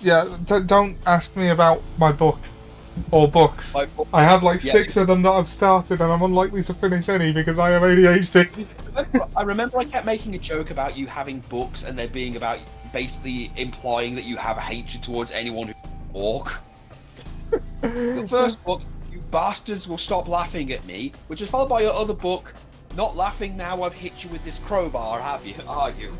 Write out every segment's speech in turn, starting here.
Yeah, don't ask me about my book or books. I have like 6 of them that I've started, and I'm unlikely to finish any because I have ADHD. I remember I kept making a joke about you having books and there being about basically implying that you have a hatred towards anyone who walk. Your first book, You Bastards Will Stop Laughing at Me, which is followed by your other book, Not Laughing Now I've Hit You With This Crowbar, are you?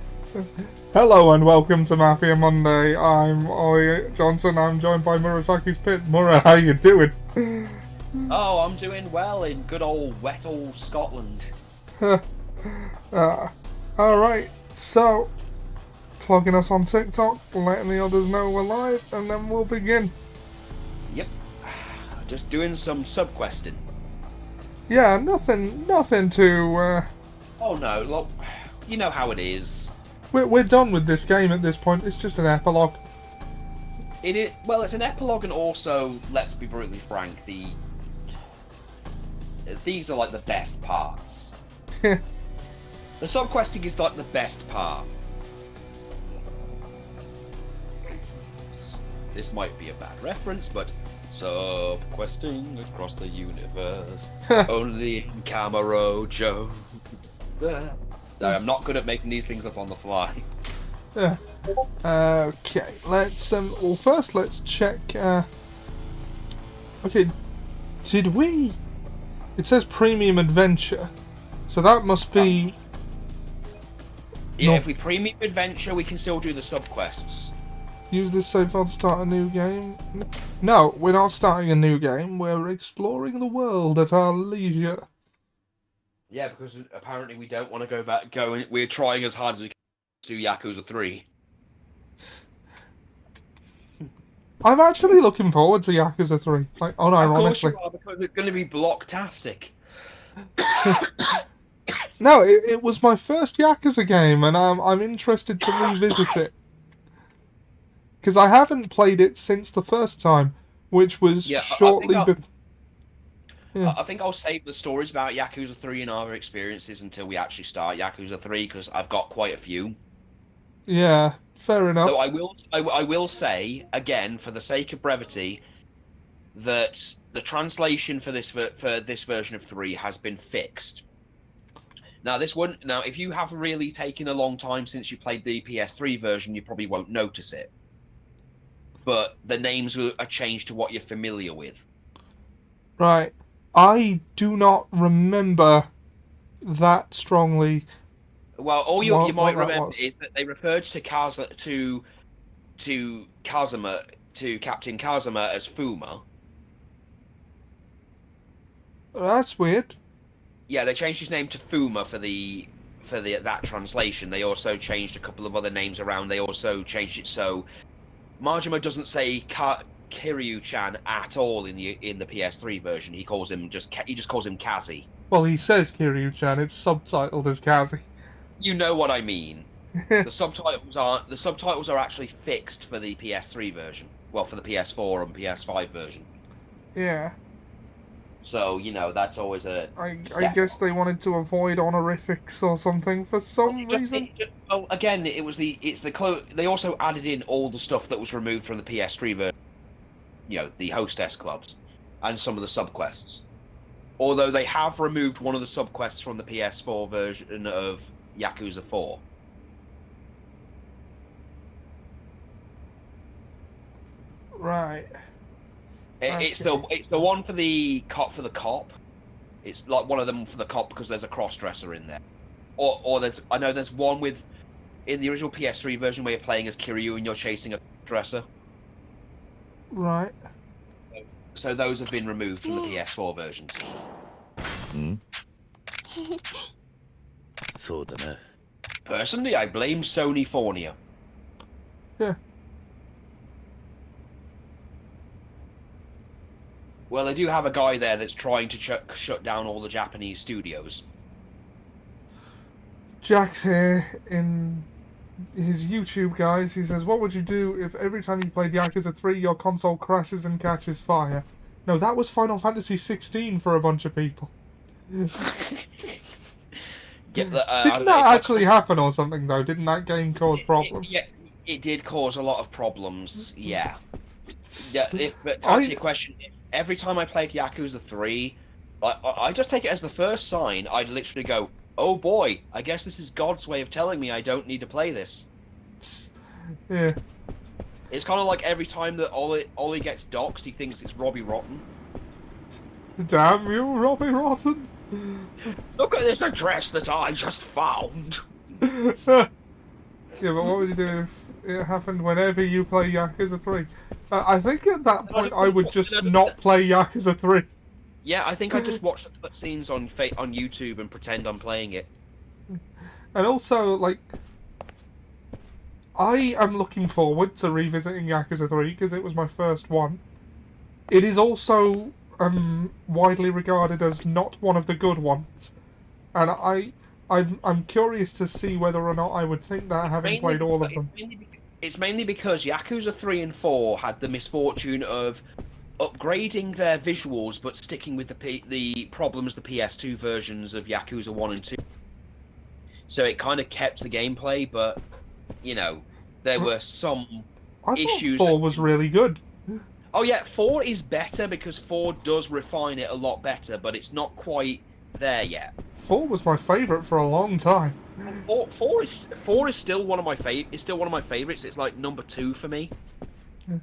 Hello and welcome to Mafia Monday. I'm Ollie Johnson. I'm joined by Murasaki's Pit. Mura, how you doing? Oh, I'm doing well in good old wet old Scotland. Alright, so plugging us on TikTok, letting the others know we're live, and then we'll begin. Yep. Just doing some sub-questing. Yeah, nothing to... Oh no, look, you know how it is. We're done with this game at this point. It's just an epilogue. It is, well, it's an epilogue, and also, let's be brutally frank, these are like the best parts. The sub-questing is like the best part. This might be a bad reference, but sub-questing across the universe, only in Kamurocho. No, I'm not good at making these things up on the fly. Yeah. Okay, let's well first let's check okay, did we... It says premium adventure, so that must be... Yeah, No. if we premium adventure, we can still do the sub-quests. Use this save file to start a new game. No, we're not starting a new game, we're exploring the world at our leisure. Yeah, because apparently we don't want to we're trying as hard as we can to do Yakuza 3. I'm actually looking forward to Yakuza 3, like, unironically. Of course you are, because it's going to be blocktastic. No, it was my first Yakuza game, and I'm interested to revisit it. Because I haven't played it since the first time, which was shortly before... Yeah. I think I'll save the stories about Yakuza 3 and our experiences until we actually start Yakuza 3, because I've got quite a few. Yeah, fair enough. So I will say, again, for the sake of brevity, that the translation for this version of 3 has been fixed. Now, if you have really taken a long time since you played the PS3 version, you probably won't notice it. But the names are changed to what you're familiar with. Right. I do not remember that strongly. Well, all you might remember is that they referred to Captain Kazuma as Fuma. That's weird. Yeah, they changed his name to Fuma for that translation. They also changed a couple of other names around. They also changed it so Majima doesn't say Kiryu-chan at all in the PS3 version. He just calls him Kazi. Well, he says Kiryu-chan. It's subtitled as Kazi. You know what I mean. The subtitles are actually fixed for the PS3 version. Well, for the PS4 and PS5 version. Yeah. So, that's always a I guess they wanted to avoid honorifics or something for some reason. Well, again, they also added in all the stuff that was removed from the PS3 version. The hostess clubs and some of the subquests. Although they have removed one of the subquests from the PS4 version of Yakuza 4. Right. It's the one for the cop. It's like one of them for the cop because there's a cross-dresser in there. Or there's one in the original PS3 version where you're playing as Kiryu and you're chasing a dresser. Right. So those have been removed from the PS4 versions. Personally, I blame Sony Fornia. Yeah. Well, they do have a guy there that's trying to shut down all the Japanese studios. Jack's here in his YouTube, guys. He says, what would you do if every time you played Yakuza 3 your console crashes and catches fire? No, that was Final Fantasy 16 for a bunch of people. Didn't that actually happen or something, though? Didn't that game cause problems? Yeah, it did cause a lot of problems. Yeah. Yeah. But to answer I your question, every time I played Yakuza 3, I just take it as the first sign. I'd literally go, "Oh boy, I guess this is God's way of telling me I don't need to play this." yeah. It's kind of like every time that Ollie gets doxxed, he thinks it's Robbie Rotten. Damn you, Robbie Rotten. Look at this address that I just found. Yeah, but what would you do if it happened whenever you play Yakuza 3? I think at that point I would just not play Yakuza 3. Yeah, I think I just watch the cutscenes on YouTube and pretend I'm playing it. And also, like, I am looking forward to revisiting Yakuza 3 because it was my first one. It is also widely regarded as not one of the good ones, and I'm curious to see whether or not I would think that having played all of them. It's mainly because Yakuza 3 and 4 had the misfortune of upgrading their visuals but sticking with the problems the PS2 versions of Yakuza 1 and 2. So it kind of kept the gameplay, but you know, there were some issues. I thought 4 was really good. Oh yeah, 4 is better because 4 does refine it a lot better, but it's not quite there yet. 4 was my favourite for a long time. 4 is still one of my favorites. It's like number 2 for me. Yeah.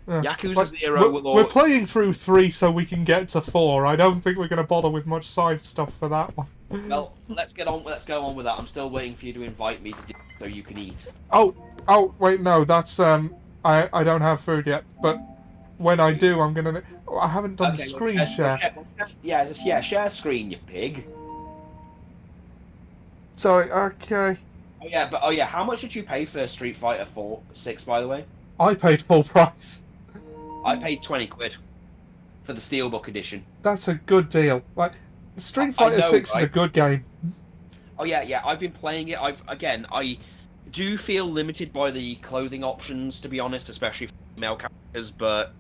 Yakuza 0 we're playing through 3 so we can get to 4. I don't think we're going to bother with much side stuff for that one. Well, let's go on with that. I'm still waiting for you to invite me to do so you can eat. Oh, wait, no, that's I don't have food yet, but when I do, I'm gonna. I haven't done the screen share. Share screen, you pig. Sorry. Okay. Oh yeah. How much did you pay for Street Fighter 6, by the way? I paid full price. I paid 20 quid for the Steelbook edition. That's a good deal. Like, Street Fighter 6 is a good game. Oh yeah. I've been playing it. I do feel limited by the clothing options, to be honest, especially for male characters. But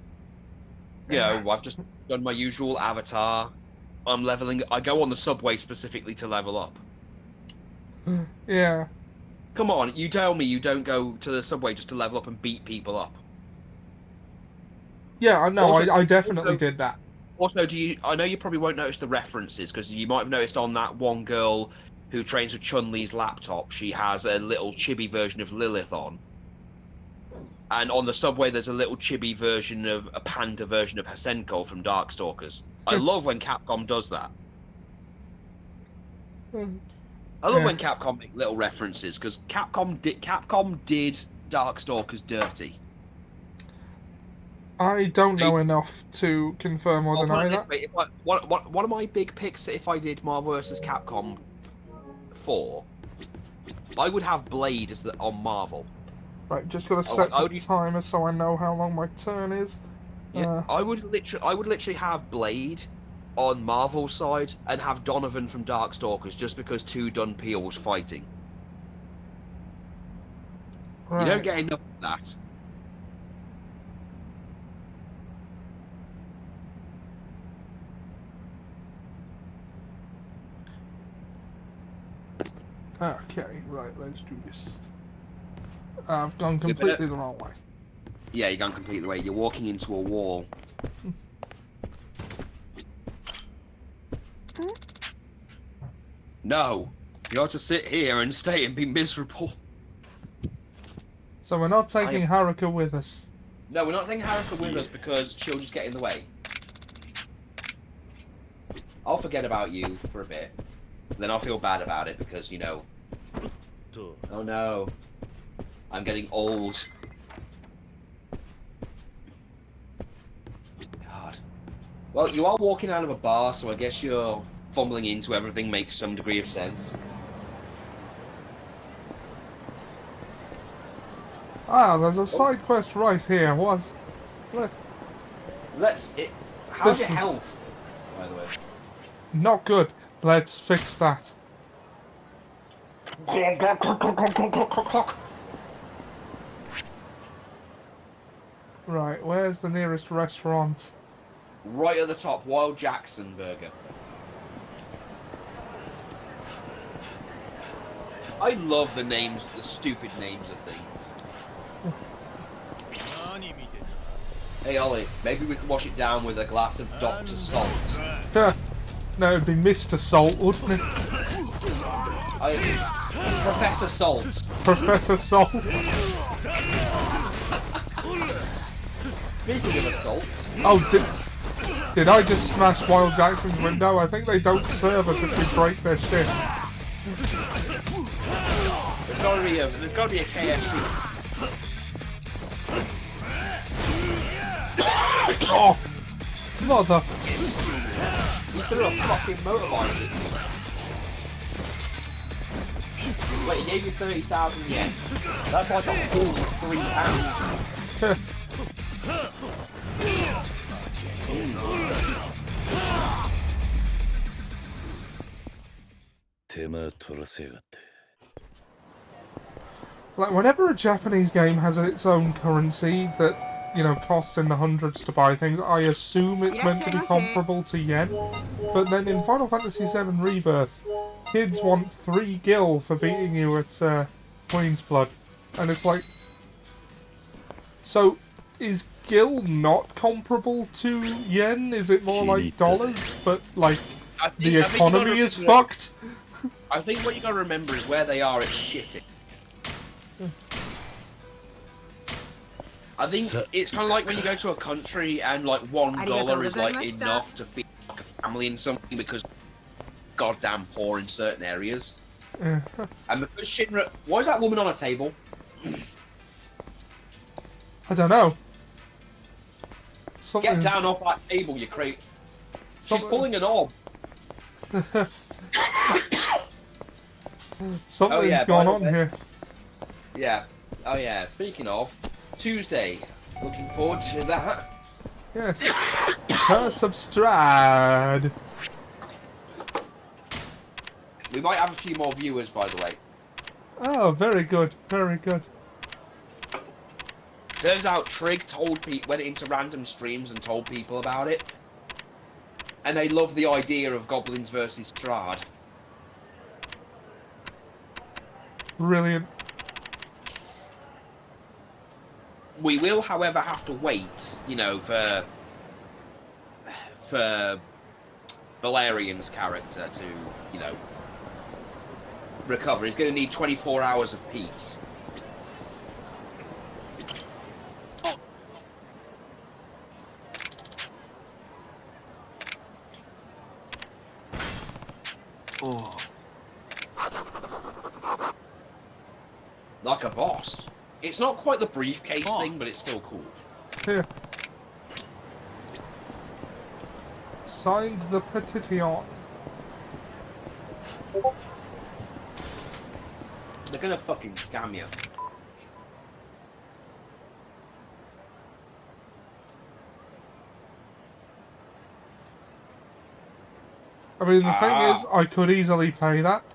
you know, I've just done my usual avatar. I'm leveling. I go on the subway specifically to level up. Yeah. Come on, you tell me you don't go to the subway just to level up and beat people up. Yeah, I know. Also, I definitely did that. Also, I know you probably won't notice the references because you might have noticed on that one girl who trains with Chun-Li's laptop, she has a little chibi version of Lilith on. And on the subway, there's a little chibi version of a panda version of Hasenko from Darkstalkers. I love when Capcom does that. I love when Capcom make little references because Capcom did Darkstalkers dirty. I don't know enough to confirm or deny that. One of my big picks, if I did Marvel vs. Capcom 4, I would have Blade as on Marvel. Right, just gotta set the timer so I know how long my turn is. Yeah, I would literally have Blade on Marvel's side and have Donovan from Darkstalkers just because two done Peel's fighting. Right. You don't get enough of that. Okay, right, let's do this. I've gone completely the wrong way. Yeah, you've gone completely the way. You're walking into a wall. No, you ought to sit here and stay and be miserable. So we're not taking Haruka with us? No, we're not taking Haruka with us because she'll just get in the way. I'll forget about you for a bit. Then I'll feel bad about it because, you know... Oh no. I'm getting old. God. Well, you are walking out of a bar, so I guess you're fumbling into everything makes some degree of sense. Ah, there's a side quest right here. What? Look. How's your health, by the way? Not good. Let's fix that. Right, where's the nearest restaurant? Right at the top, Wild Jackson Burger. I love the names, the stupid names of things. Hey Ollie, maybe we could wash it down with a glass of Dr. Salt. No, it'd be Mr. Salt, wouldn't it? Professor Salt. Professor Salt. Speaking of assault. Oh, did I just smash Wild Jackson's window? I think they don't serve us if we break their shit. There's gotta be a KFC. Oh, mother! You threw a fucking motorbike at me. Wait, he gave you 30,000 yen. That's like a whole £3. Like, whenever a Japanese game has its own currency that, you know, costs in the hundreds to buy things, I assume it's meant to be comparable to yen. But then in Final Fantasy VII Rebirth, kids want 3 gil for beating you at Queen's Blood. And it's like... So, is gil not comparable to yen? Is it more like dollars? But, like, the economy is fucked? I think what you gotta remember is where they are, it's shitty. I think it's kind of like when you go to a country and like $1 is like enough to feed like a family in something because goddamn poor in certain areas. And because Shinra, why is that woman on a table? I don't know. Get down off that table, you creep. She's pulling an orb. Something's going on here. Yeah. Oh yeah. Speaking of, Tuesday. Looking forward to that. Yes. Curse of Strahd. We might have a few more viewers, by the way. Oh, very good. Very good. Turns out Trig went into random streams and told people about it. And they love the idea of goblins versus Strahd. Brilliant. We will, however, have to wait, you know, for Valerian's character to, you know, recover. He's going to need 24 hours of peace. Oh. Like a boss. It's not quite the briefcase thing, but it's still cool. Here. Signed the petition. They're gonna fucking scam you. I mean, the thing is, I could easily pay that.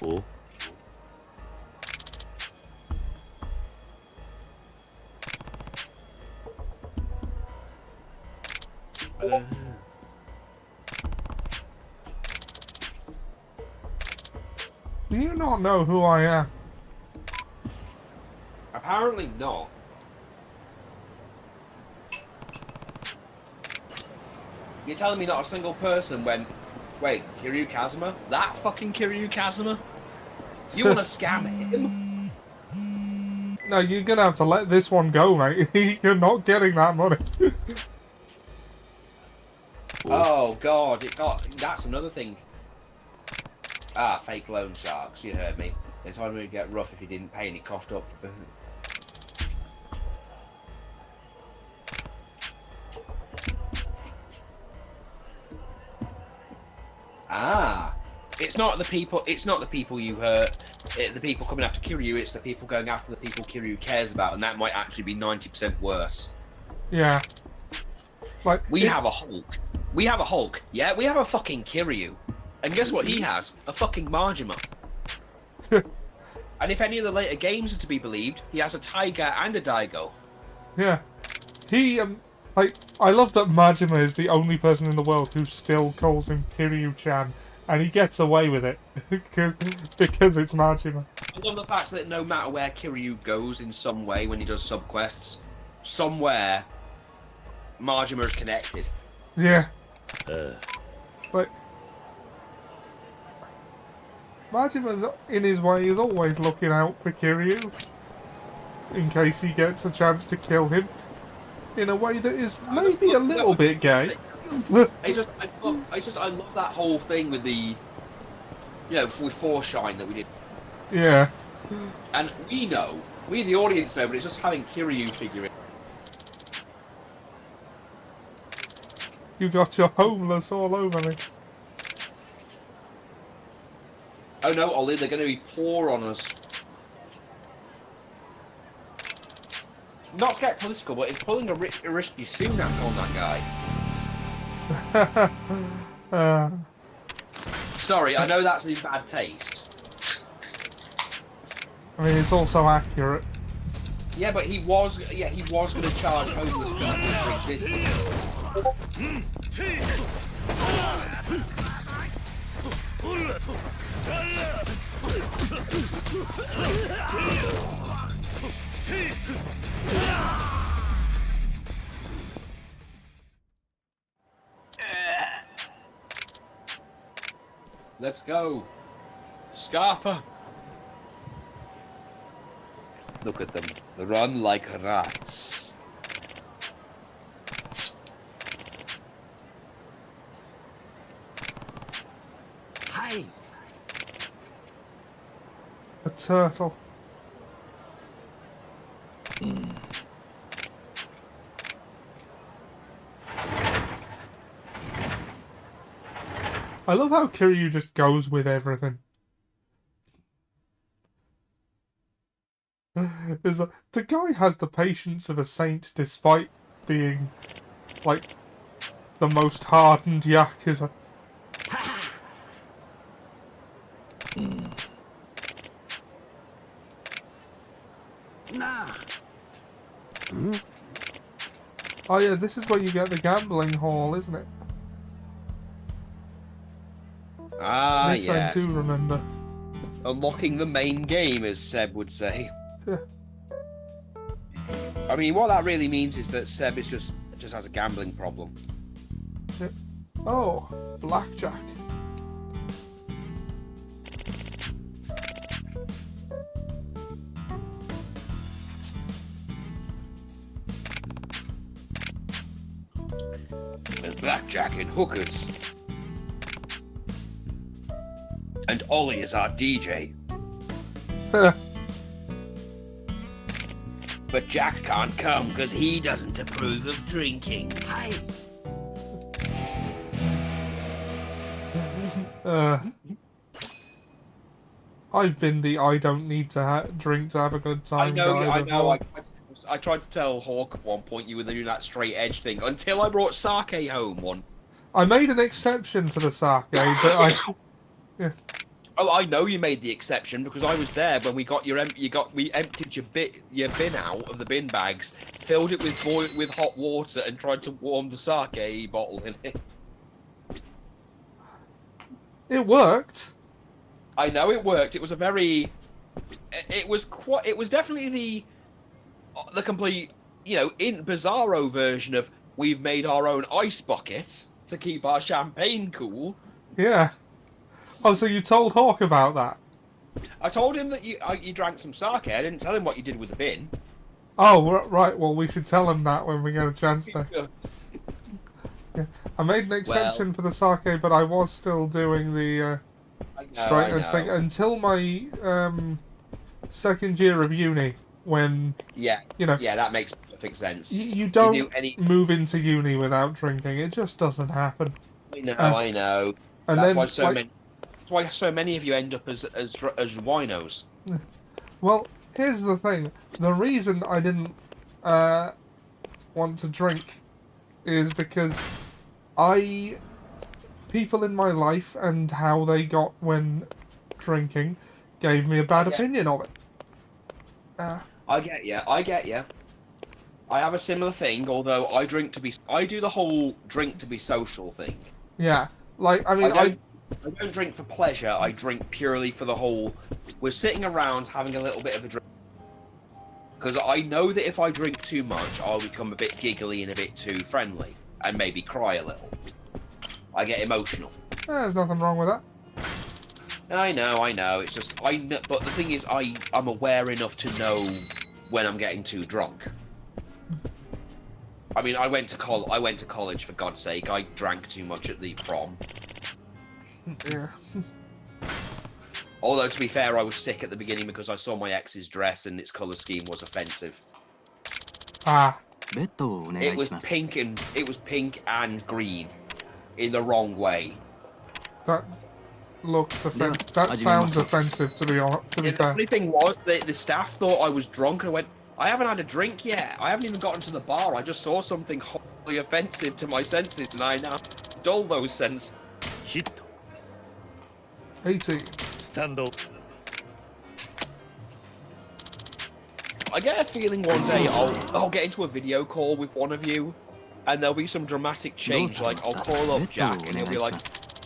Oh. Do you not know who I am? Apparently not. You're telling me not a single person went, wait, Kiryu Kazuma? That fucking Kiryu Kazuma? You want to scam him? No, you're gonna have to let this one go, mate. You're not getting that money. Oh god, that's another thing. Ah, fake loan sharks, you heard me. They told me to get rough if he didn't pay and it coughed up. Ah, it's not the people you hurt, the people coming after Kiryu, it's the people going after the people Kiryu cares about, and that might actually be 90% worse. Yeah. Like, we have a Hulk. We have a Hulk, yeah? We have a fucking Kiryu. And guess what he has? A fucking Majima. And if any of the later games are to be believed, he has a Tiger and a Daigo. Yeah. He, like, I love that Majima is the only person in the world who still calls him Kiryu-chan, and he gets away with it, because it's Majima. I love the fact that no matter where Kiryu goes in some way when he does subquests, somewhere Majima is connected. Yeah. Like, Majima's, in his way, is always looking out for Kiryu, in case he gets a chance to kill him, in a way that is maybe a little bit gay. I love that whole thing with the, with Foreshine that we did. Yeah. And we the audience know, but it's just having Kiryu figure it. You got your homeless all over me. Oh no, Ollie, they're going to be poor on us. Not to get political, but he's pulling a risky Sunak on that guy. Sorry, I know that's in bad taste. I mean, it's also accurate. Yeah, but he was going to charge homeless people for existing. Let's go. Scarpa. Look at them. They run like rats. Hi. A turtle. I love how Kiryu just goes with everything. The guy has the patience of a saint despite being, like, the most hardened Yakuza. Nah. Oh yeah, this is where you get the gambling hall, isn't it? Ah, this yes. I do remember. Unlocking the main game, as Seb would say. Yeah. I mean, what that really means is that Seb is just has a gambling problem. Yeah. Oh, blackjack. There's blackjack and hookers. And Ollie is our DJ. But Jack can't come because he doesn't approve of drinking. Hi. I've been the I don't need to drink to have a good time guy I know. before. I tried to tell Hawk at one point you were doing that straight edge thing until I brought Sake home one. I made an exception for the sake, but I. Yeah. Oh, I know you made the exception because I was there when we got we emptied your bin out of the bin bags, filled it with hot water, and tried to warm the sake bottle in it. It worked. I know it worked. It was a very. It was definitely the complete, in Bizarro version of we've made our own ice bucket to keep our champagne cool. Yeah. Oh, so you told Hawk about that? I told him that you drank some sake. I didn't tell him what you did with the bin. Oh, right. Well, we should tell him that when we get a chance to. Yeah. I made an exception for the sake, but I was still doing the straight edge thing until my second year of uni, when yeah, that makes perfect sense. You don't move into uni without drinking. It just doesn't happen. I know. And That's then, why so many of you end up as winos. Well, here's the thing. The reason I didn't want to drink is because people in my life and how they got when drinking gave me a bad Okay. opinion of it. I get you. I get you. I have a similar thing, although I do the whole drink to be social thing. Yeah, like I mean, I don't drink for pleasure. I drink purely for the whole. We're sitting around having a little bit of a drink. Because I know that if I drink too much, I'll become a bit giggly and a bit too friendly, and maybe cry a little. I get emotional. There's nothing wrong with that. I know. It's just I know, but the thing is, I'm aware enough to know when I'm getting too drunk. I mean, I went to college, for God's sake. I drank too much at the prom. Yeah. Although, to be fair, I was sick at the beginning because I saw my ex's dress and its colour scheme was offensive. Ah. It was pink and green, in the wrong way. That looks offensive. That sounds offensive, to be honest. To be The fair. funny thing was, the staff thought I was drunk, and I went, I haven't had a drink yet. I haven't even gotten to the bar. I just saw something wholly offensive to my senses, and I now dull those senses. 18. Stand up. I get a feeling one day I'll get into a video call with one of you, and there'll be some dramatic change. Like, I'll call up Jack, and he'll be like,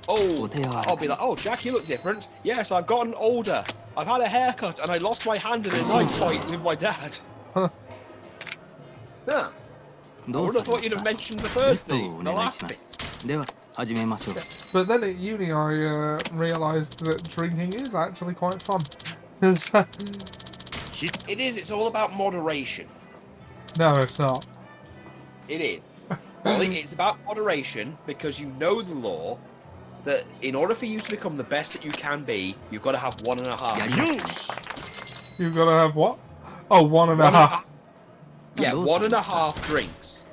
oh, I'll be like, oh, Jack, you look different. Yes, I've gotten older. I've had a haircut, and I lost my hand in a knife fight with my dad. Huh. Yeah. I would have thought you'd have mentioned the first thing, the last bit. But then at uni, I realised that drinking is actually quite fun. 'Cause, It is, it's all about moderation. no, it's not. It is. Well, it's about moderation because you know the law that in order for you to become the best that you can be, you've got to have 1.5. You've got to have what? Oh, 1.5. Yeah, 1.5 drinks.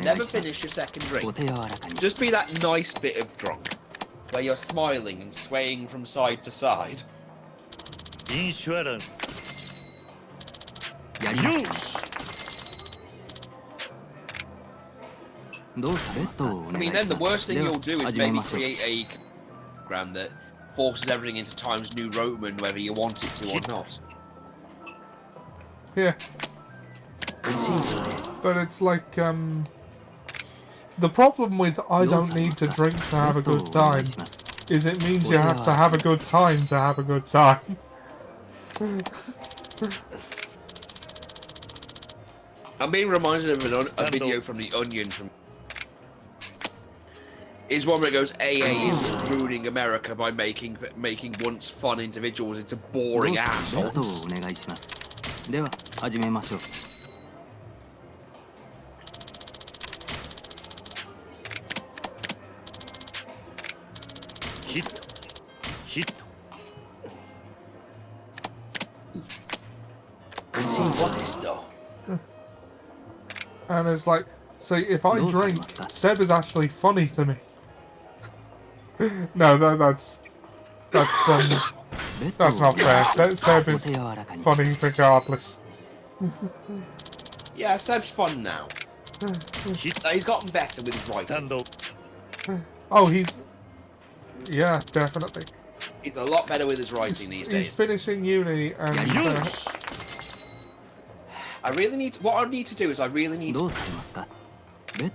Never finish your second drink. Just be that nice bit of drunk where you're smiling and swaying from side to side. Insurance. I mean, then the worst thing you'll do is maybe create a program that forces everything into Times New Roman, whether you want it to or not. Yeah. But it's like, the problem with I don't need to drink to have a good time is it means you have to have a good time to have a good time. I'm being reminded of a video from The Onion is one where it goes, AA is ruining America by making once fun individuals into boring assholes. Hit. What's this though? And it's like, see, if I drink, Seb is actually funny to me. No, that's not fair. Seb is funny regardless. Yeah, Seb's fun now. He's gotten better with his writing. Stand up. Oh, yeah, definitely. He's a lot better with his writing these days. He's finishing uni and I really need. What I need to do is I really need to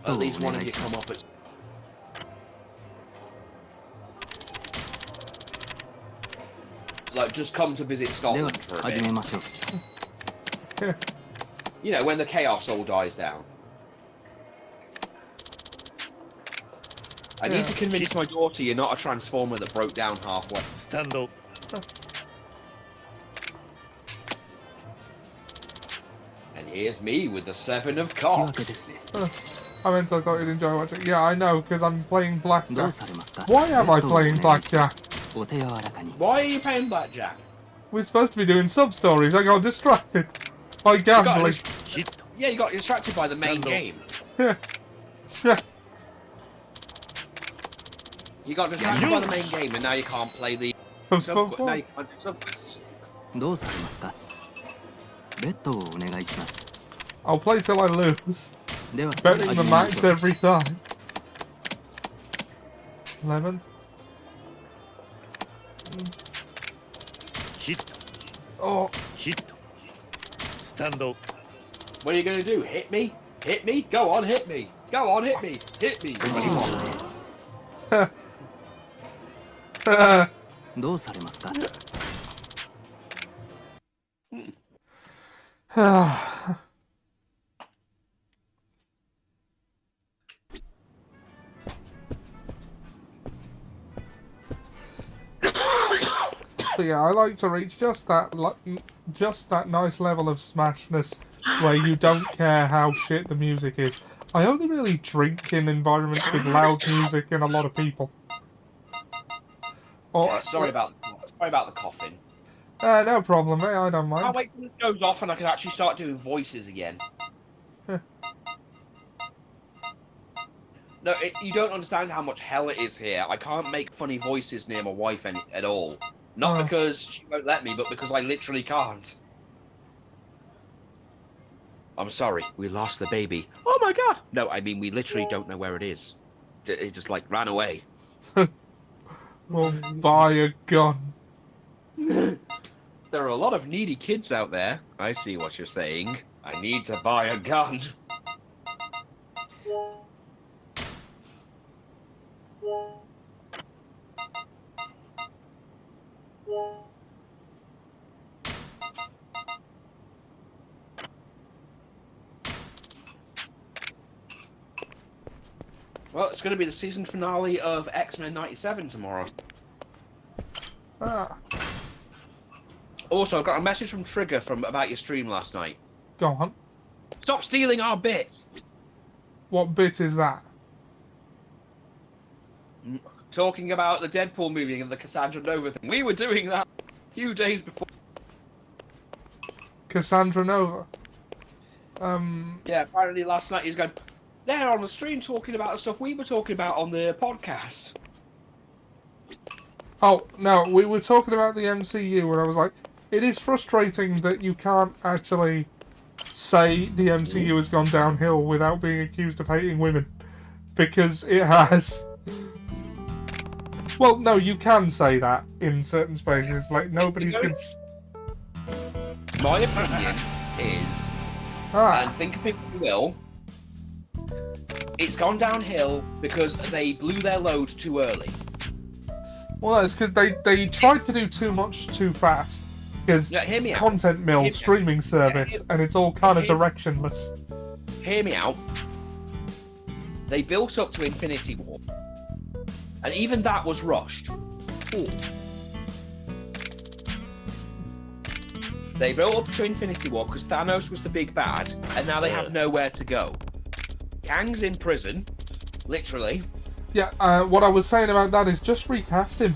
at least one of you come up at. Like, just come to visit Scotland for a bit. You know, when the chaos all dies down. I need to convince my daughter you're not a transformer that broke down halfway. Stand up. And here's me with the 7 of cocks. I meant I thought you'd enjoy watching. Yeah, I know, because I'm playing blackjack. Why am I playing blackjack? Why are you playing blackjack? We're supposed to be doing sub-stories. I got distracted by gambling. Yeah, you got distracted by the main game. Yeah. You got distracted by the main game, and now you can't play the. That's so Now fun. you can't do sub-quests. I'll play till I lose. Betting the max every time. 11. ヒット Oh, ヒットスタンド What are you gonna do? Hit me? Hit me? Go on, hit me. Go on, hit me. Hit me. What do you want? どうされますか But yeah, I like to reach just that nice level of smashness where you don't care how shit the music is. I only really drink in environments with loud music and a lot of people. Or, Yeah, sorry about the coughing. no problem, mate. I don't I'll mind. wait till it goes off and I can actually start doing voices again. No, you don't understand how much hell it is here. I can't make funny voices near my wife at all. Not because she won't let me, but because I literally can't. I'm sorry, we lost the baby. Oh my god! No, I mean, we literally don't know where it is. It just, like, ran away. Well, buy a gun. There are a lot of needy kids out there. I see what you're saying. I need to buy a gun. Well, it's going to be the season finale of X-Men 97 tomorrow. Ah, Also, I got a message from Trigger about your stream last night. go on. Stop stealing our bits! What bit is that? Talking about the Deadpool movie and the Cassandra Nova thing. We were doing that a few days before. Cassandra Nova. Yeah, apparently last night he's going, they're on the stream talking about the stuff we were talking about on the podcast. Oh, no, we were talking about the MCU and I was like, it is frustrating that you can't actually say the MCU has gone downhill without being accused of hating women. Because it has. Well, no, you can say that in certain spaces. Like, nobody's been... My opinion is, and think of it if you will, it's gone downhill because they blew their load too early. Well, it's because they tried to do too much too fast. Because hear me out. content mill, streaming service, and it's all kind of directionless. Hear me out. They built up to Infinity War. And even that was rushed. Ooh. They built up to Infinity War because Thanos was the big bad, and now they have nowhere to go. Kang's in prison, literally. Yeah, what I was saying about that is just recast him.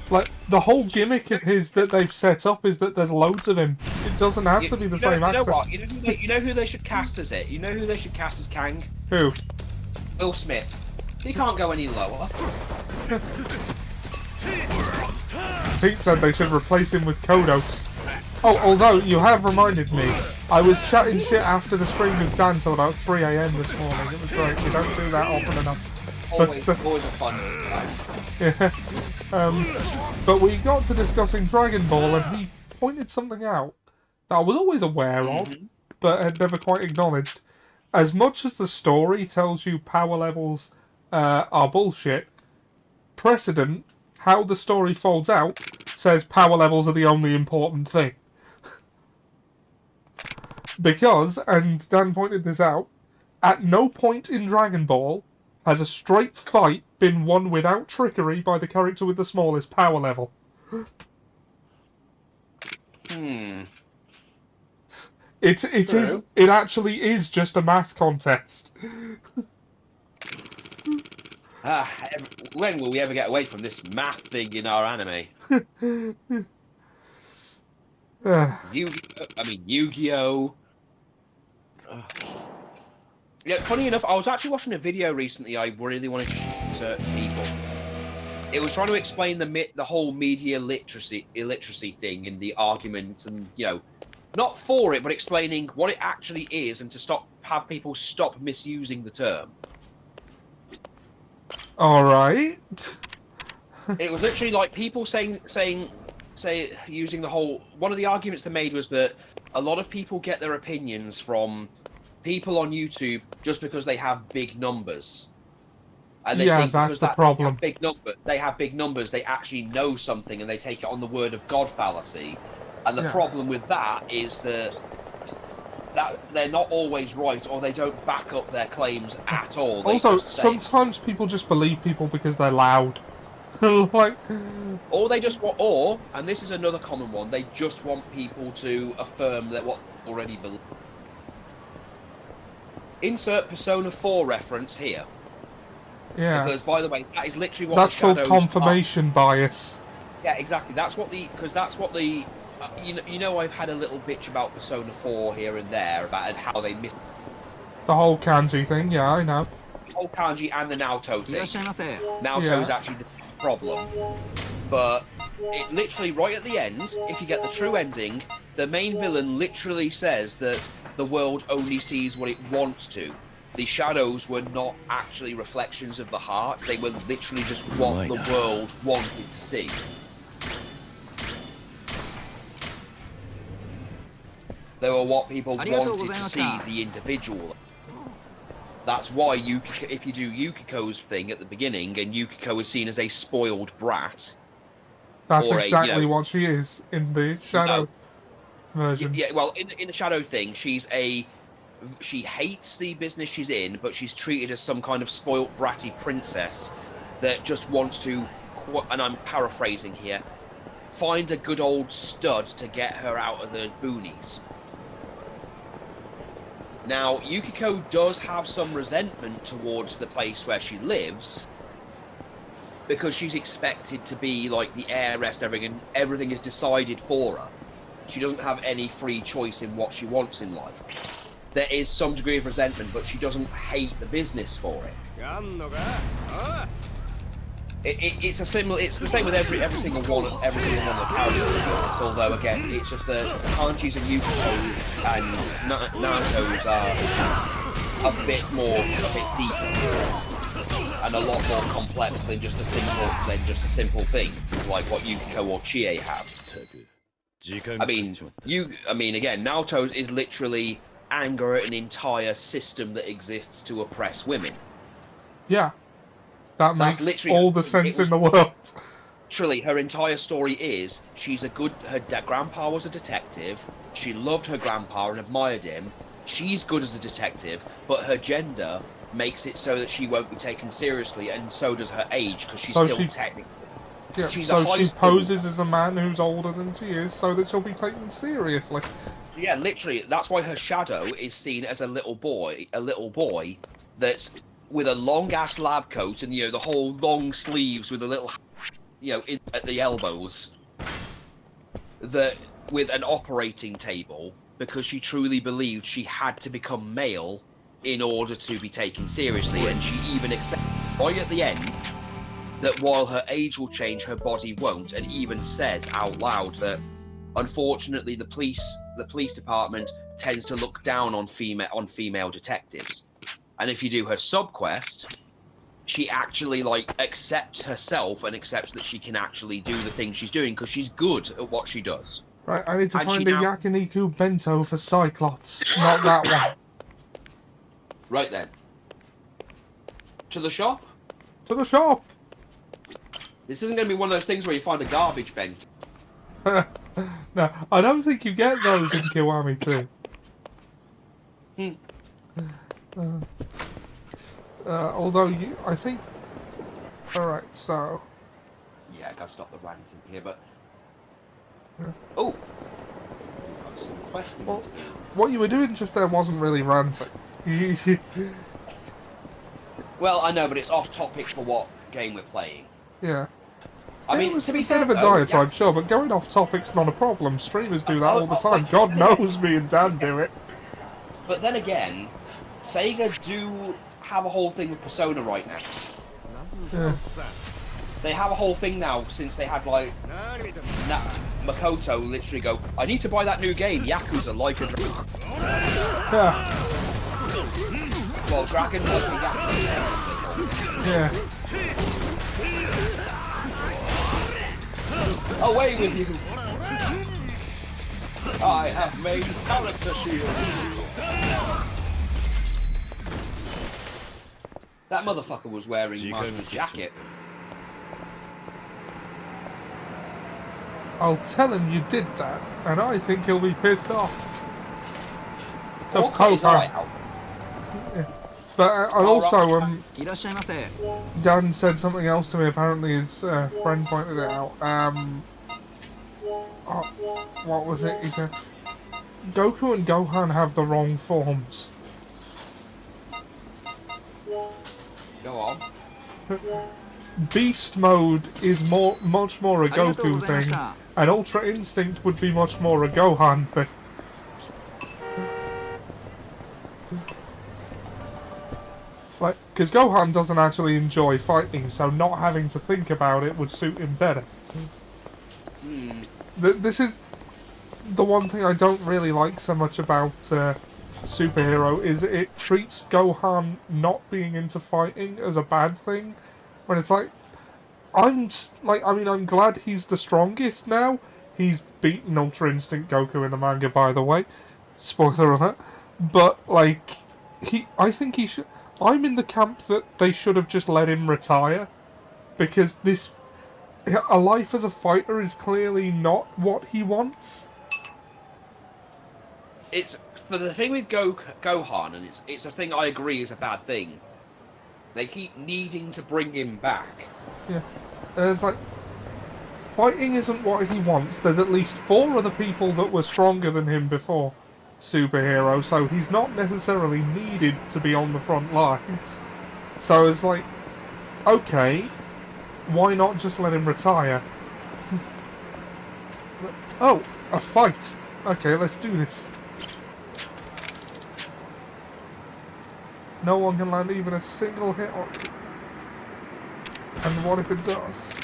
Like, the whole gimmick of his that they've set up is that there's loads of him. It doesn't have to be the same actor. You know what? You know who they should cast as it? You know who they should cast as Kang? Who? Will Smith. He can't go any lower. Pete said they should replace him with Kodos. Oh, although, you have reminded me, I was chatting shit after the stream with Dan till about 3 AM this morning. It was great. We don't do that often enough. Always a fun time. Yeah. But we got to discussing Dragon Ball and he pointed something out that I was always aware of, but had never quite acknowledged. As much as the story tells you power levels are bullshit, precedent, how the story folds out, says power levels are the only important thing. Because, and Dan pointed this out, at no point in Dragon Ball has a straight fight been won without trickery by the character with the smallest power level. It actually is just a math contest. When will we ever get away from this math thing in our anime? Yu-Gi-Oh! Yeah, funny enough, I was actually watching a video recently I really wanted to show certain people. It was trying to explain the whole media illiteracy thing and the argument and, you know, not for it, but explaining what it actually is and to have people stop misusing the term. Alright. It was literally like people saying say using the whole one of the arguments they made was that a lot of people get their opinions from people on YouTube just because they have big numbers. And they think that's because the problem. they have big numbers, they actually know something and they take it on the word of God fallacy. And the problem with that is that they're not always right, or they don't back up their claims at all. They Also, just say, sometimes people just believe people because they're loud. Like, or they just want, or, and this is another common one, they just want people to affirm that what they already believe. Insert Persona 4 reference here. yeah. Because, by the way, that is literally what That's the called shadows confirmation bias. Yeah, exactly. That's what the you know I've had a little bitch about Persona 4 here and there about how they missed The whole kanji thing, yeah, I know. the whole kanji and the Naoto い thing. らっしゃいませ Naoto is Yeah. actually the problem. But it literally right at the end, if you get the true ending, the main villain literally says that the world only sees what it wants to. The shadows were not actually reflections of the heart, they were literally just what the world wanted to see. They were what people wanted to see the individual. That's why if you do Yukiko's thing at the beginning, and Yukiko is seen as a spoiled brat. That's or exactly what she is in the Shadow version. Yeah, well, in the Shadow thing, she hates the business she's in, but she's treated as some kind of spoilt bratty princess that just wants to, and I'm paraphrasing here, find a good old stud to get her out of the boonies. Now, Yukiko does have some resentment towards the place where she lives, because she's expected to be like the heiress and everything is decided for her. She doesn't have any free choice in what she wants in life. There is some degree of resentment, but she doesn't hate the business for it. It's the same with every single one of the characters, to be honest. Although again, it's just the Kanjis and Yukiko and Naruto's are a bit deeper and a lot more complex than just a simple thing like what Yukiko or Chie have. I mean, again, Naruto's is literally anger at an entire system that exists to oppress women. Yeah. That makes all the sense in the world. Literally, her entire story is her grandpa was a detective. She loved her grandpa and admired him. She's good as a detective, but her gender makes it so that she won't be taken seriously, and so does her age, because she's still technically. Yeah, so she poses as a man who's older than she is, so that she'll be taken seriously. Yeah, literally, that's why her shadow is seen as a little boy that's with a long ass lab coat and the whole long sleeves with a little at the elbows, that with an operating table, because she truly believed she had to become male in order to be taken seriously, and she even accepted right at the end that while her age will change, her body won't, and even says out loud that unfortunately the police department tends to look down on female detectives. And if you do her sub-quest, she actually accepts herself and accepts that she can actually do the thing she's doing because she's good at what she does. Right, I need to find a yakiniku bento for Cyclops, not that one. Right then. To the shop? To the shop! This isn't going to be one of those things where you find a garbage bento. No, I don't think you get those in Kiwami 2. Although I think... Alright, so... Yeah, I gotta stop the ranting here, but... Oh! Got some questions. Well, what you were doing just there wasn't really ranting. Well, I know, but it's off topic for what game we're playing. Yeah. I mean, it was to be a fair, bit of a diatribe, sure, but going off topic's not a problem. Streamers do that all the time. God knows me and Dan do it. But then again, Sega do have a whole thing with Persona right now. Yeah. They have a whole thing now since they had Makoto literally go, I need to buy that new game, Yakuza Like a Dragon. Yeah. Well, Dragon Like a Yakuza. Yeah. Away with you! I have made character shield! That motherfucker was wearing Marco's jacket. I'll tell him you did that, and I think he'll be pissed off. So Or cut his eye out. But I also, いらっしゃいませ。 Dan said something else to me. Apparently, his friend pointed it out. What was it? He said, Goku and Gohan have the wrong forms. Go on. Beast mode is much more a ありがとうご Goku ざいまし thing, た。 and Ultra Instinct would be much more a Gohan thing. Like, because Gohan doesn't actually enjoy fighting, so not having to think about it would suit him better. This is the one thing I don't really like so much about Superhero, is it treats Gohan not being into fighting as a bad thing, when it's like, I'm glad he's the strongest now. He's beaten Ultra Instinct Goku in the manga, by the way. Spoiler alert. But, like, I think he should... I'm in the camp that they should have just let him retire. Because a life as a fighter is clearly not what he wants. It's... For the thing with Gohan, and it's a thing I agree is a bad thing. They keep needing to bring him back. Yeah. It's like... Fighting isn't what he wants. There's at least 4 other people that were stronger than him before Superhero, so he's not necessarily needed to be on the front lines. So it's like, okay, why not just let him retire? Oh, a fight. Okay, let's do this. No one can land even a single hit on it. And what if it does?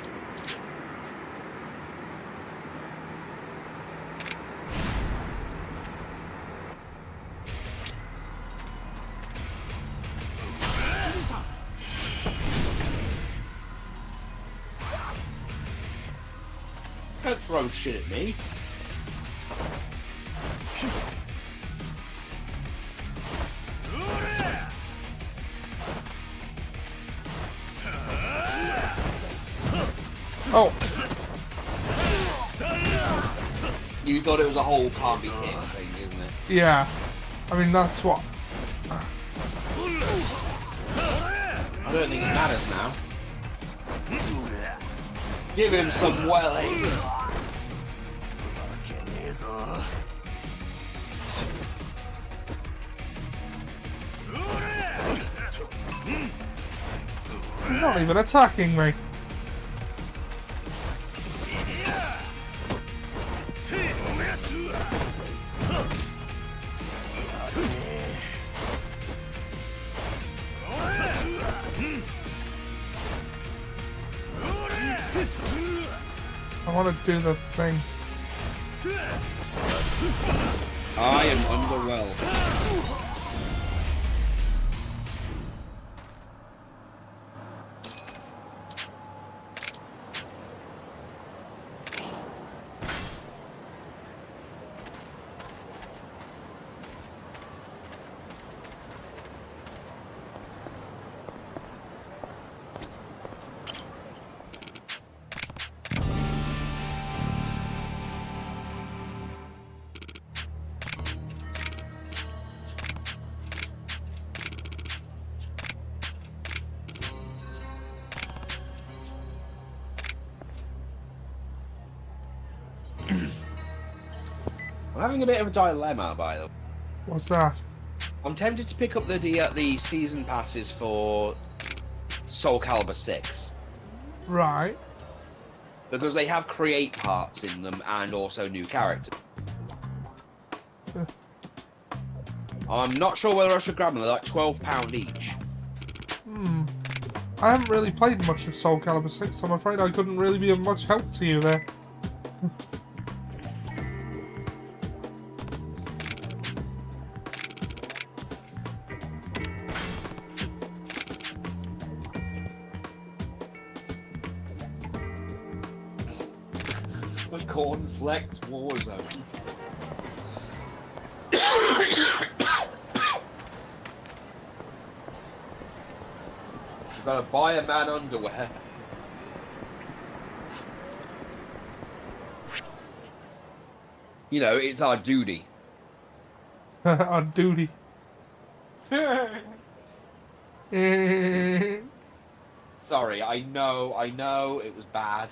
Don't throw shit at me. Oh! You thought it was a whole can't be hit thing, isn't it? Yeah. I mean, that's what... I don't think it matters now. Give him some welling. He's not even attacking me. I want to do the thing. I am underwhelmed. I'm having a bit of a dilemma, by the way. What's that? I'm tempted to pick up the season passes for Soul Calibur 6. Right. Because they have create parts in them and also new characters. I'm not sure whether I should grab them. They're like £12 each. I haven't really played much of Soul Calibur 6, so I'm afraid I couldn't really be of much help to you there. The cornflakes war zone. You've got to buy a man underwear. You know, it's our duty. On duty. Sorry, I know, it was bad.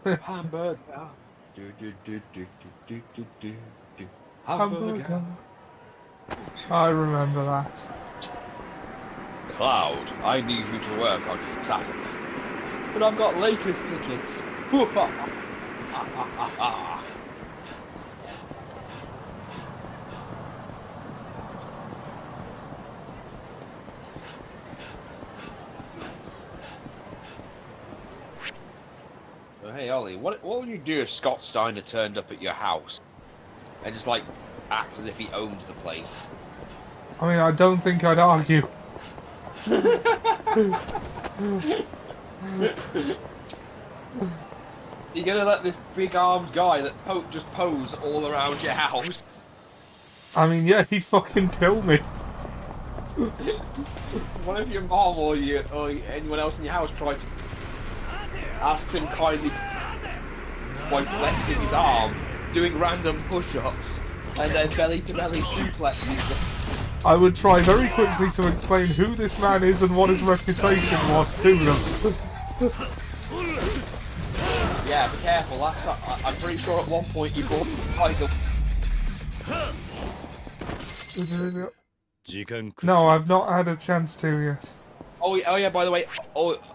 Hamburger. Hamburger. I remember that. Cloud, I need you to work on Saturday. But I've got Lakers tickets. So, hey Ollie, what would you do if Scott Steiner turned up at your house and just like act as if he owned the place? I mean, I don't think I'd argue. You're gonna let this big-armed guy that just pose all around your house? I mean, yeah, he'd fucking kill me. What if your mom or anyone else in your house tries to asks him kindly by flexing his arm, doing random push-ups, and then belly-to-belly suplexes? I would try very quickly to explain who this man is and what his reputation was to them. Yeah, be careful. I'm pretty sure at one point you bought the title. No, I've not had a chance to yet. Oh yeah, by the way,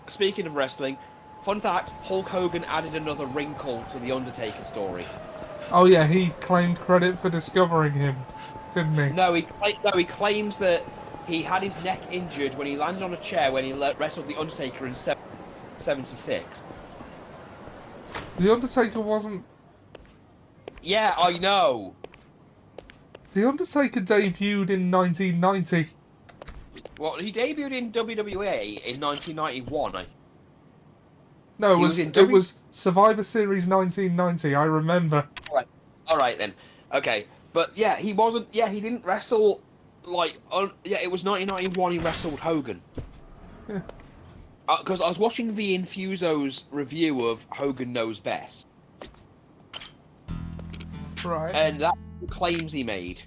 speaking of wrestling, fun fact, Hulk Hogan added another wrinkle to the Undertaker story. Oh yeah, he claimed credit for discovering him, didn't he? No, he claims that he had his neck injured when he landed on a chair when he wrestled the Undertaker in 76. The Undertaker wasn't... Yeah, I know. The Undertaker debuted in 1990. Well, he debuted in WWE in 1991, I think. No, He was in it was Survivor Series 1990, I remember. Alright then. Okay. But yeah, he wasn't... Yeah, he didn't wrestle, like... yeah, it was 1991 he wrestled Hogan. Yeah. Because I was watching the Infuso's review of Hogan Knows Best. Right. And that's the claims he made.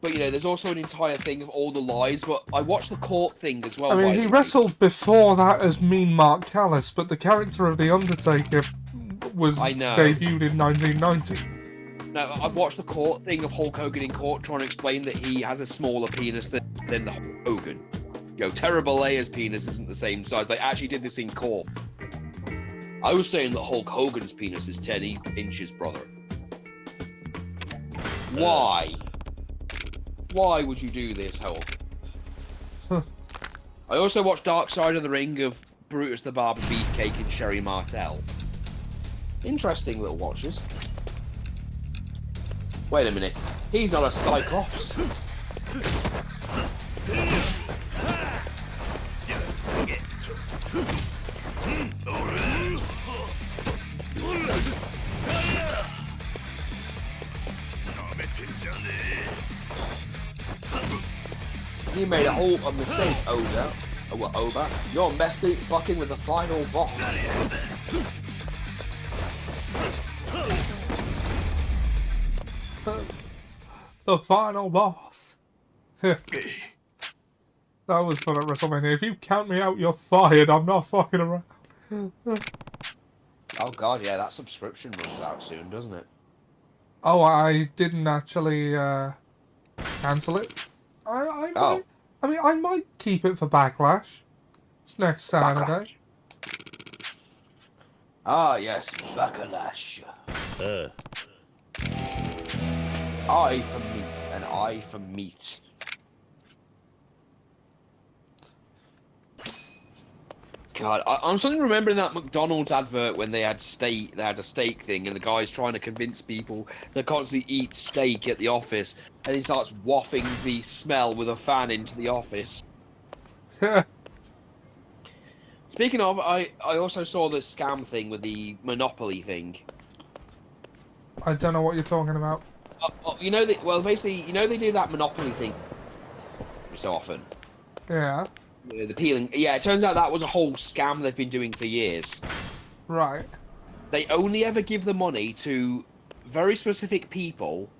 But, you know, there's also an entire thing of all the lies, but I watched the court thing as well. I mean, he wrestled before that as Mean Mark Callis, but the character of The Undertaker was debuted in 1990. No, I've watched the court thing of Hulk Hogan in court trying to explain that he has a smaller penis than the Hulk Hogan. You know, Terrible Ayer's penis isn't the same size. They actually did this in court. I was saying that Hulk Hogan's penis is 10 inches, brother. Why? Why would you do this, Hulk? Huh. I also watched Dark Side of the Ring of Brutus the Barber Beefcake and Sherry Martel. Interesting little watches. Wait a minute. He's not a Cyclops. You made a mistake, Oda. Oba. You're messy fucking with the final boss. The final boss. That was fun at WrestleMania. If you count me out, you're fired. I'm not fucking around. Oh god, yeah, that subscription runs out soon, doesn't it? Oh, I didn't actually cancel it. I mean, I might keep it for Backlash. It's next Saturday. Ah, yes, Backlash. Eye for meat, an eye for meat. God, I'm suddenly remembering that McDonald's advert when they had a steak thing, and the guy's trying to convince people that constantly eat steak at the office, and he starts wafting the smell with a fan into the office. Speaking of, I also saw the scam thing with the Monopoly thing. I don't know what you're talking about. You know, basically, you know, they do that Monopoly thing so often. Yeah. The peeling. Yeah, it turns out that was a whole scam they've been doing for years. Right. They only ever give the money to very specific people,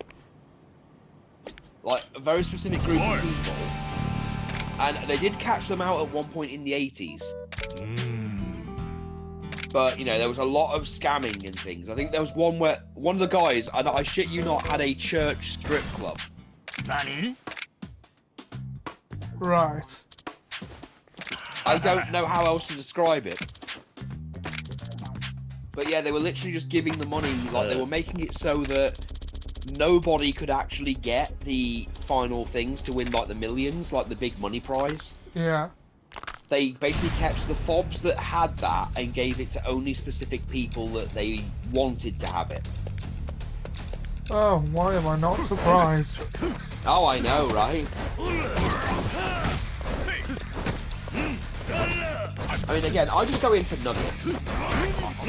like a very specific group of people. And they did catch them out at one point in the 80s. But, you know, there was a lot of scamming and things. I think there was one where one of the guys, and I shit you not, had a church strip club. Nani? Right. I don't know how else to describe it. But yeah, they were literally just giving the money, like they were making it so that nobody could actually get the final things to win like the millions, like the big money prize. Yeah. They basically kept the fobs that had that and gave it to only specific people that they wanted to have it. Oh, why am I not surprised? Oh, I know, right? I mean, again, I just go in for nuggets.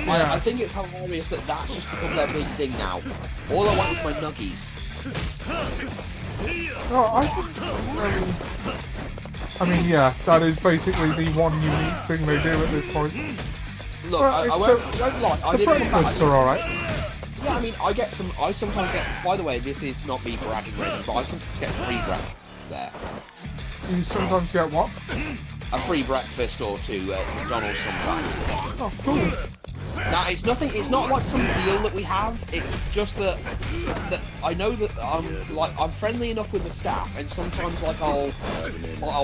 I think it's hilarious that that's just become their big thing now. All I want is my nuggies. Oh, I mean, yeah, that is basically the one unique thing they do at this point. Look, Well, I won't lie. I the didn't. breakfasts are alright. Yeah, I mean, I sometimes get. By the way, this is not me bragging or anything, but I sometimes get free breakfast there. You sometimes get what? A free breakfast or two at McDonald's sometimes. Oh, cool. Now, it's nothing. It's not like some deal that we have. It's just that I know that I'm friendly enough with the staff, and sometimes like I'll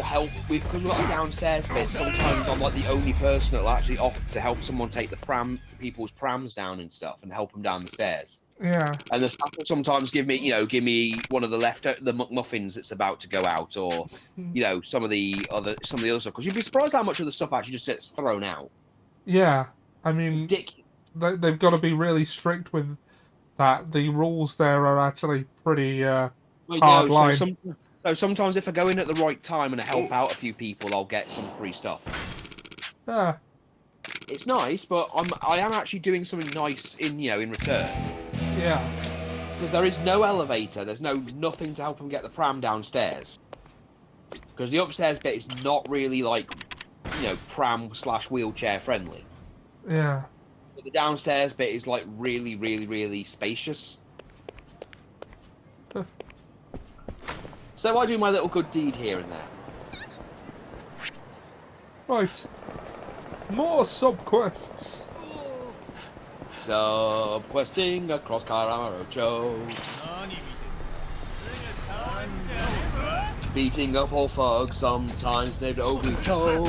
help with, because we've got a downstairs bit. Sometimes I'm like the only person that'll actually offer to help someone take the people's prams down and stuff, and help them down the stairs. Yeah. And the staff will sometimes give me one of the McMuffins that's about to go out, or some of the other stuff. Because you'd be surprised how much of the stuff actually just gets thrown out. Yeah. I mean, they've got to be really strict with that. The rules there are actually pretty hard line. So sometimes if I go in at the right time and I help out a few people, I'll get some free stuff. Yeah. It's nice, but I am actually doing something nice in return. Yeah. Because there is no elevator, there's nothing to help them get the pram downstairs. Because the upstairs bit is not really like, pram/wheelchair friendly. Yeah. But the downstairs bit is like really, really, really spacious. So I do my little good deed here and there. Right. More sub-quests. Sub-questing across Kamurocho. Beating up all thugs, sometimes named Obucho.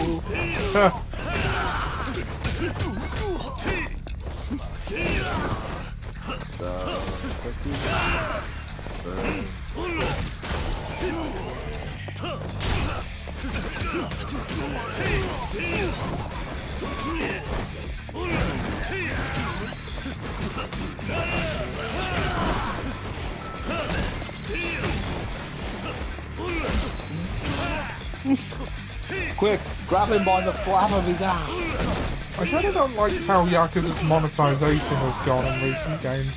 Quick, grab him by the flap of his ass. I kind of don't like how Yakuza's monetization has gone in recent games.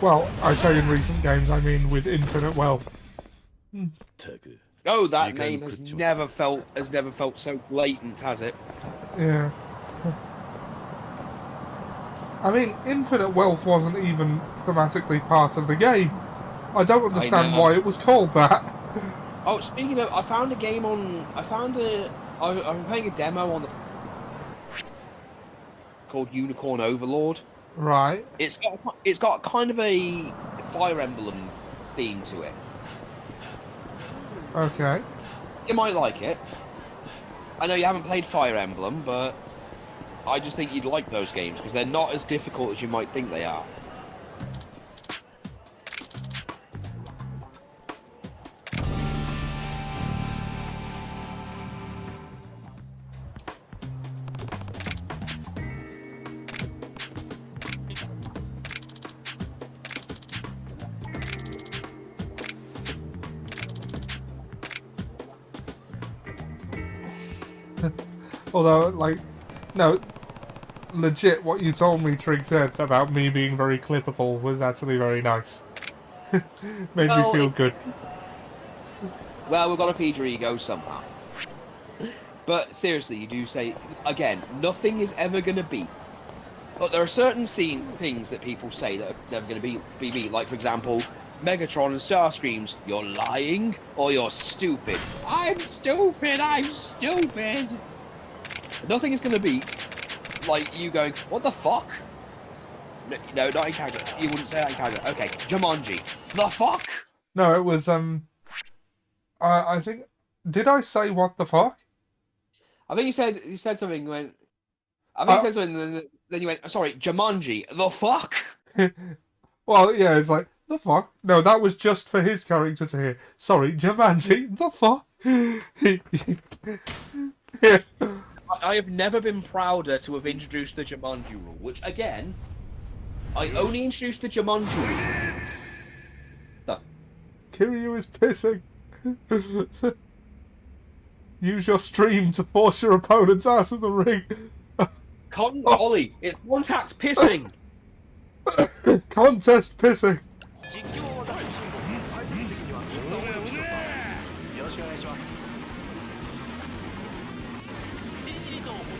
Well, I say in recent games, I mean with infinite wealth. Oh, that name has never felt so blatant, has it? Yeah. I mean, infinite wealth wasn't even thematically part of the game. I don't understand why it was called that. Oh, speaking of, I found a game on. I'm playing a demo on the called Unicorn Overlord. Right. It's got kind of a Fire Emblem theme to it. Okay. You might like it. I know you haven't played Fire Emblem, but I just think you'd like those games because they're not as difficult as you might think they are. Although, like, no, legit, what you told me, Trig said about me being very clippable was actually very nice. Made me feel good. Well, we've got to feed your ego somehow. But seriously, you do say, again, nothing is ever going to beat. But there are certain things that people say that are never going to be beat. Like, for example, Megatron and Starscream's, you're lying or you're stupid. I'm stupid, I'm stupid. Nothing is going to beat, like, you going, what the fuck? No, not in character. You wouldn't say that in character. Okay, Jumanji. The fuck? No, it was, I think, did I say what the fuck? I think you said something when... I think you said something, and then you went, sorry, Jumanji. The fuck? Well, yeah, it's like, the fuck? No, that was just for his character to hear. Sorry, Jumanji, the fuck? Yeah. I have never been prouder to have introduced the Jumanji rule, which, again, I only introduced the Jumanji rule. So, Kiryu is pissing. Use your stream to force your opponent's ass in the ring. Ollie, it's contact pissing. Contest pissing.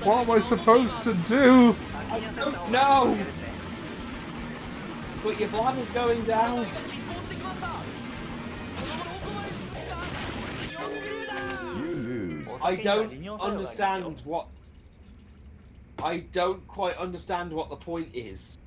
What am I supposed to do? I don't know. But your bladder's going down. I don't understand what... I don't quite understand what the point is.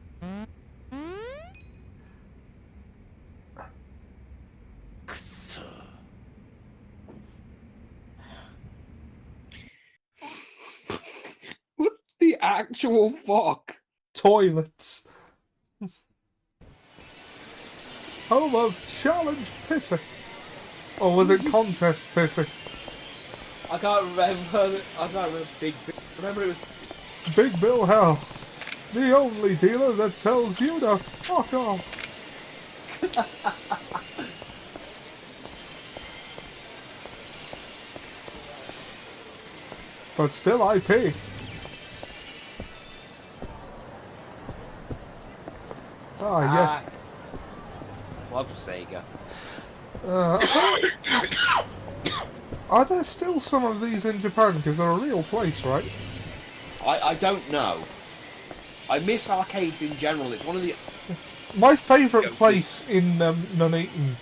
What the actual fuck? Toilets. Home of challenge pissing. Or was it contest pissing? I can't remember. Remember it was... Big Bill House, the only dealer that tells you to fuck off. But still I pay. Ah, yeah. Love Sega. Are there still some of these in Japan? Because they're a real place, right? I don't know. I miss arcades in general. It's one of the... My favourite place in Nuneaton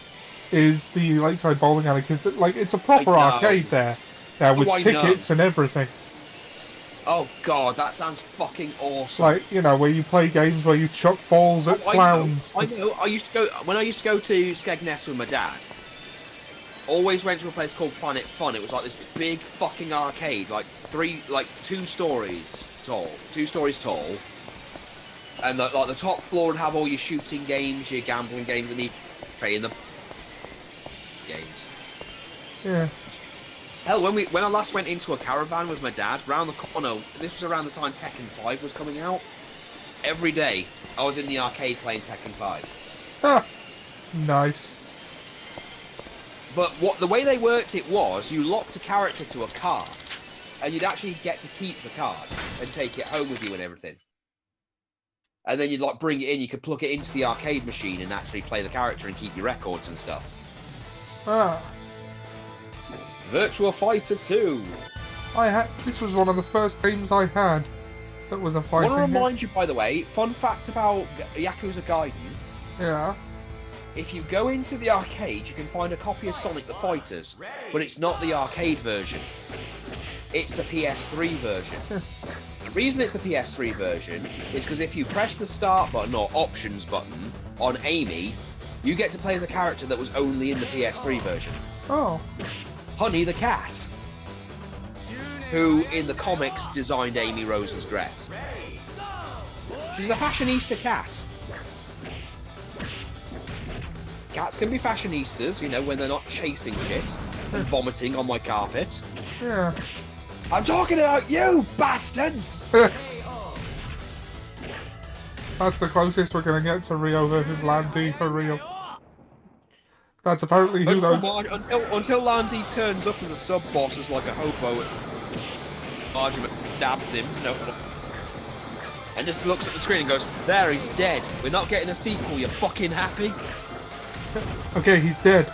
is the Lakeside Bowling Alley, because like, it's a proper arcade there with tickets and everything. Oh god, that sounds fucking awesome. Like, you know, where you play games where you chuck balls at clowns. I know. I used to go... When I used to go to Skegness with my dad, always went to a place called Planet Fun. It was like this big fucking arcade, like 2 stories tall. And like the top floor would have all your shooting games, your gambling games, and you play in the games. Yeah. Hell, when I last went into a caravan with my dad, round the corner, this was around the time Tekken 5 was coming out. Every day, I was in the arcade playing Tekken 5. Ah, nice. But the way they worked it was, you locked a character to a card, and you'd actually get to keep the card and take it home with you and everything. And then you'd like bring it in, you could plug it into the arcade machine and actually play the character and keep your records and stuff. Ah. Virtua Fighter 2. This was one of the first games I had that was a fighting game. I want to remind you, by the way, fun fact about Yakuza Gaiden. Yeah. If you go into the arcade, you can find a copy of Sonic the Fighters, but it's not the arcade version. It's the PS3 version. The reason it's the PS3 version is because if you press the start button or options button on Amy, you get to play as a character that was only in the PS3 version. Oh. Honey the Cat, who in the comics designed Amy Rose's dress. She's a fashionista cat. Cats can be fashionistas, you know, when they're not chasing shit and vomiting on my carpet. Yeah. I'm talking about you, bastards! That's the closest we're going to get to Rio versus Landy for real. That's apparently who those... Until Landy turns up as a sub-boss as like a hobo. argument, stabs him, no, and just looks at the screen and goes, "There, he's dead. We're not getting a sequel. You fucking happy?" Okay, he's dead.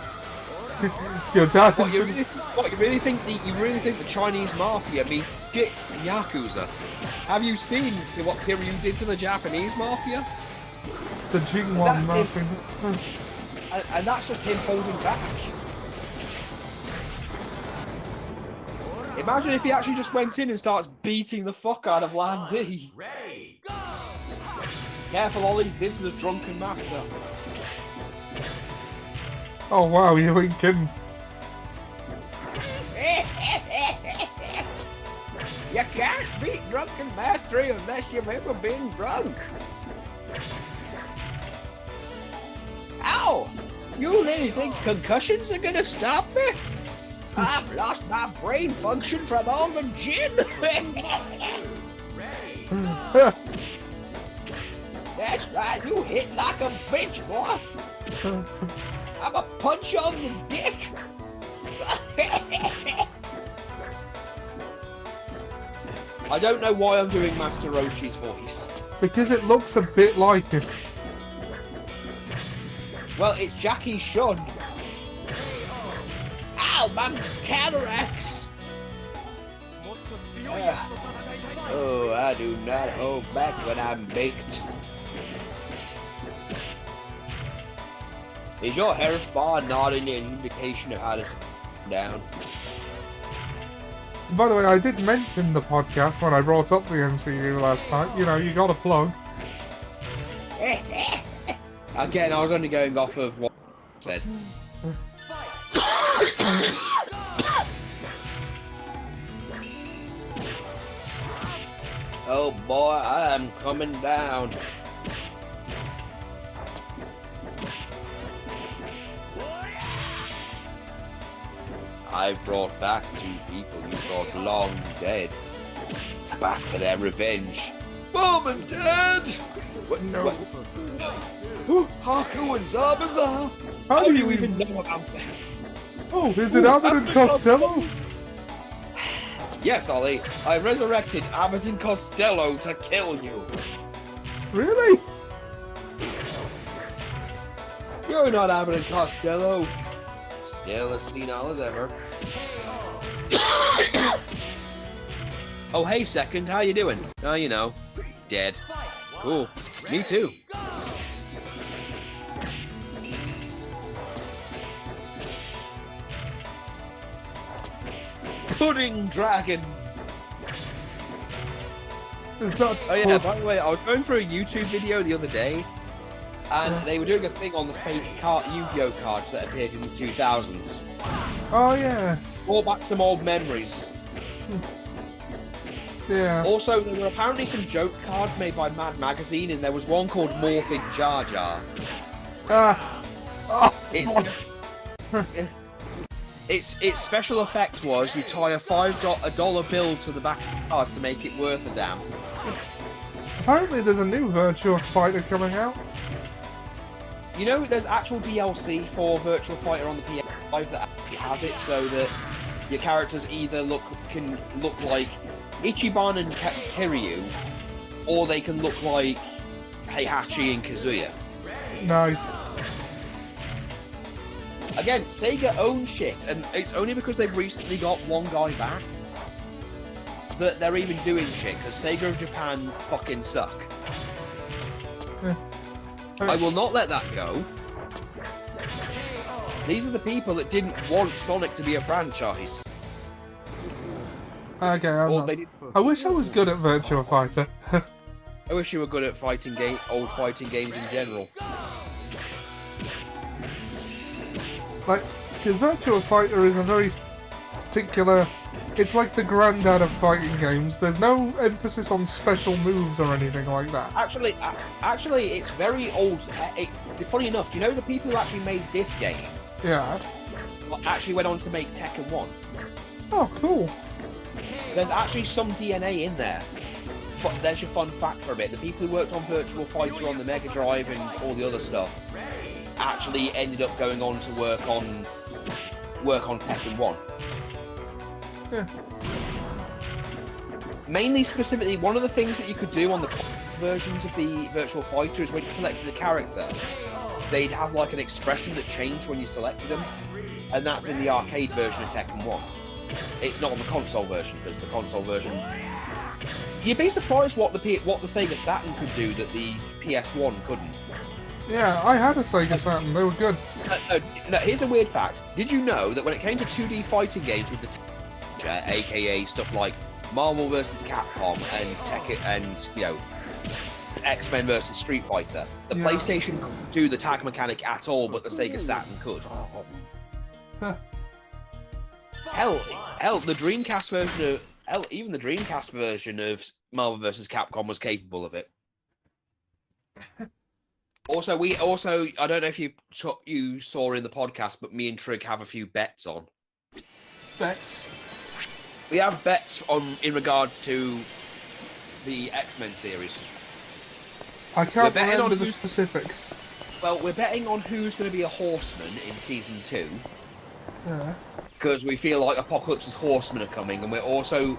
Your dad. What you really think the Chinese mafia mean shit in Yakuza? Have you seen what Kiryu did to the Japanese mafia? The Jingwan mafia. And that's just him holding back. Imagine if he actually just went in and starts beating the fuck out of Lan Di. Careful, Ollie, this is a drunken master. Oh wow, you ain't kidding. You can't beat drunken mastery unless you've ever been drunk. Ow! You really think concussions are gonna stop me? I've lost my brain function from all the gin. That's right, you hit like a bitch, boy. I'm a punch on the dick. I don't know why I'm doing Master Roshi's voice. Because it looks a bit like him. Well, it's Jackie Shun. Ow, my cataracts! Oh, I do not hold back when I'm baked. Is your hair spa not an indication of how to down? By the way, I did mention the podcast when I brought up the MCU last night. You know, you got a plug. Again, I was only going off of what I said. Oh boy, I am coming down. I've brought back two people you thought long dead. Back for their revenge. Mom and Dad! What? No. Haku and Zabuza! How do you even know about them? Oh, is it Abbott and Costello? Yes, Ollie. I resurrected Abbott and Costello to kill you. Really? You're not Abbott and Costello. Still as senile as ever. Oh, hey, Second. How you doing? Oh, you know. Dead. Cool. Me too. Pudding Dragon. Is that... Oh yeah, by the way, I was going through a YouTube video the other day, and they were doing a thing on the fake Yu-Gi-Oh cards that appeared in the 2000s. Oh, yes. Brought back some old memories. Yeah. Also, there were apparently some joke cards made by Mad Magazine, and there was one called Morphic Jar Jar. Its special effect was you tie a dollar bill to the back of the cards to make it worth a damn. Apparently there's a new Virtua Fighter coming out. You know, there's actual DLC for Virtual Fighter on the PS5 that actually has it, so that your characters either can look like Ichiban and Kiryu, or they can look like Heihachi and Kazuya. Nice. Again, Sega owns shit, and it's only because they've recently got one guy back that they're even doing shit, because Sega of Japan fucking suck. Yeah. I will not let that go. These are the people that didn't want Sonic to be a franchise. Okay, I wish I was good at Virtua Fighter. I wish you were good at old fighting games in general. Like, because Virtua Fighter is a very particular... It's like the granddad of fighting games. There's no emphasis on special moves or anything like that. Actually, it's very old. Funny enough, do you know the people who actually made this game? Yeah. Actually went on to make Tekken 1. Oh, cool. There's actually some DNA in there. There's your fun fact for a bit. The people who worked on Virtual Fighter on the Mega Drive and all the other stuff actually ended up going on to work on Tekken 1. Yeah. mainly specifically, one of the things that you could do on the versions of the Virtual Fighter is when you selected a character, they'd have like an expression that changed when you selected them, and that's in the arcade version of Tekken 1. It's not on the console version, because the console version... You'd be surprised what the Sega Saturn could do that the PS1 couldn't. Yeah, I had a Sega Saturn. They were good. No, here's a weird fact. Did you know that when it came to 2D fighting games with the aka stuff like Marvel vs. Capcom and Tekken and X-Men vs. Street Fighter, the PlayStation couldn't do the tag mechanic at all, but the Sega Saturn could. Hell, the Dreamcast version of even the Dreamcast version of Marvel vs. Capcom was capable of it. Also, I don't know if you saw in the podcast, but me and Trig have a few bets on. Bets? We have bets in regards to the X-Men series. I can't remember the specifics. Well, we're betting on who's going to be a horseman in Season 2. Yeah. Because we feel like Apocalypse's horsemen are coming, and I've also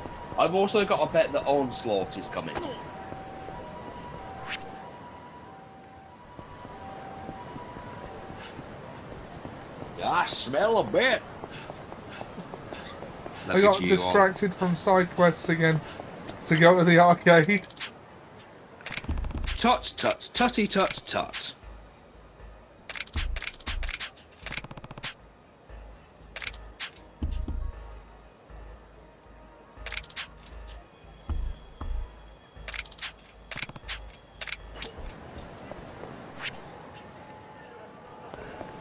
got a bet that Onslaught is coming. I smell a bit. I got distracted from side quests again to go to the arcade. Tut tut, tutty tut tut.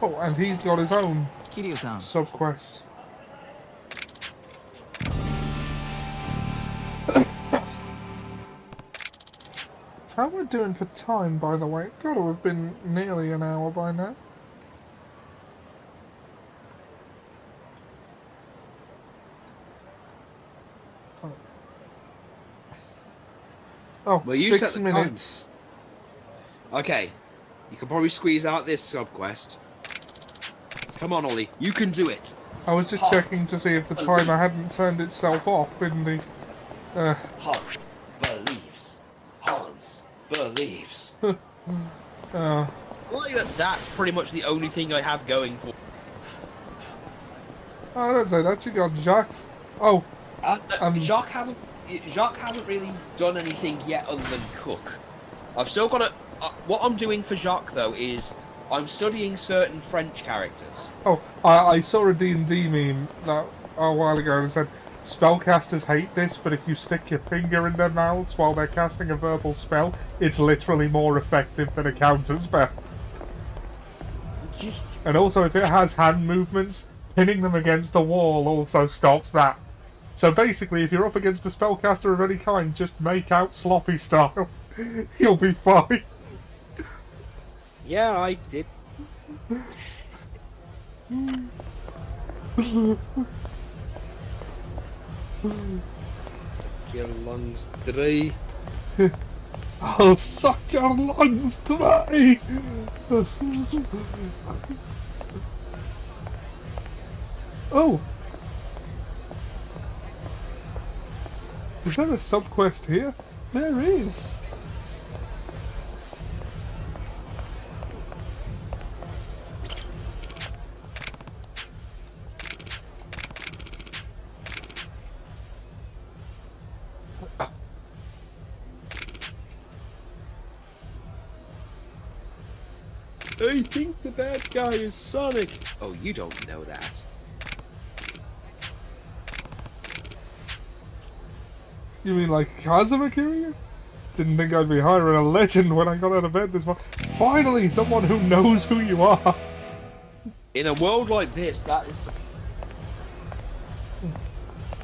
Oh, and he's got his own Kiryu-san. sub-quest. How am I doing for time, by the way? It's got to have been nearly an hour by now. Oh, Well, you set 6 the minutes. Okay, you can probably squeeze out this sub-quest. Come on, Ollie, you can do it. I was just checking to see if the timer hadn't turned itself off in the... Hans believes. Hans believes. Like that's pretty much the only thing I have going for. I don't say that, you got Jacques. Oh, Jacques hasn't really done anything yet other than cook. I've still got to... what I'm doing for Jacques, though, is I'm studying certain French characters. oh, I saw a D&D meme that a while ago that said, spellcasters hate this, but if you stick your finger in their mouths while they're casting a verbal spell, it's literally more effective than a counter spell. And also, if it has hand movements, pinning them against the wall also stops that. So basically, if you're up against a spellcaster of any kind, just make out sloppy style. You'll be fine. Yeah, I did. Your lungs dry. I'll suck your lungs dry! Oh! Is there a sub-quest here? There is! I think the bad guy is Sonic. Oh, you don't know that. You mean like Kazuma Kiryu? Didn't think I'd be hiring a legend when I got out of bed this morning. Finally, someone who knows who you are! In a world like this, that is...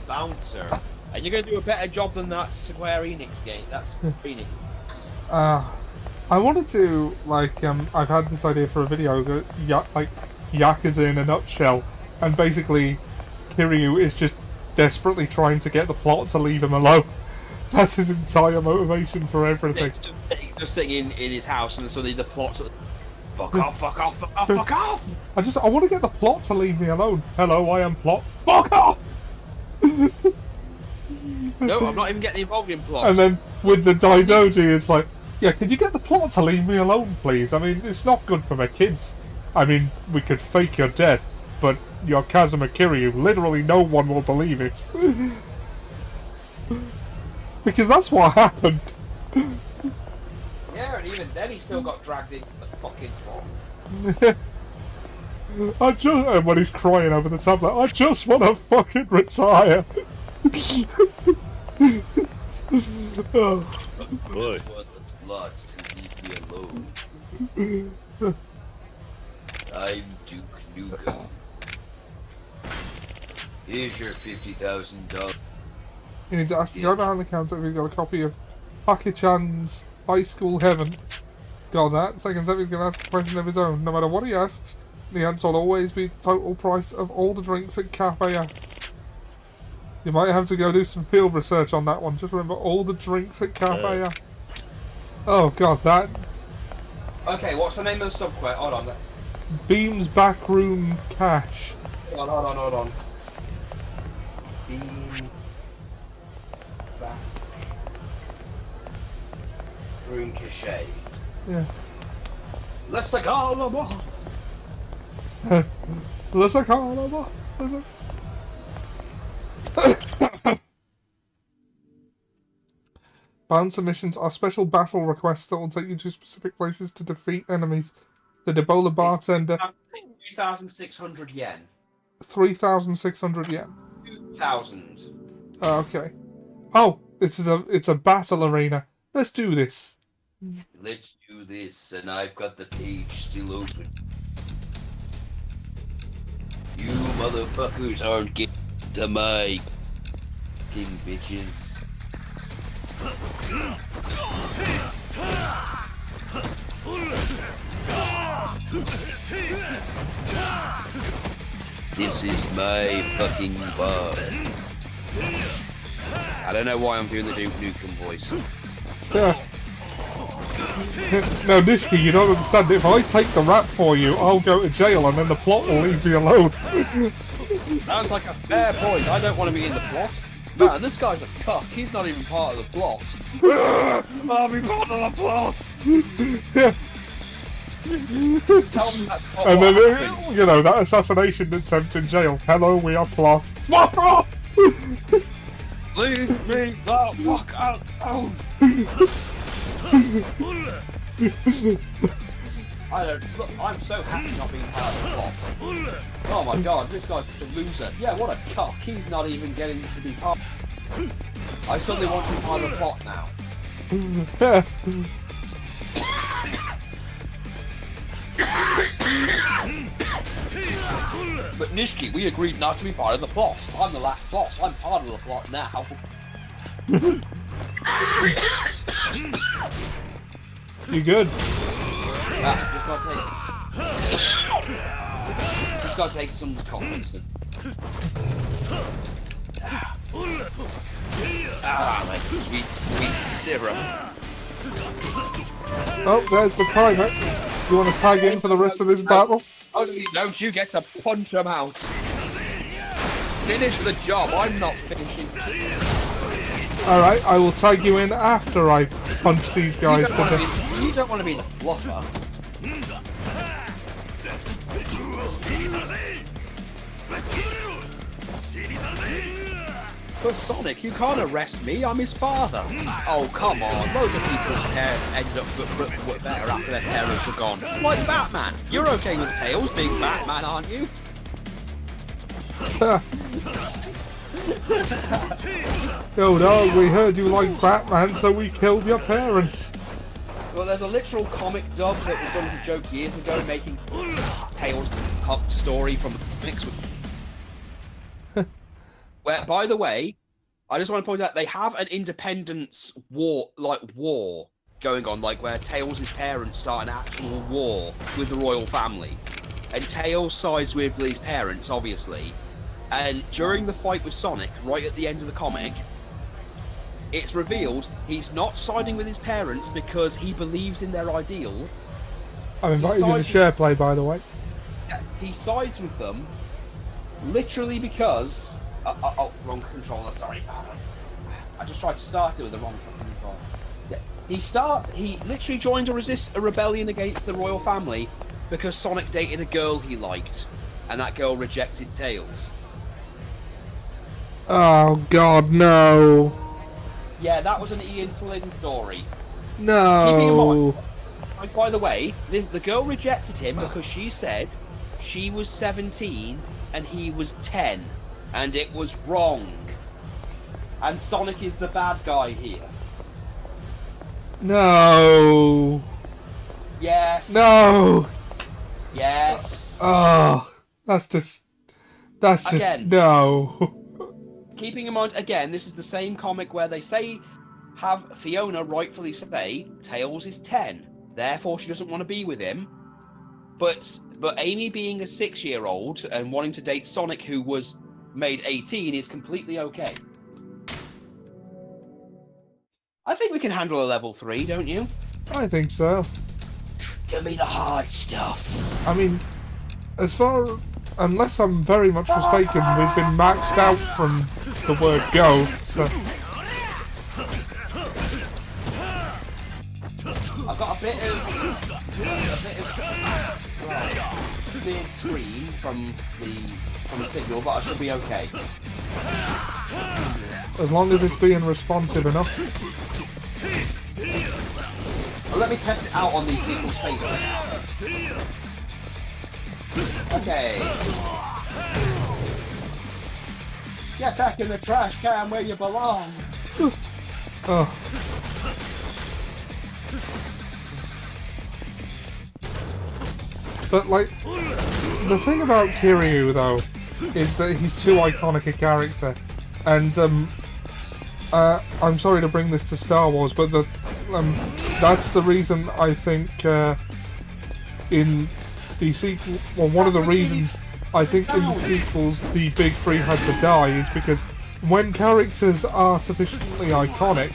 Bouncer. And you're going to do a better job than that Square Enix game. That's Enix. I wanted to, like, I've had this idea for a video that, like, Yakuza in a nutshell, and basically Kiryu is just desperately trying to get the plot to leave him alone. That's his entire motivation for everything. Just sitting in his house and suddenly the plot's... Fuck off, fuck off, fuck off, fuck off! I want to get the plot to leave me alone. Hello, I am plot. Fuck off! No, I'm not even getting involved in plot. And then with the Daidoji, it's like, yeah, could you get the plot to leave me alone, please? I mean, it's not good for my kids. I mean, we could fake your death, but your Kazuma Kiryu, literally no one will believe it. Because that's what happened. Yeah, and even then he still got dragged into the fucking plot. And when he's crying over the tablet, I just want to fucking retire. Oh. Boy. Want the plot to leave me alone. I'm Duke Nukem. Here's your $50,000. You need to ask the guy behind the counter if he's got a copy of Paki-chan's High School Heaven. Got that. Second up, he's going to ask a question of his own. No matter what he asks, the answer will always be the total price of all the drinks at Cafe A. You might have to go do some field research on that one. Just remember all the drinks at Cafe A. Oh god, that. Okay, what's the name of the subquest? Hold on. Beam's Backroom Cache. Hold on. Beam back room cache. Yeah. Let's like all the more. Let's like all over. Bound submissions are special battle requests that will take you to specific places to defeat enemies. The Debola bartender. 3,600 yen. 3,600 yen. 2,000. Okay. Oh, it's a battle arena. Let's do this. Let's do this, and I've got the page still open. You motherfuckers aren't getting to my fucking bitches. This is my fucking bar. I don't know why I'm doing the Duke Nukem voice. Yeah. Now, Nishiki, you don't understand. If I take the rap for you, I'll go to jail and then the plot will leave me alone. Sounds like a fair point. I don't want to be in the plot. Man, this guy's a cuck. He's not even part of the plot. I'll be part of the plot. Yeah. Tell me that plot. And then, you know, that assassination attempt in jail. Hello, we are plot. Fuck off! Leave me the fuck out. Oh. Look, I'm so happy not being part of the plot. Oh my god, this guy's just a loser. Yeah, what a cock. He's not even getting to be part. I suddenly want to be part of the plot now. But Nishiki, we agreed not to be part of the plot. I'm the last boss. I'm part of the plot now. You good? Just gotta take some coffee. My sweet syrup. Oh, there's the timer. You want to tag in for the rest of this battle? Don't you get to punch him out. Finish the job. I'm not finishing. Alright, I will tag you in after I punch these guys to death. You don't want to be the fluffer. But Sonic, you can't arrest me, I'm his father. Oh, come on, loads of people's hair ended up better after their parents were gone. Like Batman. You're okay with Tails being Batman, aren't you? Oh no, we heard you like Batman, so we killed your parents. Well, there's a literal comic dub that was done as a joke years ago, making Tails' story from the comics. Where, by the way, I just want to point out they have an independence war going on, like where Tails' parents start an actual war with the royal family, and Tails sides with his parents, obviously. And during the fight with Sonic, right at the end of the comic, it's revealed he's not siding with his parents because he believes in their ideal. I'm invited you to share play, by the way. He sides with them literally because... oh, wrong controller, sorry. I just tried to start it with the wrong fucking button. Yeah. He literally joined a rebellion against the royal family because Sonic dated a girl he liked, and that girl rejected Tails. Oh God, no. Yeah, that was an Ian Flynn story. No. Keeping in mind, like, by the way, the girl rejected him because she said she was 17 and he was 10, and it was wrong. And Sonic is the bad guy here. No. Yes. No. Yes. Oh, that's just Again. no. Keeping in mind, again, this is the same comic where they have Fiona rightfully say Tails is 10, therefore she doesn't want to be with him. But Amy being a 6-year-old and wanting to date Sonic, who was made 18, is completely okay. I think we can handle a level 3, don't you? I think so. Give me the hard stuff. I mean, unless I'm very much mistaken, we've been maxed out from the word go, so... I've got a bit of weird screen from the signal, but I should be okay. As long as it's being responsive enough. Well, let me test it out on these people's faces. Okay. Get back in the trash can where you belong. Oh. But, like, the thing about Kiryu, though, is that he's too iconic a character. And, I'm sorry to bring this to Star Wars, but that's the reason I think, in the sequel, well, one of the reasons I think in the sequels the big three had to die is because when characters are sufficiently iconic,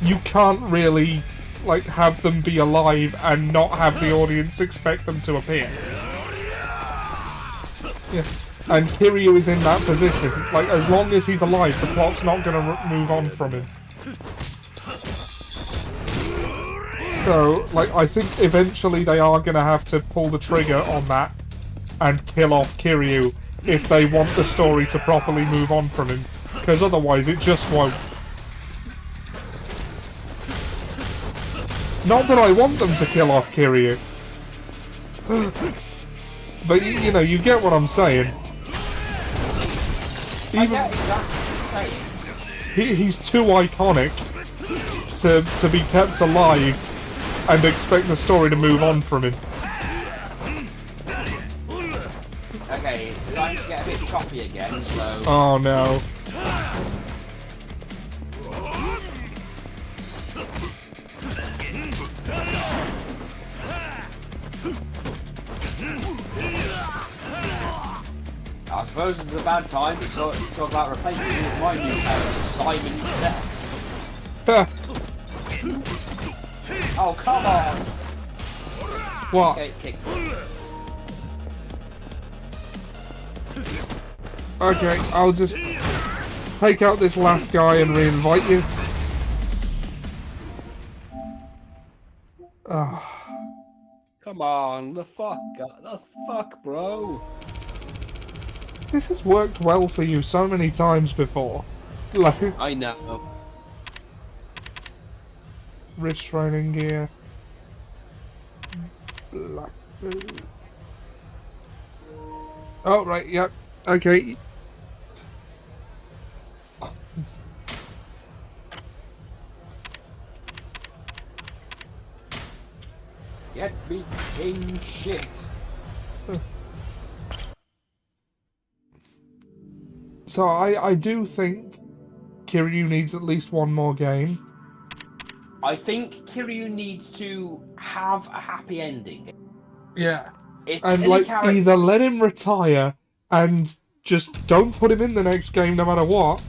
you can't really, like, have them be alive and not have the audience expect them to appear. Yeah. And Kiryu is in that position. Like, as long as he's alive, the plot's not going to move on from him. So, like, I think eventually they are going to have to pull the trigger on that and kill off Kiryu if they want the story to properly move on from him. Because otherwise it just won't. Not that I want them to kill off Kiryu. But, you know, you get what I'm saying. Even he's too iconic to be kept alive and expect the story to move on from him. Okay, it's starting to get a bit choppy again, so... Oh no. I suppose it's a bad time to talk about replacing me with my new character, Simon Sex. Oh, come on! What? Okay, it's kicked. Okay, I'll just take out this last guy and re-invite you. Come on, the fuck, bro. This has worked well for you so many times before. Like, I know. wrist training gear. Black boot. Oh, right, yep. Okay. Get me king shit. So I do think Kiryu needs at least one more game. I think Kiryu needs to have a happy ending. Yeah. If And, any like, character... either let him retire and just don't put him in the next game no matter what,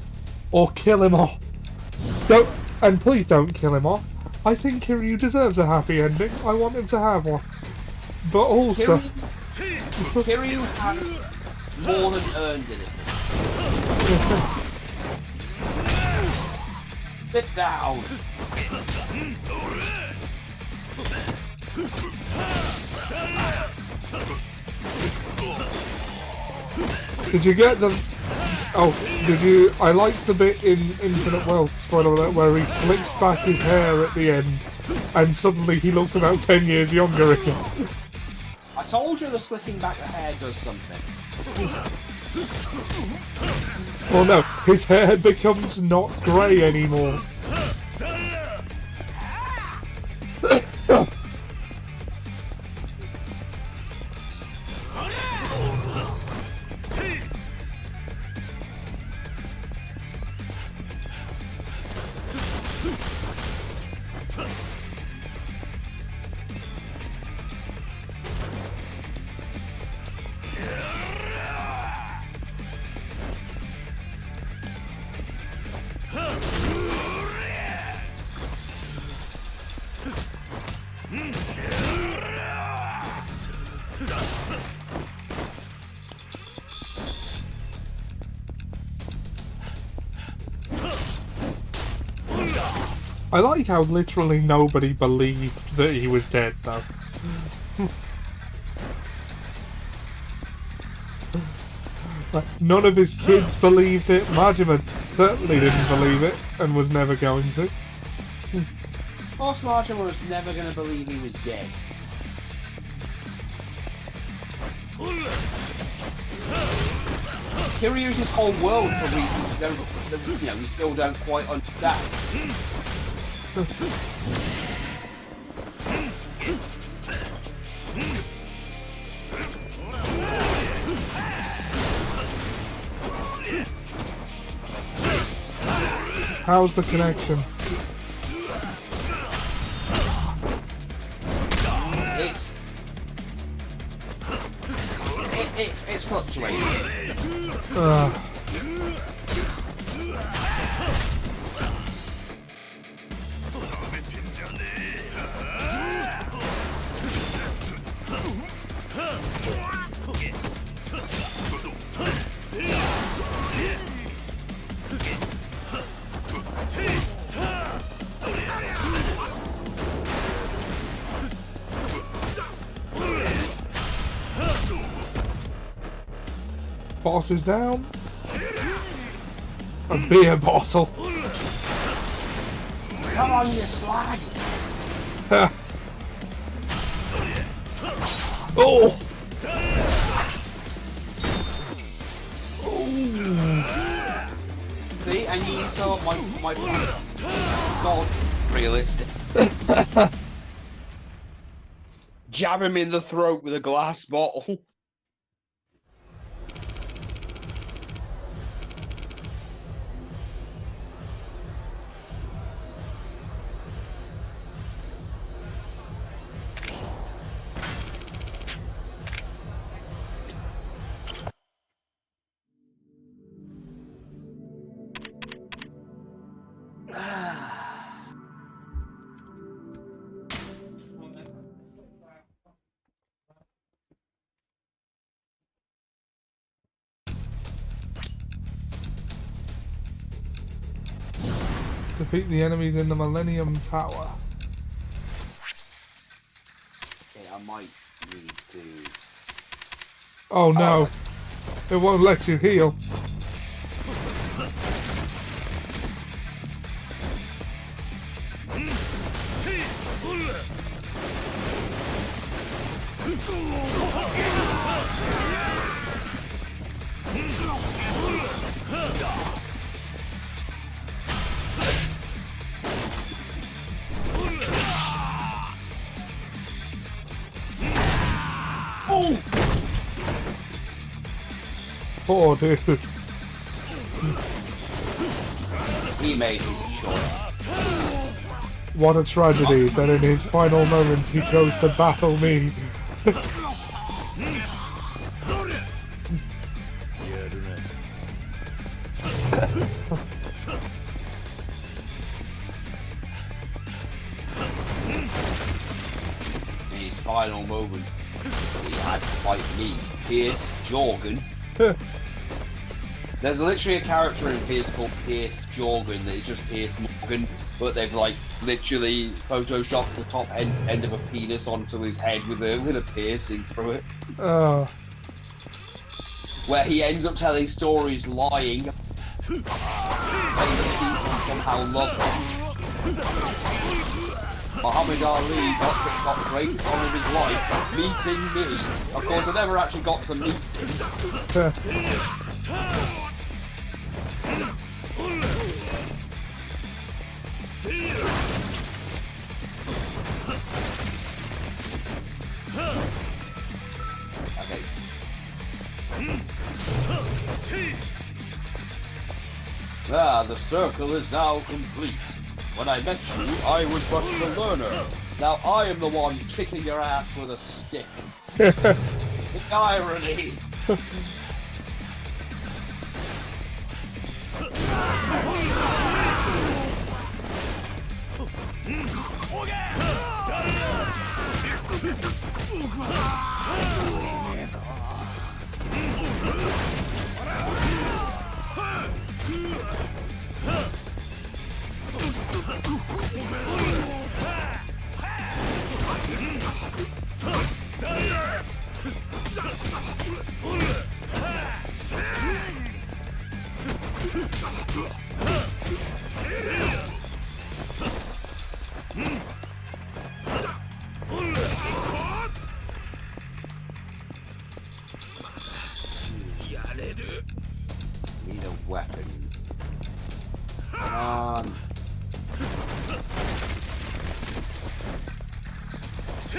or kill him off. And please don't kill him off. I think Kiryu deserves a happy ending. I want him to have one. But also... Kiryu has more than earned in it. Sit down. Did you get them? Oh, did you? I like the bit in Infinite Wealth, spoiler alert, where he slicks back his hair at the end, and suddenly he looks about 10 years younger again. I told you the slicking back the hair does something. Oh no, his hair becomes not grey anymore. I like how literally nobody believed that he was dead, though. None of his kids believed it. Majima certainly didn't believe it, and was never going to. Of course, Majima was never going to believe he was dead. Kiryu's whole world for reasons that we still don't quite understand. How's the connection? It's fluctuating. Boss is down. A beer bottle. Come on, you slag! Oh! See, and you thought my God, realistic. Jab him in the throat with a glass bottle. Defeat the enemies in the Millennium Tower. Okay, I might need to... Oh no. It won't let you heal. Poor dude. He made it short. What a tragedy that in his final moments he chose to battle me. In his final moment, he had to fight me, Pierce Jorgen. There's literally a character in Pierce called Pierce Jorgen that is just Pierce Morgan. Dragon, but they've like literally photoshopped the top end of a penis onto his head with a piercing through it. Oh. Where he ends up telling stories lying. Saying that people somehow love him. Muhammad Ali got great fun of his life meeting me. Of course, I never actually got to meet him. The circle is now complete. When I met you, I was but the learner. Now I am the one kicking your ass with a stick. The irony. Need a weapon.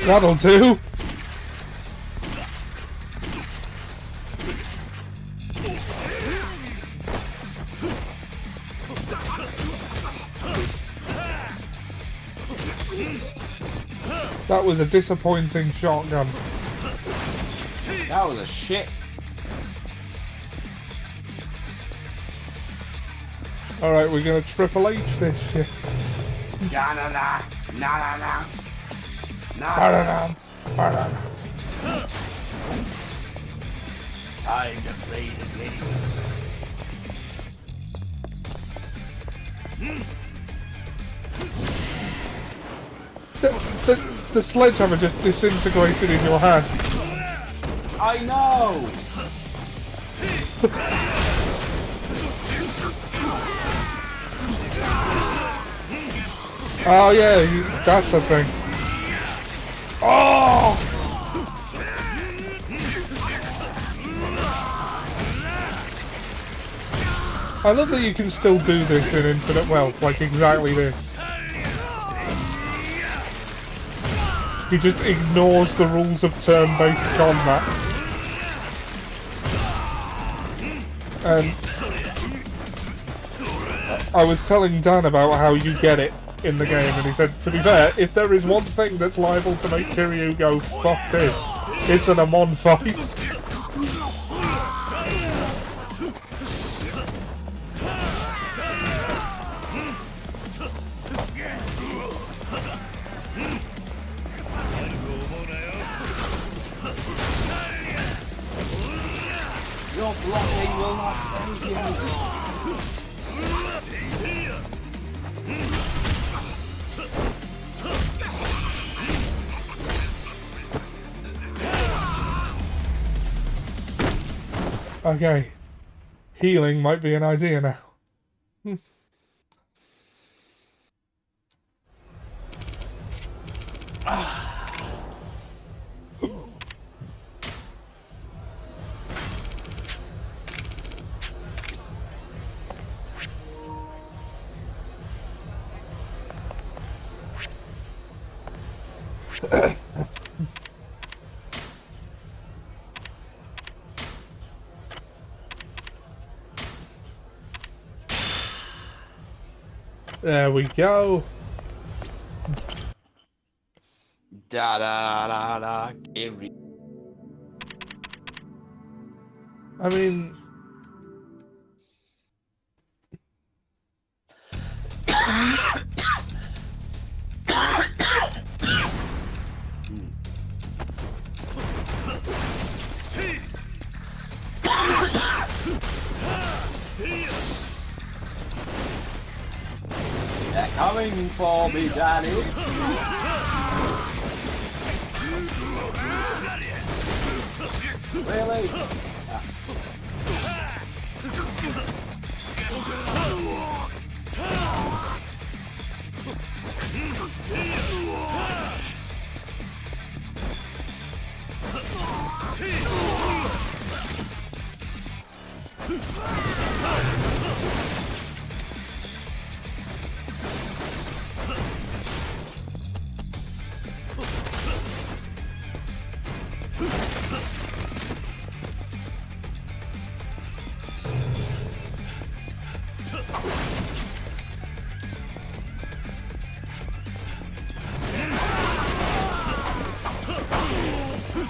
That'll do. That was a disappointing shotgun. That was a shit. Alright, we're gonna Triple H this shit. Na-na-na, na-na-na, Ba-da-dum, ba-da-dum. time to play the game. The sledgehammer just disintegrated in your hand. I know! Oh yeah, that's the thing. Oh! I love that you can still do this in Infinite Wealth, like exactly this. He just ignores the rules of turn-based combat. And I was telling Dan about how you get it in the game, and he said, to be fair, if there is one thing that's liable to make Kiryu go, fuck this, it's an Amon fight. Your blocking will not save you. Okay. Healing might be an idea now. There we go. Da da da da. Every. I mean, coming for me, Daddy. Really?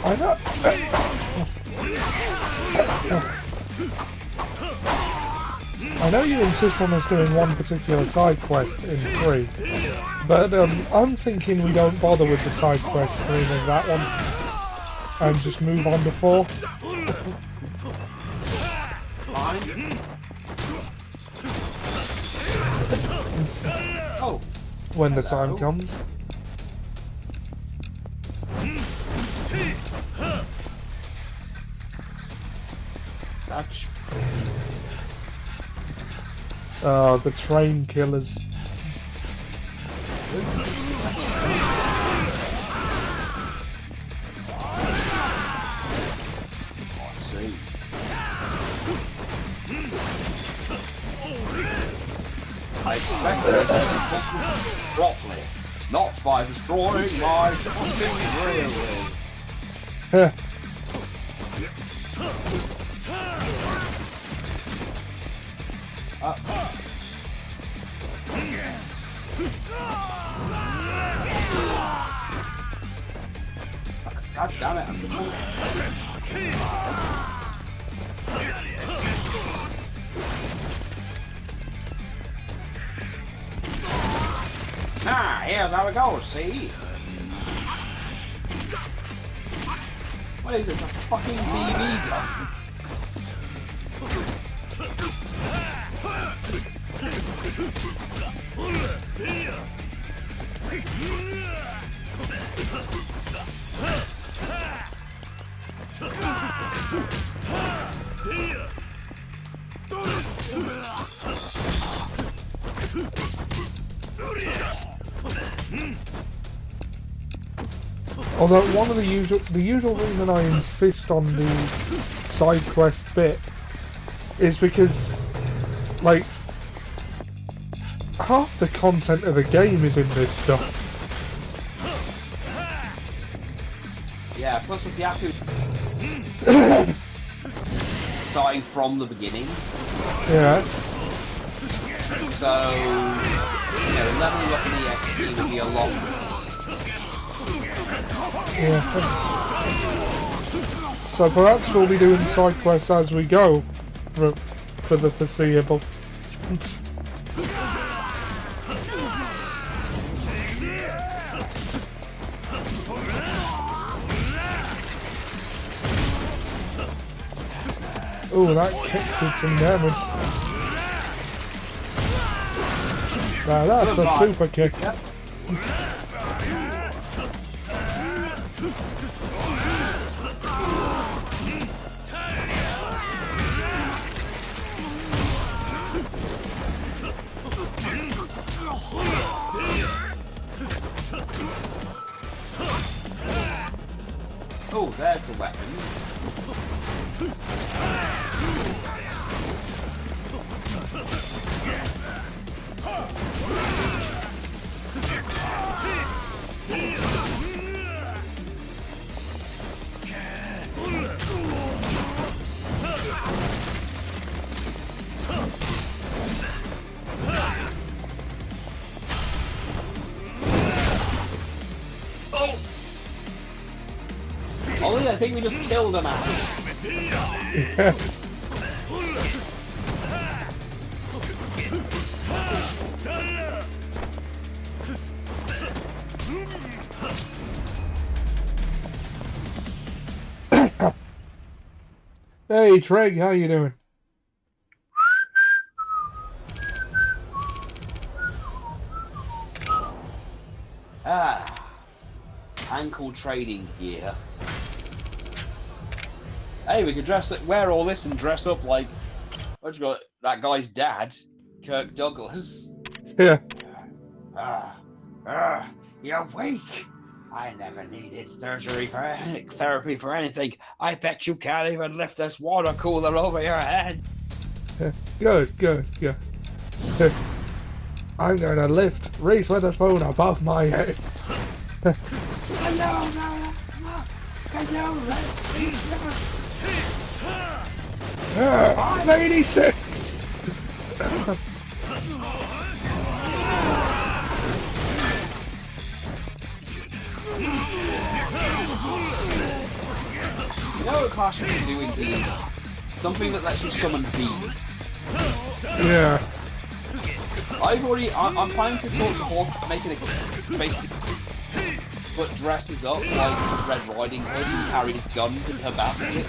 I know. I know you insist on us doing one particular side quest in 3, but I'm thinking we don't bother with the side quest stream of that one and just move on to 4. Oh, when the time comes. such. Oh, the train killers. I expected it properly, not by destroying my fucking railway. God damn it, I'm supposed Ah, here's how it goes, see? What is this, a fucking BB gun? Although one of the usual reason I insist on the side quest bit is because, like, half the content of the game is in this stuff. Yeah, plus with the Yakuza starting from the beginning. Yeah. So, yeah, the leveling up in the XP will be a lot. Yeah. So perhaps we'll be doing side quests as we go for the foreseeable. Oh, that kick did some damage. Now that's a super kick. Oh, there's the weapon. Ollie, I think we just killed an ass. Yeah. Hey Treg, how you doing? ankle training gear. Hey, we could wear all this and dress up like what you got? That guy's dad, Kirk Douglas. Yeah. You're weak. I never needed therapy for anything. I bet you can't even lift this water cooler over your head. Good, good, good. I'm gonna lift Reese Witherspoon above my head. I'm 86! You know what class you can do in these? Something that lets you summon bees. Yeah. I'm planning to talk to Hawk, making a basically put dresses up like Red Riding Hood and carries guns in her basket.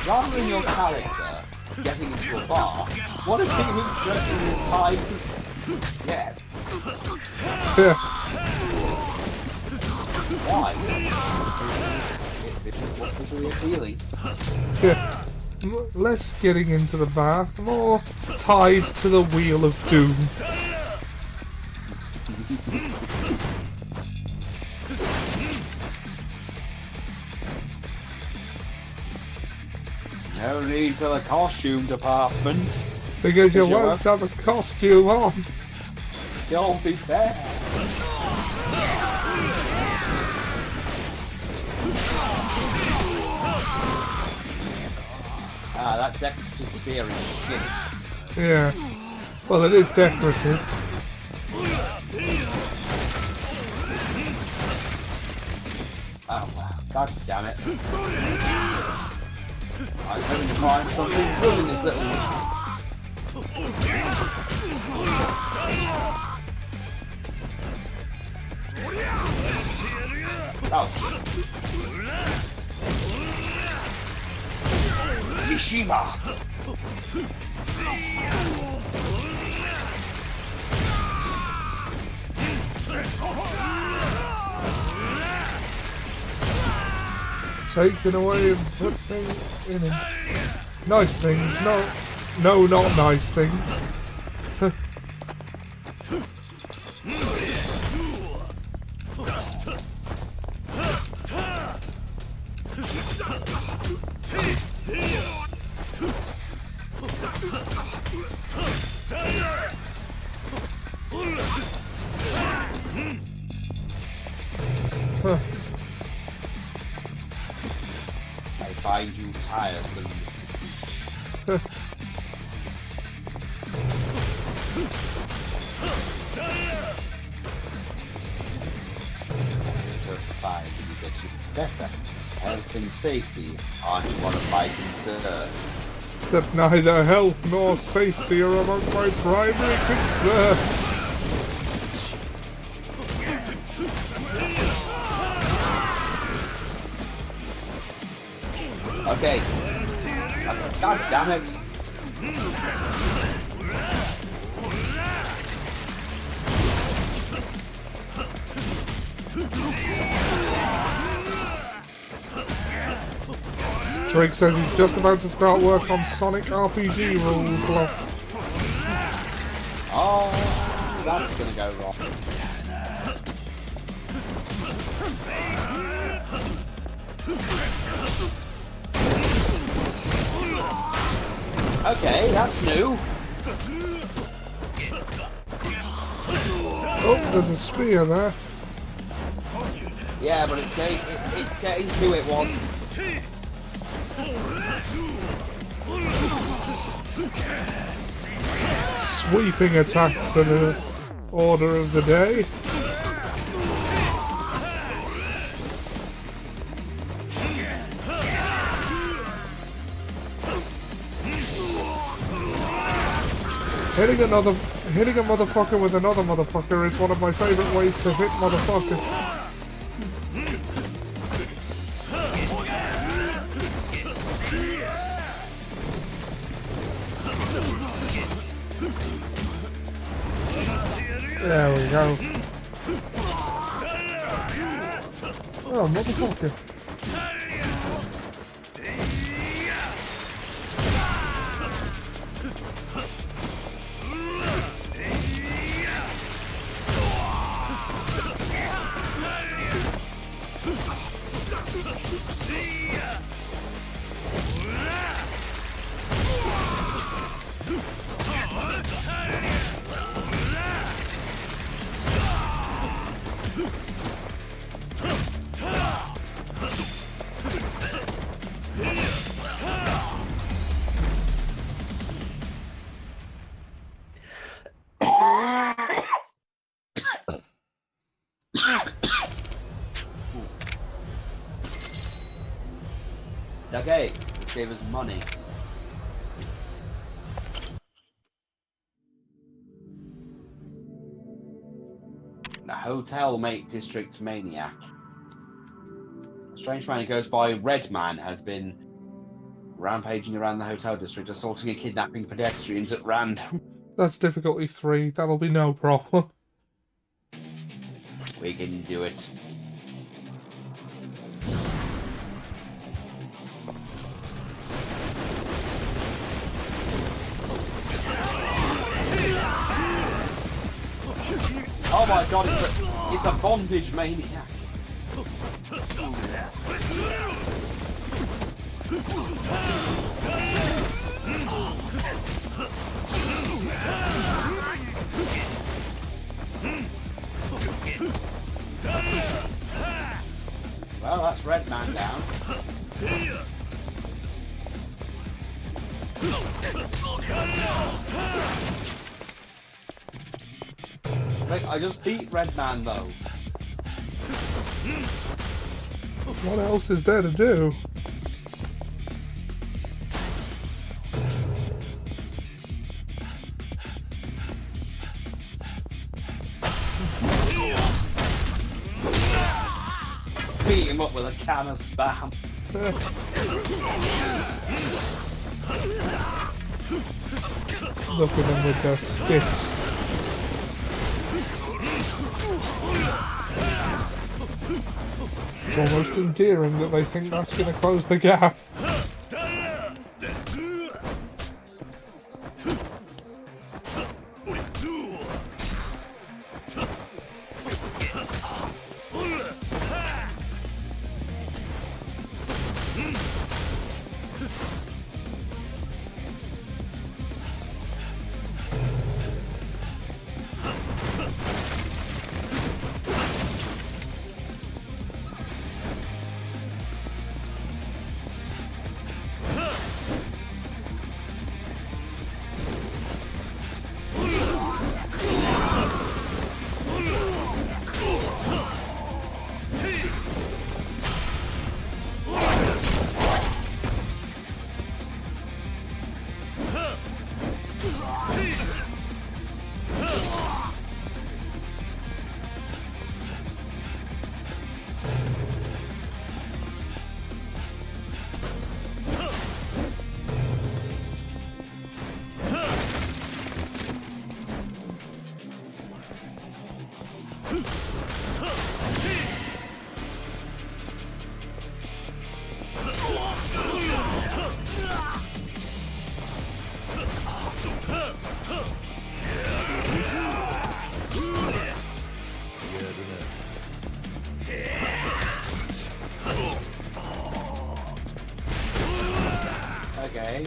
Rather than your character getting into a bar, what if he was dressing his tie to... Yeah. Yeah. Why? This is what's visually appealing. Yeah. Less getting into the bar, more tied to the wheel of doom. No need for the costume department. Because you won't have a costume on. You'll be fair. That decorative spear is shit. Yeah. Well, it is decorative. Oh wow, god damn it. I'm hoping to find something good in this little... Oh. Mishima! Taken away and put things in it. Nice things, no, not nice things. Huh. I find you tiresome. Just fine, you get you better. Health and safety aren't one of my concerns. That neither health nor safety are among my primary concerns. Okay. God damn it. Drake says he's just about to start work on Sonic RPG rules. Love. Oh, that's gonna go wrong. Okay, that's new. Oh, there's a spear there. Yeah, but it's getting to it one. sweeping attacks are the order of the day. Hitting a motherfucker with another motherfucker is one of my favorite ways to hit motherfuckers. There we go. Oh, motherfucker. Okay, let's save us money. The Hotel Mate District Maniac. A strange man who goes by Red Man has been rampaging around the hotel district, assaulting and kidnapping pedestrians at random. That's difficulty 3. That'll be no problem. We can do it. Oh my god, it's a bondage maniac. Well, that's Red Man down. Like, I just beat Red Man though. What else is there to do? Beat him up with a can of spam. Look at them with their sticks. It's almost endearing that they think that's going to close the gap. Okay.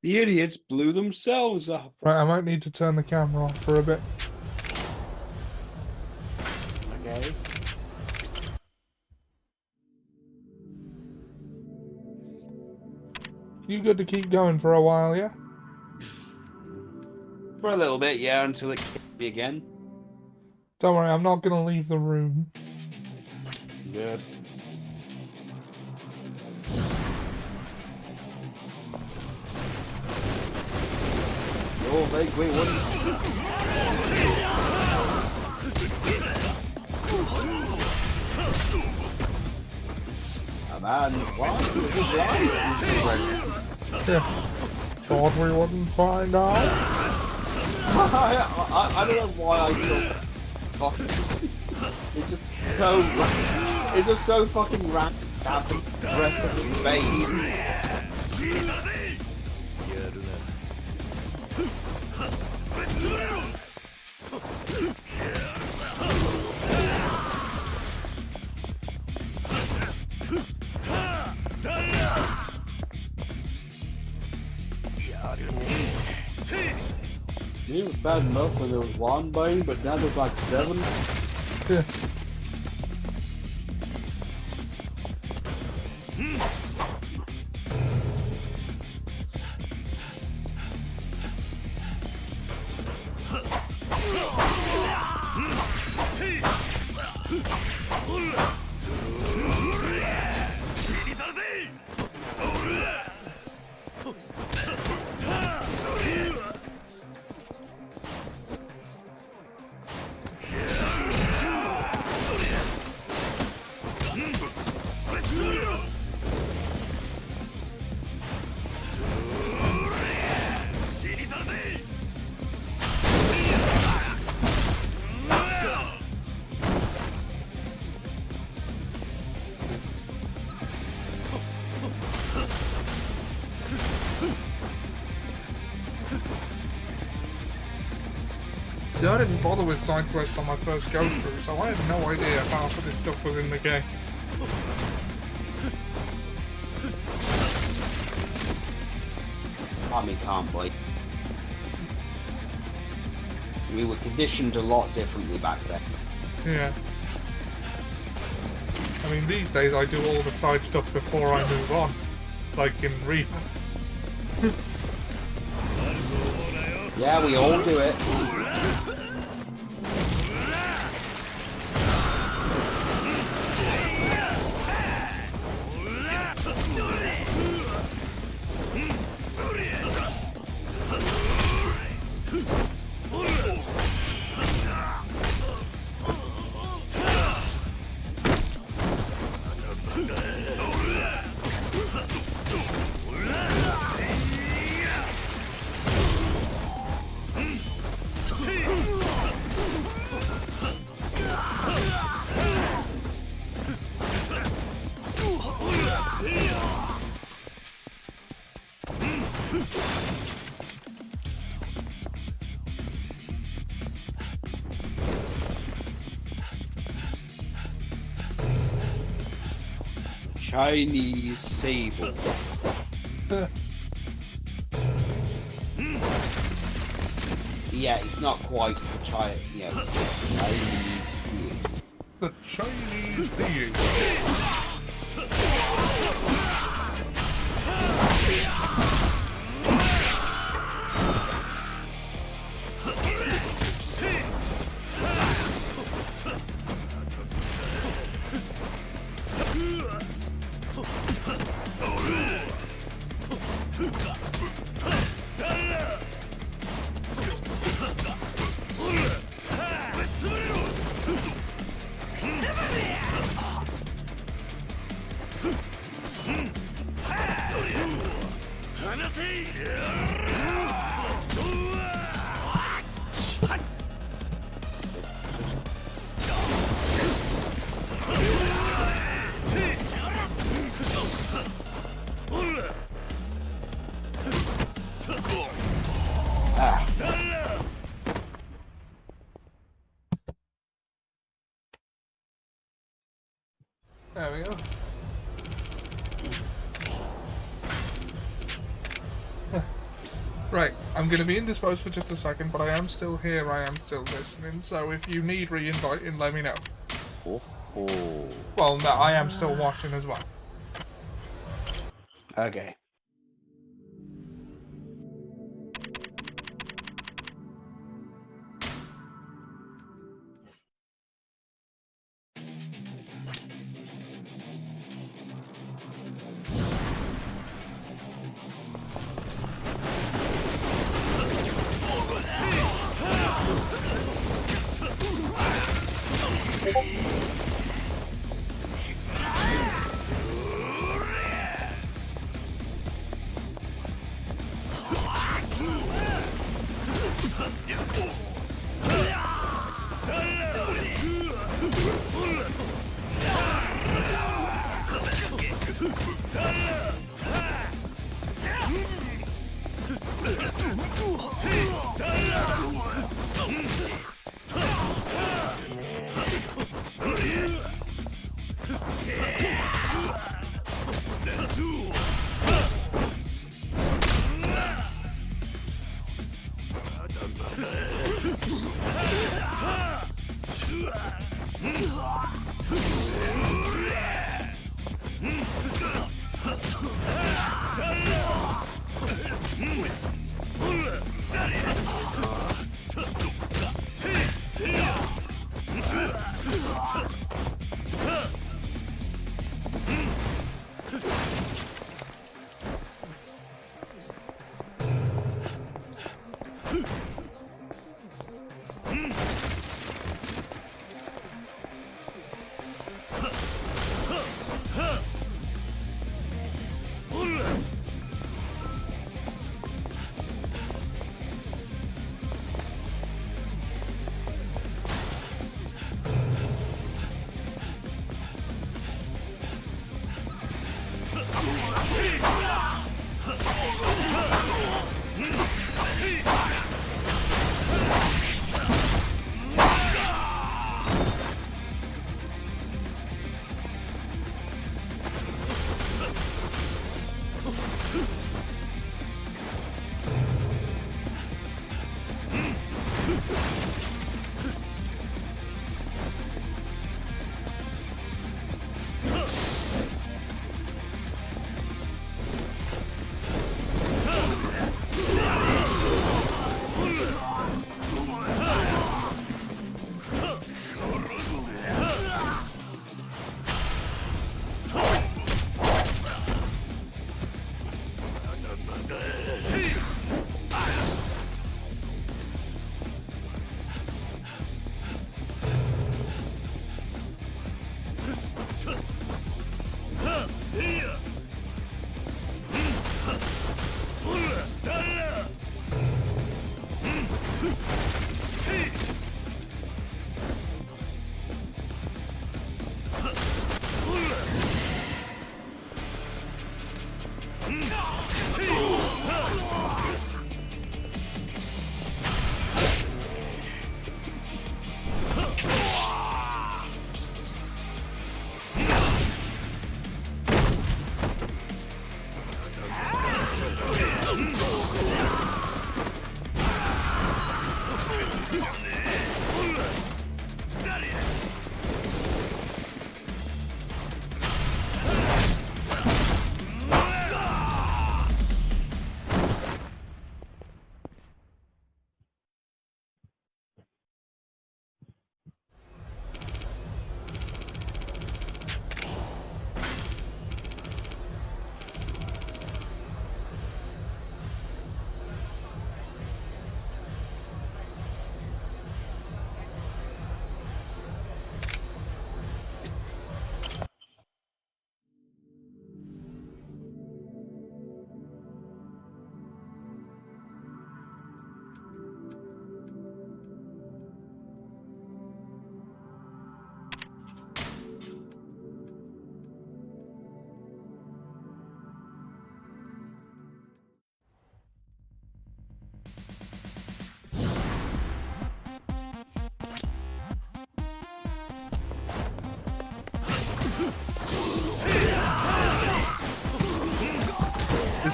The idiots blew themselves up. Right, I might need to turn the camera off for a bit. Okay. You good to keep going for a while, yeah? For a little bit, yeah, until it kicks me again. Don't worry, I'm not gonna leave the room. Good. Oh, wait, what? Oh, man, what? Yeah. Thought we wouldn't find out. I don't know why I feel it's just so fucking random to have the rest of the vein. It was bad enough when there was one vein, but now there's like 7. Yeah. Yeah, I didn't bother with side quests on my first go through, so I had no idea half of this stuff was in the game. I mean, can't wait. We were conditioned a lot differently back then. Yeah. I mean, these days I do all the side stuff before I move on, like in Reaper. Yeah, we all do it. Chinese sable. Yeah, it's not quite Chinese. Yeah, Chinese. The Chinese thing. There we go. Right, I'm going to be indisposed for just a second, but I am still here, I am still listening, so if you need re-inviting, let me know. Oh, oh. Well, no, I am still watching as well. Okay.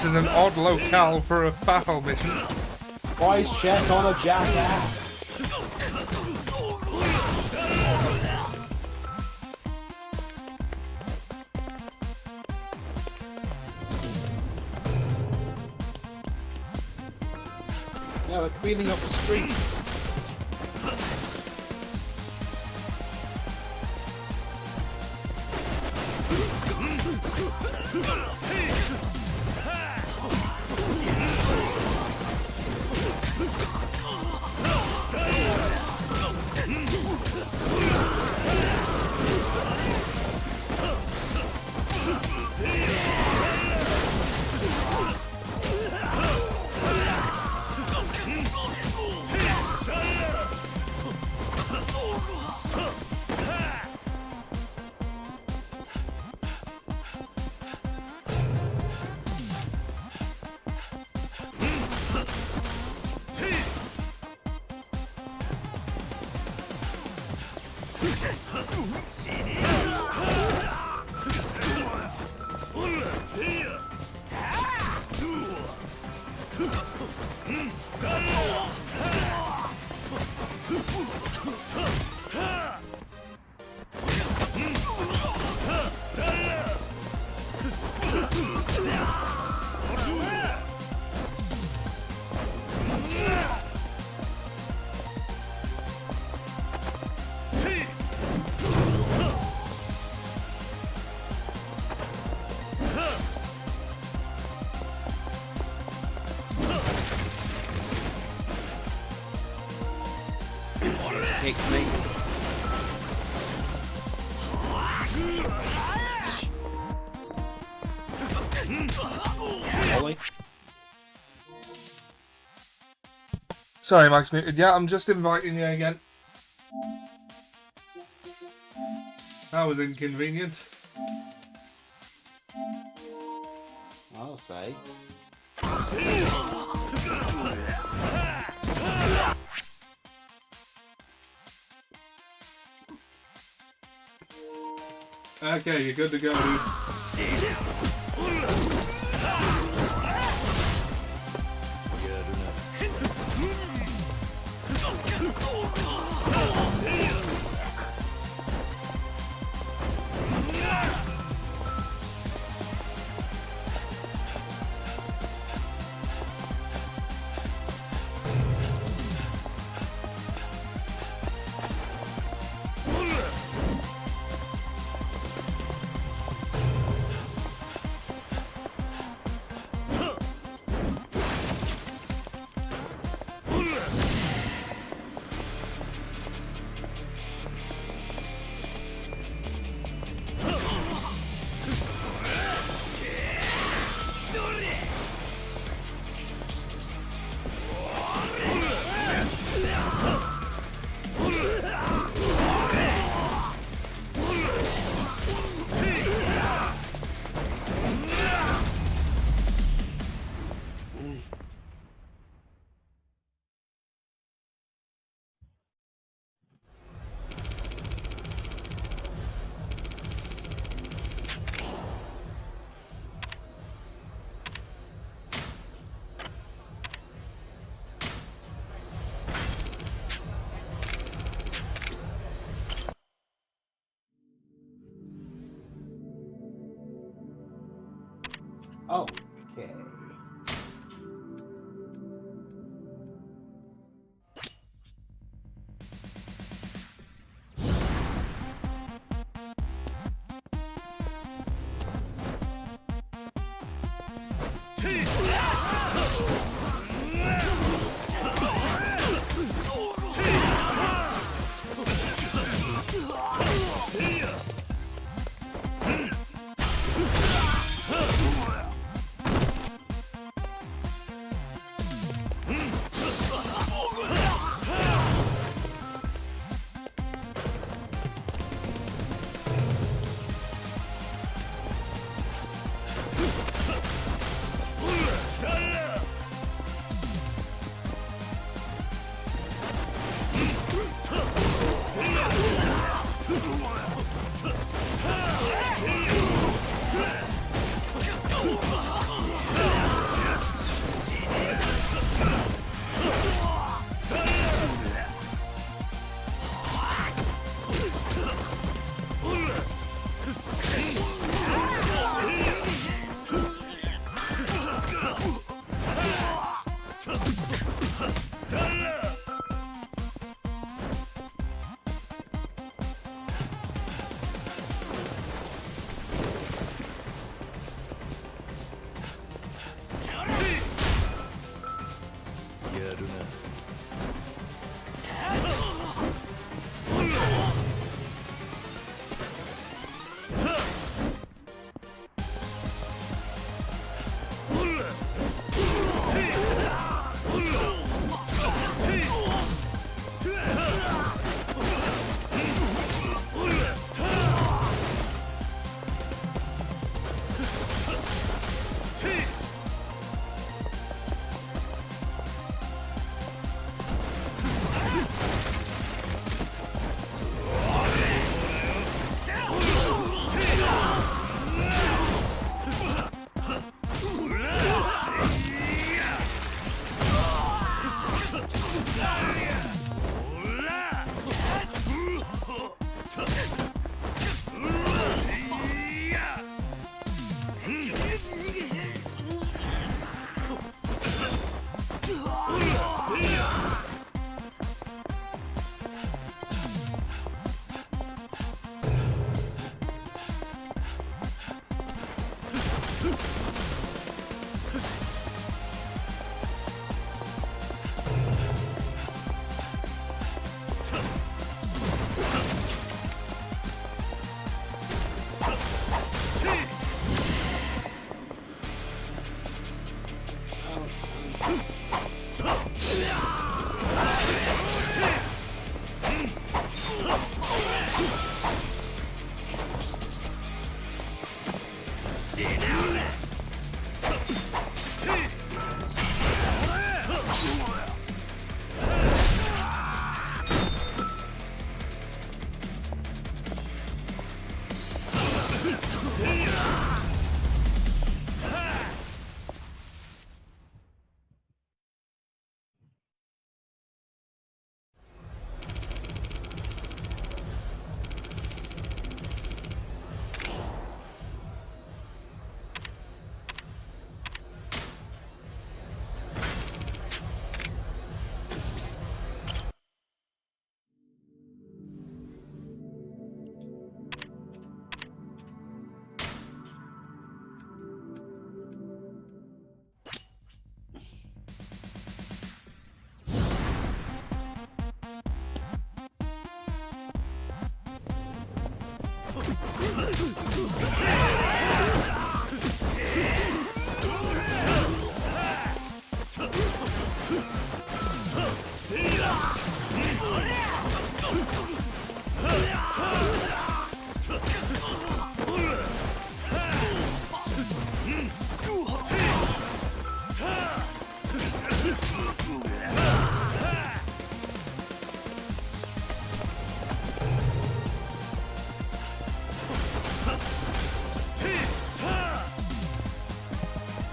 This is an odd locale for a battle mission. Twice check on a jackass. Yeah, we're cleaning up the street. Kicked me. Ollie? Sorry, Mike's muted. Yeah, I'm just inviting you again. That was inconvenient. I'll say. Okay, you're good to go, dude. Okay.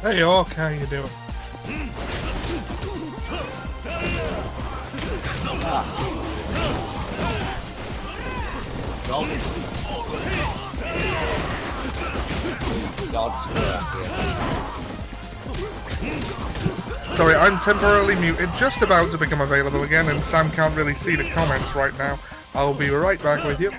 Hey, Orc, how you doing? Sorry, I'm temporarily muted, just about to become available again, and Sam can't really see the comments right now. I'll be right back with you.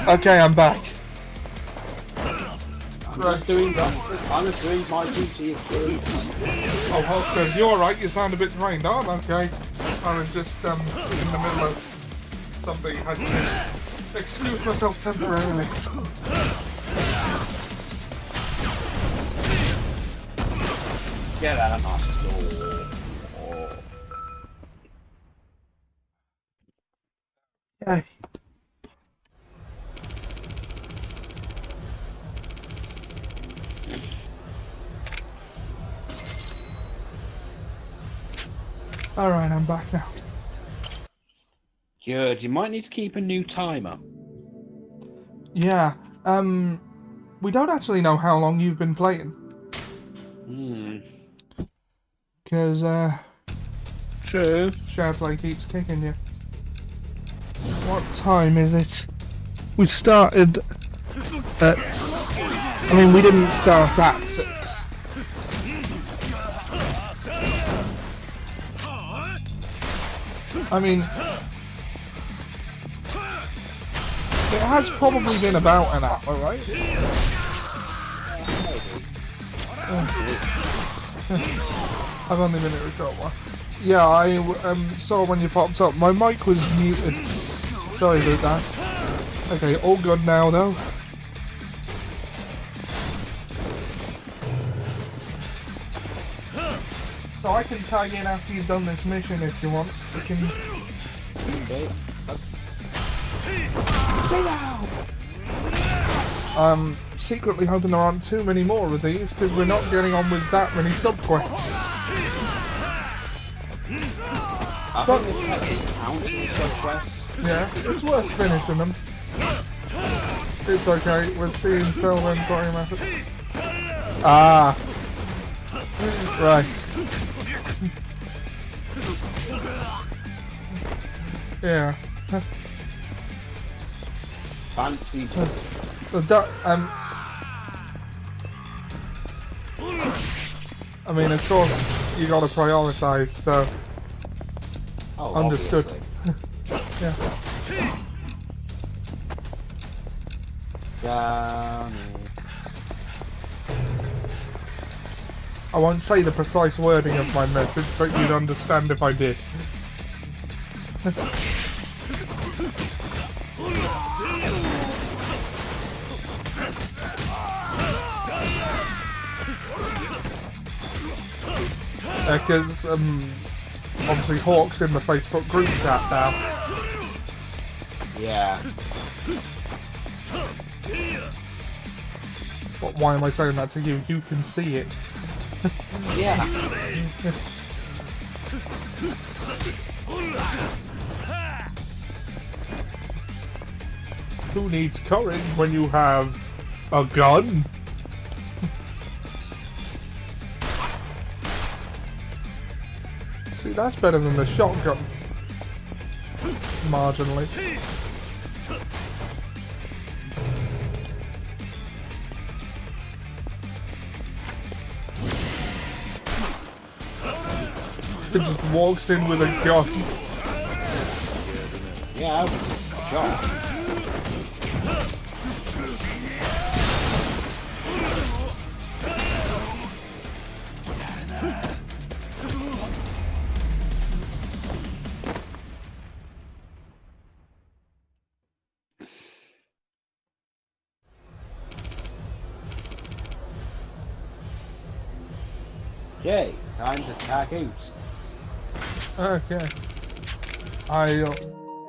Okay, I'm back. I'm just doing my duty of care. Oh, Hulk says, you're alright, you sound a bit drained. Oh, okay. I was just in the middle of something. I had to excuse myself temporarily. Get out of my store. Oh. Okay. Alright, I'm back now. Good. You might need to keep a new timer. Yeah, we don't actually know how long you've been playing. Because, True. SharePlay keeps kicking you. What time is it? We started at... I mean, we didn't start at 6. I mean... It has probably been about an hour, right? I've only been here a short while. Yeah, I saw when you popped up. My mic was muted. Sorry about that. Okay, all good now though. So I can tag in after you've done this mission if you want. You can... Okay. Secretly hoping there aren't too many more of these because we're not getting on with that many sub-quests. I think this technique counts as sub-quest. Yeah, it's worth finishing them. It's okay, we're seeing Phil and sorry about it. Ah. Right. Yeah. Fancy. I mean, of course, you gotta prioritise, so... Oh, understood. obviously. Yeah. Down. I won't say the precise wording of my message, but you'd understand if I did. Because, obviously Hawk's in the Facebook group chat now. Yeah. But why am I saying that to you? You can see it. Yeah. Who needs courage when you have a gun? See, that's better than the shotgun. Marginally. He just walks in with a gun. Yeah. Sure. Okay, time to tag out. Okay.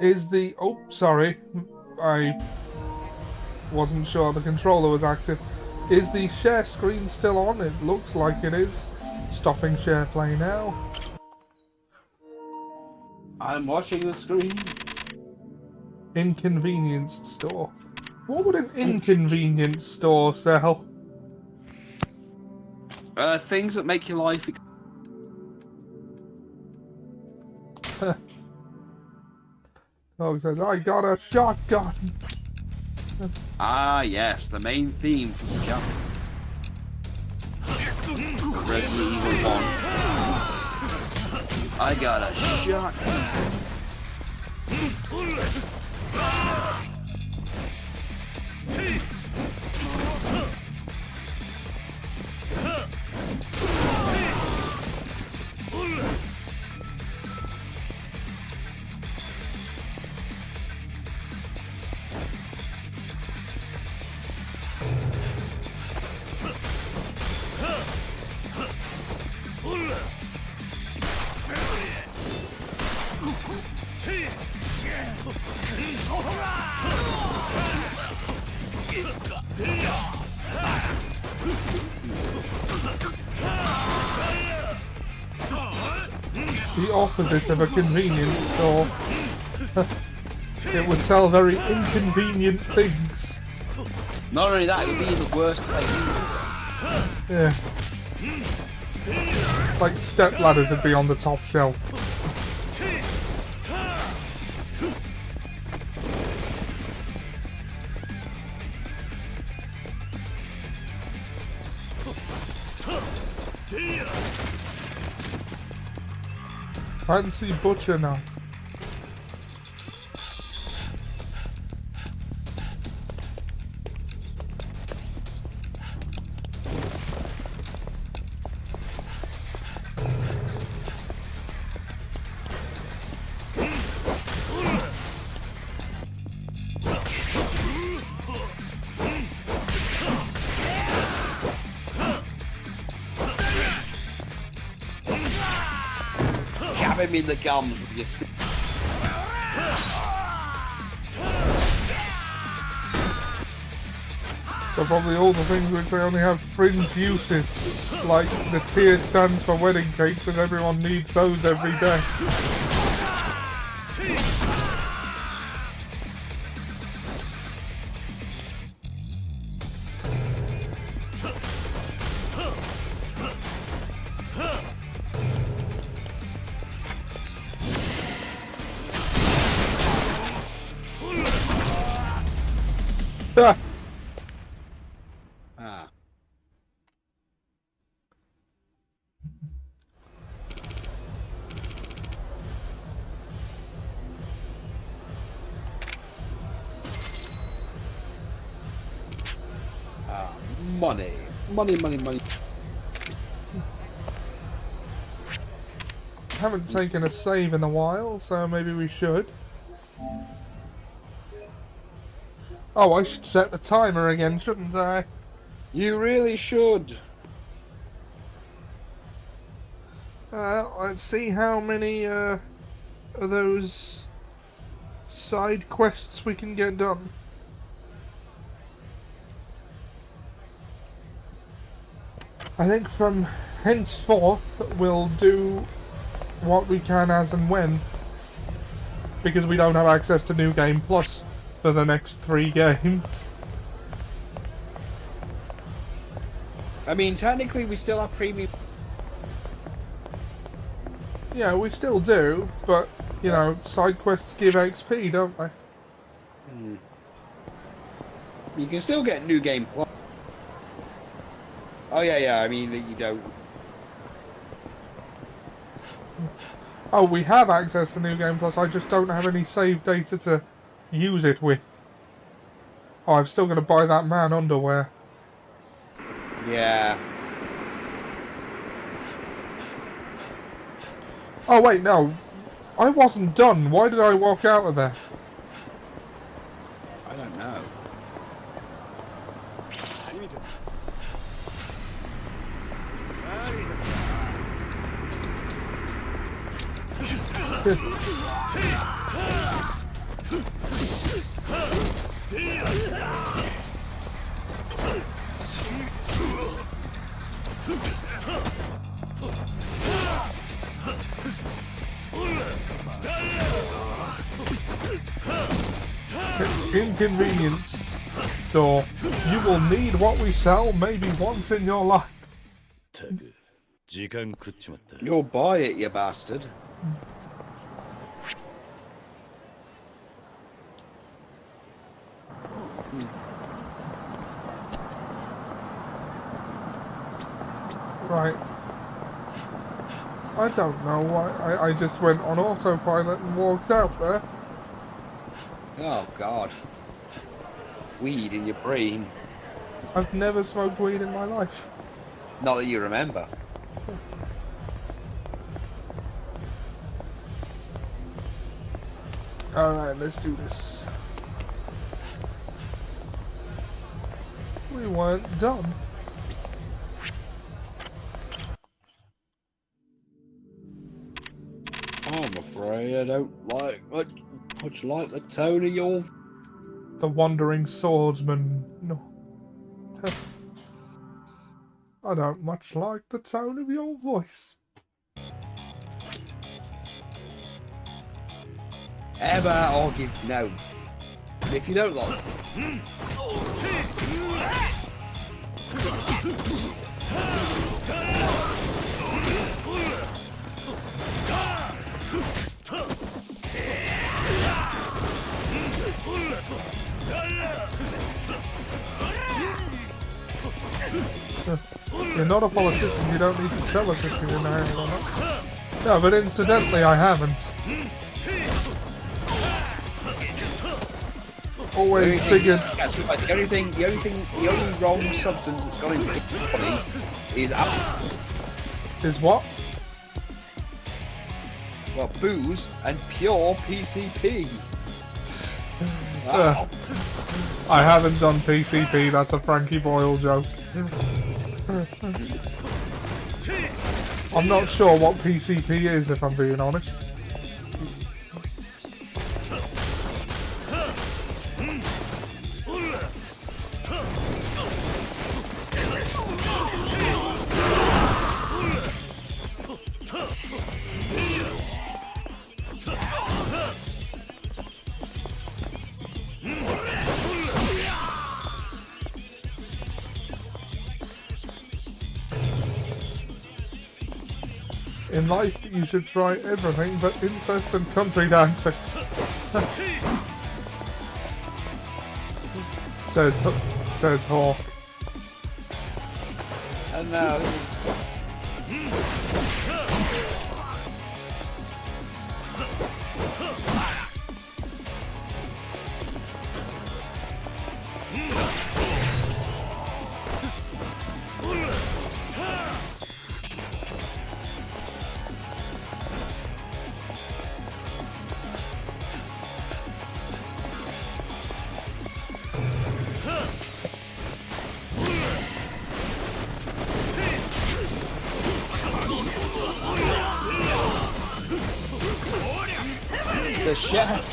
Is the... Oh, sorry. I wasn't sure the controller was active. Is the share screen still on? It looks like it is. Stopping share play now. I'm watching the screen. Inconvenience store. What would an inconvenience store sell? Things that make your life... Dog says, I got a shotgun. Ah, yes, the main theme from the jump. Resident Evil 1. I got a shotgun. The opposite of a convenience store. It would sell very inconvenient things. Not only that, it would be in the worst place. Yeah. Like step ladders would be on the top shelf. Fancy butcher now. Jab him in the gums with your stick. So probably all the things which they only have fringe uses, like the tier stands for wedding cakes, and everyone needs those every day. Ah! Ah. Money. Money, money, money. Haven't taken a save in a while, so maybe we should. Oh, I should set the timer again, shouldn't I? You really should. Let's see how many of those side quests we can get done. I think from henceforth we'll do what we can as and when, because we don't have access to New Game Plus for the next 3 games. I mean, technically, we still have premium. Yeah, we still do, but, you know, side quests give XP, don't they? You can still get New Game Plus. Oh, yeah, I mean, you don't. Oh, we have access to New Game Plus, I just don't have any save data to use it with. Oh, I'm still going to buy that man underwear. Yeah. Oh, wait, no. I wasn't done. Why did I walk out of there? I don't know. Inconvenience store. You will need what we sell maybe once in your life. ったく時間食っちまった You'll buy it, you bastard. Right. I don't know why. I just went on autopilot and walked out there. Oh, God. Weed in your brain. I've never smoked weed in my life. Not that you remember. Alright, let's do this. We weren't done. I'm afraid I don't like much. Much like the tone of your... The wandering swordsman. No. I don't much like the tone of your voice. Ever argue? No. If you don't like... You're not a politician, you don't need to tell us if you're in a hell or not. No, but incidentally, I haven't. Always figured. The only wrong substance that's gone into the body is Is what? well, booze and pure PCP. Wow. I haven't done PCP, that's a Frankie Boyle joke. I'm not sure what PCP is, if I'm being honest. In life, you should try everything but incest and country dancing. says Hawk. And now... the chef.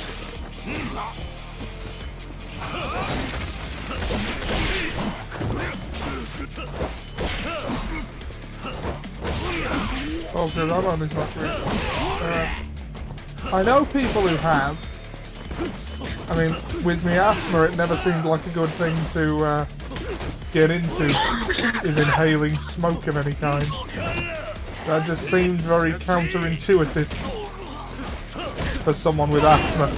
Oh, good, that one is not great. I know people who have. I mean, with me asthma, it never seemed like a good thing to get into, is inhaling smoke of any kind. That just seemed very counterintuitive for someone with asthma.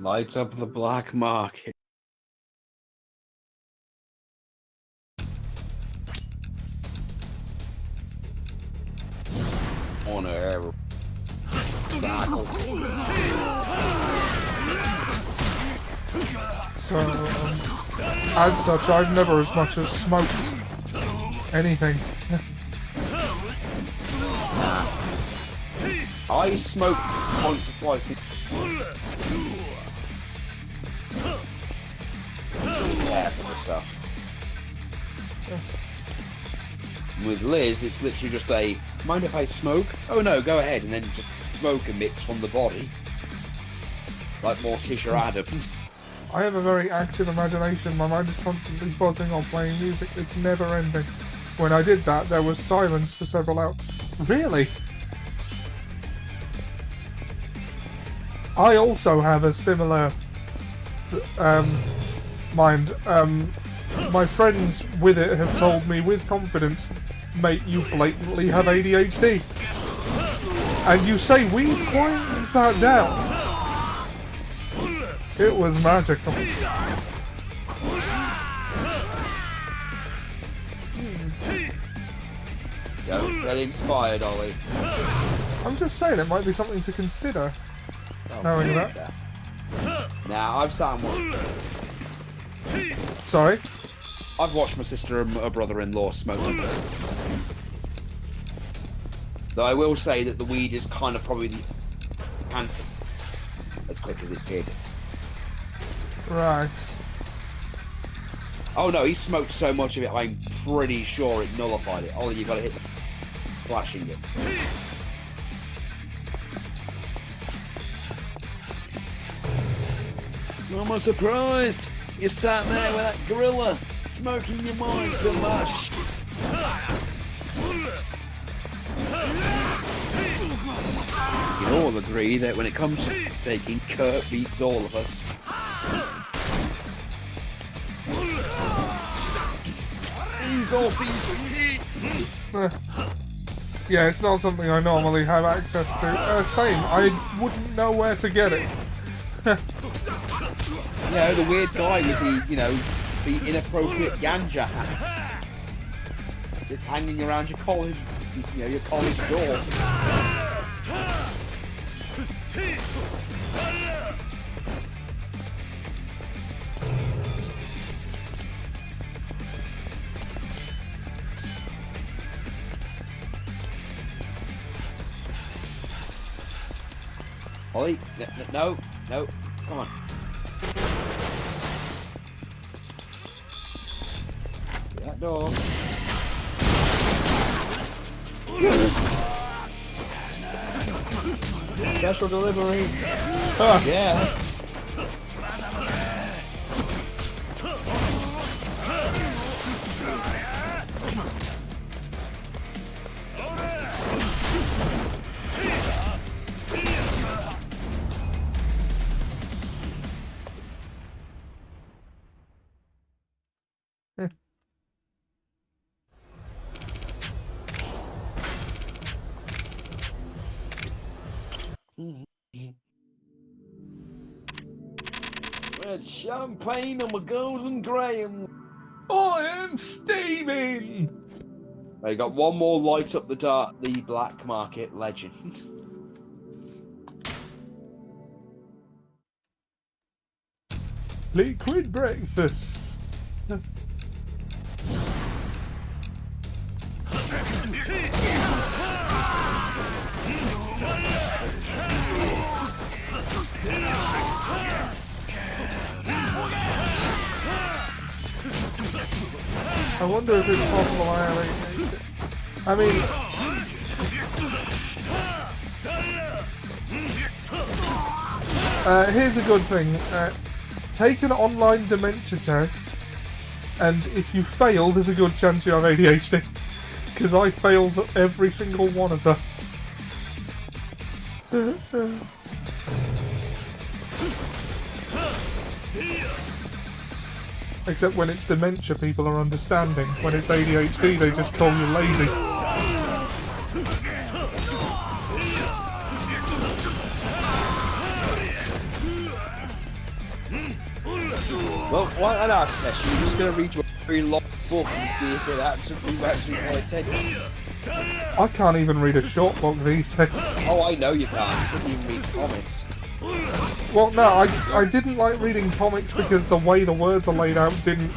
Lights up the black market. On air. So, as such, I've never as much as smoked anything. I smoked once or twice. Yeah, for stuff. With Liz, it's literally just a, mind if I smoke? Oh no, go ahead, and then just smoke emits from the body. Like Morticia Adams. I have a very active imagination. My mind is constantly buzzing or playing music. It's never ending. When I did that, there was silence for several hours. Really? I also have a similar mind. My friends with it have told me with confidence, mate, you blatantly have ADHD. And you say weed quiets that down. It was magical. Don't get inspired, Ollie. I'm just saying it might be something to consider. Oh, Knowing that. Now, I've sat and watched. Sorry? I've watched my sister and her brother-in-law smoke. Though I will say that the weed is kind of probably the cancer as quick as it did. Right. Oh no, he smoked so much of it, I'm pretty sure it nullified it. Oh, you gotta hit the flashing it. I'm not surprised. You sat there with that gorilla, smoking your mind to mush. You can all agree that when it comes to taking, Kurt beats all of us. He's off his tits. Yeah, it's not something I normally have access to. Same, I wouldn't know where to get it. You know, the weird guy with the, you know, the inappropriate ganja hat. It's hanging around your college, you know, your college door. Ollie, no, come on. Get that door. Special delivery. Yeah. Red champagne on my golden graham. I am steaming! You got one more light up the black market legend. Liquid breakfast. I wonder if it's possible I alienated it. I mean... here's a good thing. Take an online dementia test, and if you fail, there's a good chance you have ADHD. Because I failed every single one of those. Except when it's dementia, people are understanding. When it's ADHD, they just call you lazy. Well, why not ask test? You're just going to read a very long book and see if it actually pay attention. I can't even read a short book these days. Oh, I know you can't. You couldn't even read comics. Well, no, I didn't like reading comics because the way the words are laid out didn't,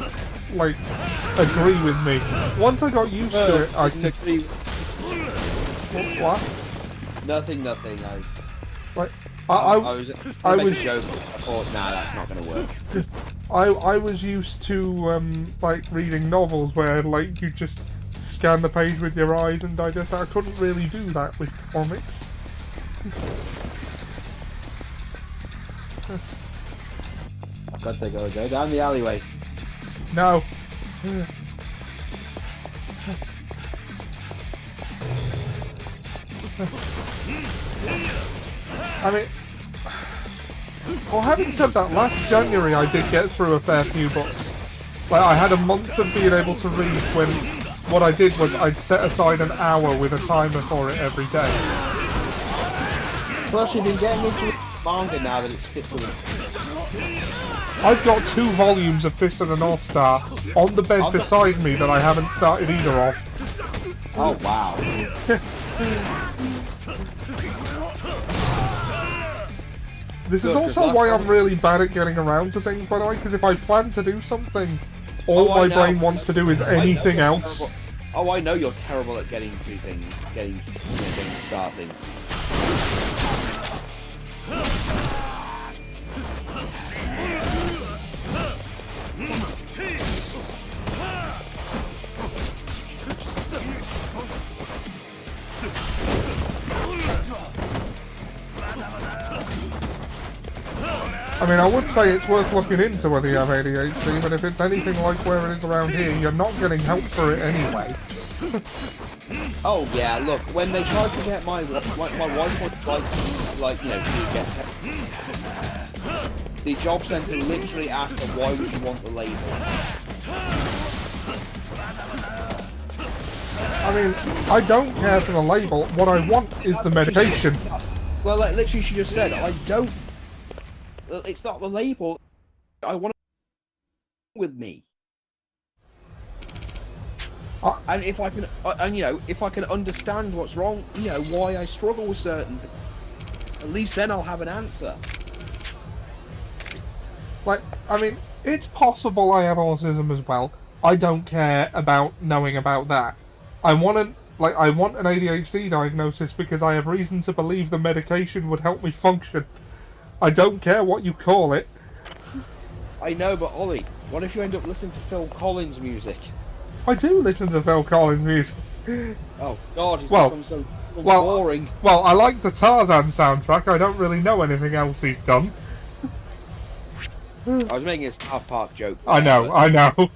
like, agree with me. Once I got used to it, I could... What? Nothing. Like, I was joking. I thought, nah, that's not going to work. I was used to, like, reading novels where, like, you just scan the page with your eyes and digest it. I couldn't really do that with comics. I've got to go down the alleyway. No. I mean... Well, having said that, last January I did get through a fair few books. Like, I had a month of being able to read when... What I did was I'd set aside an hour with a timer for it every day. Plus, you've been getting into manga now that it's fiscal I've got 2 volumes of Fist of the North Star on the bed beside me that I haven't started either of. Oh wow. This is Look, also there's why lots I'm of- really bad at getting around to things, by the way, because if I plan to do something, all I my know. brain wants to do is I know anything you're else. terrible- Oh, I know you're terrible at getting to things, getting to start things. I mean, I would say it's worth looking into whether you have ADHD, but if it's anything like where it is around here, you're not getting help for it anyway. Oh yeah, look, when they tried to get my wife wanted like you know to get the job centre literally asked her why would you want the label. I mean, I don't care for the label. What I want is the medication. Well, like, literally, she just said, "I don't. It's not the label. I want it with me." And if I can, and you know, if I can understand what's wrong, you know, why I struggle with certain things, at least then I'll have an answer. Like, I mean, it's possible I have autism as well. I don't care about knowing about that. I want an ADHD diagnosis because I have reason to believe the medication would help me function. I don't care what you call it. I know, but Ollie, what if you end up listening to Phil Collins music? I do listen to Phil Collins music. Oh God, it's Well, become so well, boring. Well, I like the Tarzan soundtrack. I don't really know anything else he's done. I was making a South Park joke. I know, I know.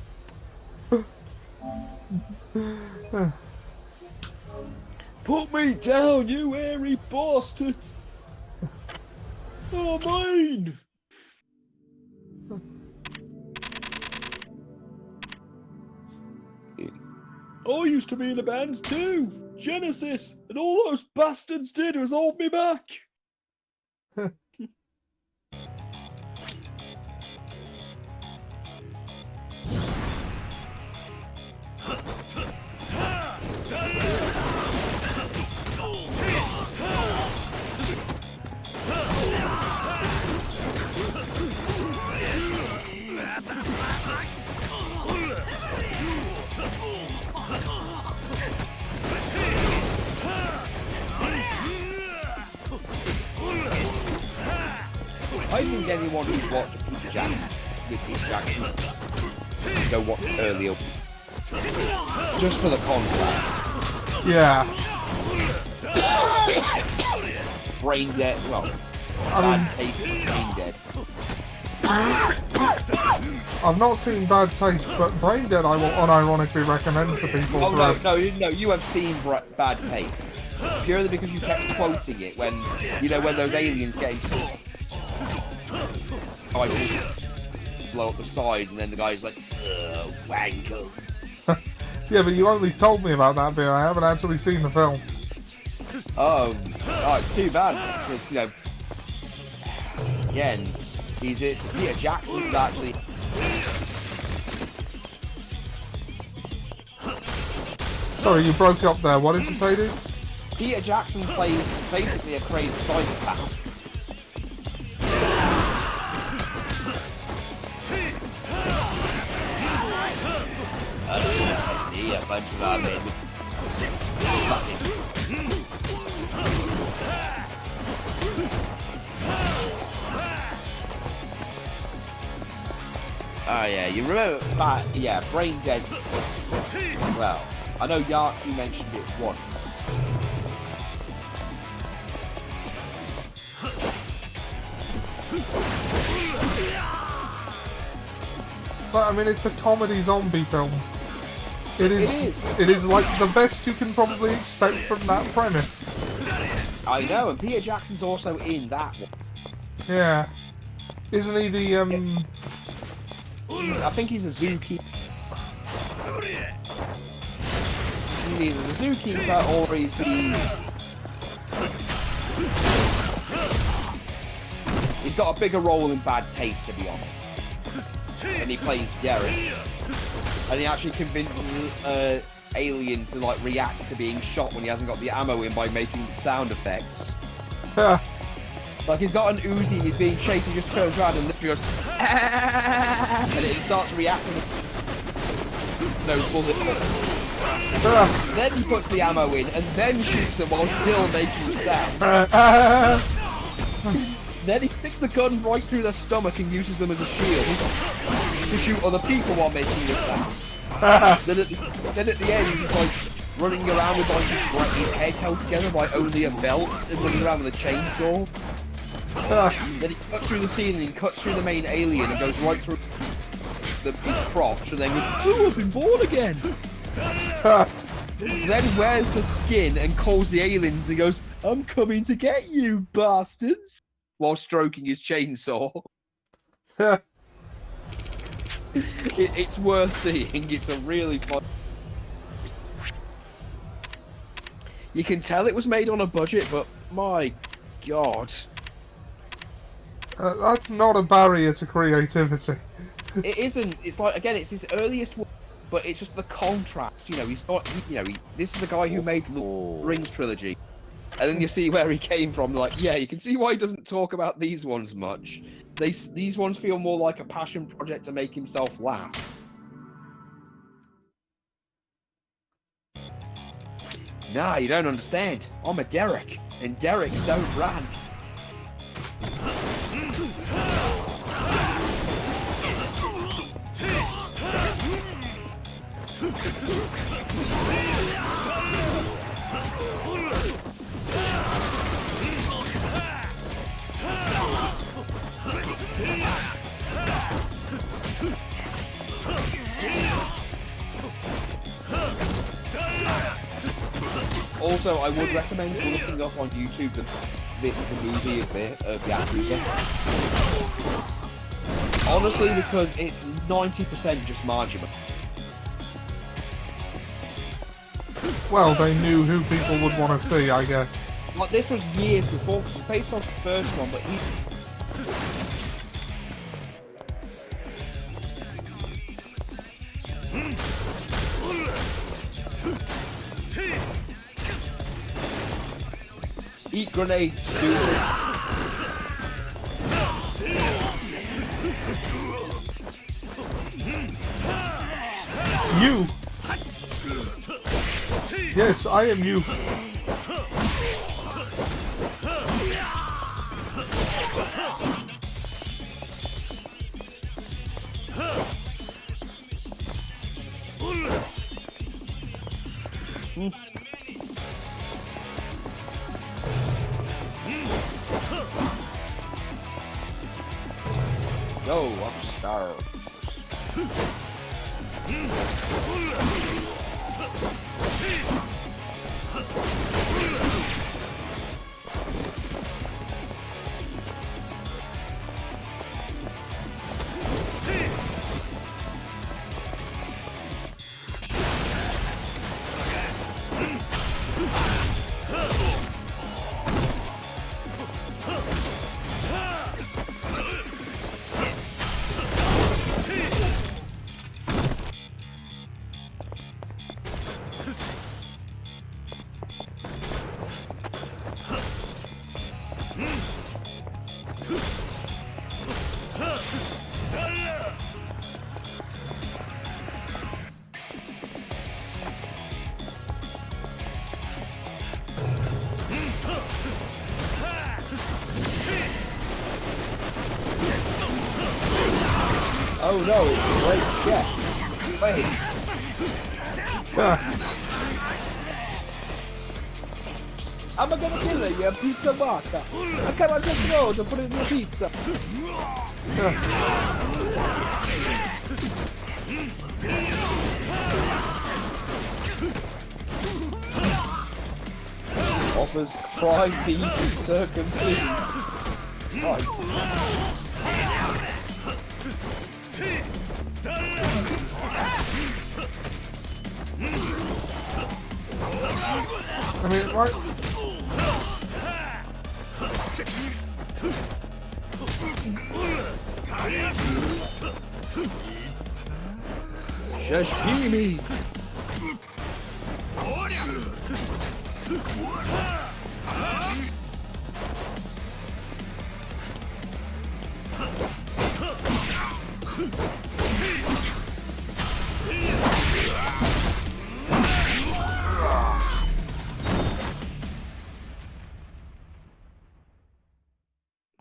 Put me down, you hairy bastards! Oh, mine! I used to be in a band too! Genesis! And all those bastards did was hold me back! I think anyone who's watched Peter Jackson with Peter Jackson go watch earlier just for the contrast. Yeah. Brain dead. Well, bad taste. Brain dead. I've not seen Bad Taste, but Brain Dead I will unironically recommend to people. Oh no, you have seen Bad Taste purely because you kept quoting it when you know when those aliens get into like blow up the side, and then the guy's like, wankers. Yeah, but you only told me about that bit. I haven't actually seen the film. Oh, it's too bad because you know, again, Peter Jackson's actually. Sorry, you broke up there. What did you say, dude? Peter Jackson plays basically a crazy psychopath. A bunch of our men with oh yeah, you remember Brain Dead. Well, I know Yahtzee mentioned it once. But I mean, it's a comedy zombie film. It is. It is like the best you can probably expect from that premise. I know, and Peter Jackson's also in that one. Yeah. Isn't he the I think he's a zookeeper. He's either the zookeeper or he's he's got a bigger role in Bad Taste, to be honest. And he plays Derek. And he actually convinces Alien to like react to being shot when he hasn't got the ammo in by making sound effects. Like he's got an Uzi and he's being chased, he just turns around and literally goes and it starts reacting. No bullet. Then he puts the ammo in and then shoots them while still making sound. Then he sticks the gun right through their stomach and uses them as a shield to shoot other people while making the sound. then at the end he's like running around with like his head held together by only a belt and running around with a chainsaw. Then he cuts through the ceiling and cuts through the main alien and goes right through his crotch and then goes, "Ooh, I've been born again!" Then wears the skin and calls the aliens and goes, "I'm coming to get you, bastards!" while stroking his chainsaw. It's worth seeing. It's a really fun. You can tell it was made on a budget, but my god. That's not a barrier to creativity. It isn't. It's like, again, it's his earliest work, but it's just the contrast. You know, he's not. This is the guy who made the Rings trilogy, and then you see where he came from. Like, yeah, you can see why he doesn't talk about these ones much. These ones feel more like a passion project to make himself laugh. Nah, you don't understand. I'm a Derek, and Derek's don't run. Also, I would recommend looking up on YouTube the movie of Yakuza. Honestly, because it's 90% just Majima. Well, they knew who people would want to see, I guess. Like, this was years before, because it's based on the first one, but he... Eat grenades, stupid. It's you! Yes, I am you. Go, upstairs. Oh no, it's a great chef. Wait. I'm gonna kill you, pizza bacca. I cannot just go to put it in the pizza. Offers prime beef circumcision. Right. I mean, right? Sashimi!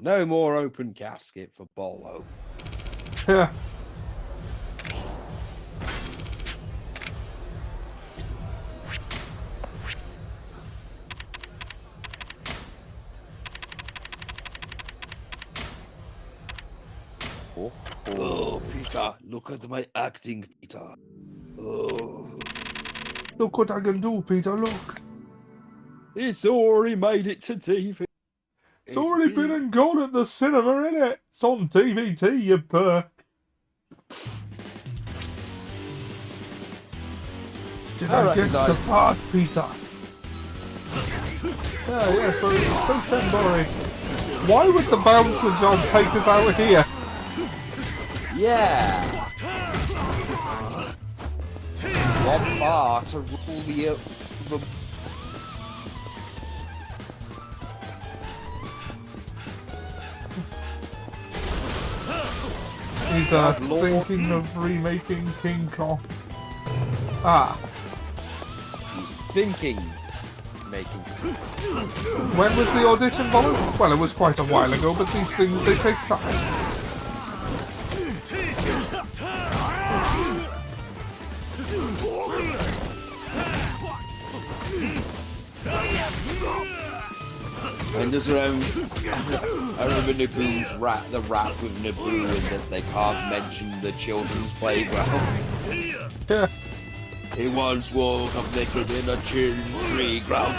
No more open casket for Bolo. Yeah. Oh, Peter, look at my acting, Peter. Oh, Look what I can do, Peter, look. it's already made it to TV. It's already been and gone at the cinema, innit? It's on DVD, you perk. Did I get the part, Peter? Oh, yes, but it's so temporary. Why would the bouncer job take us out here? Yeah. One bar to rule the. He's thinking of remaking King Kong. Ah. He's thinking, making. When was the audition, Bolo? Well, it was quite a while ago, but these things, they take time. And there's I remember Naboo's the rap with Naboo and that they can't mention the children's playground. Yeah. He once woke up naked in a children's playground.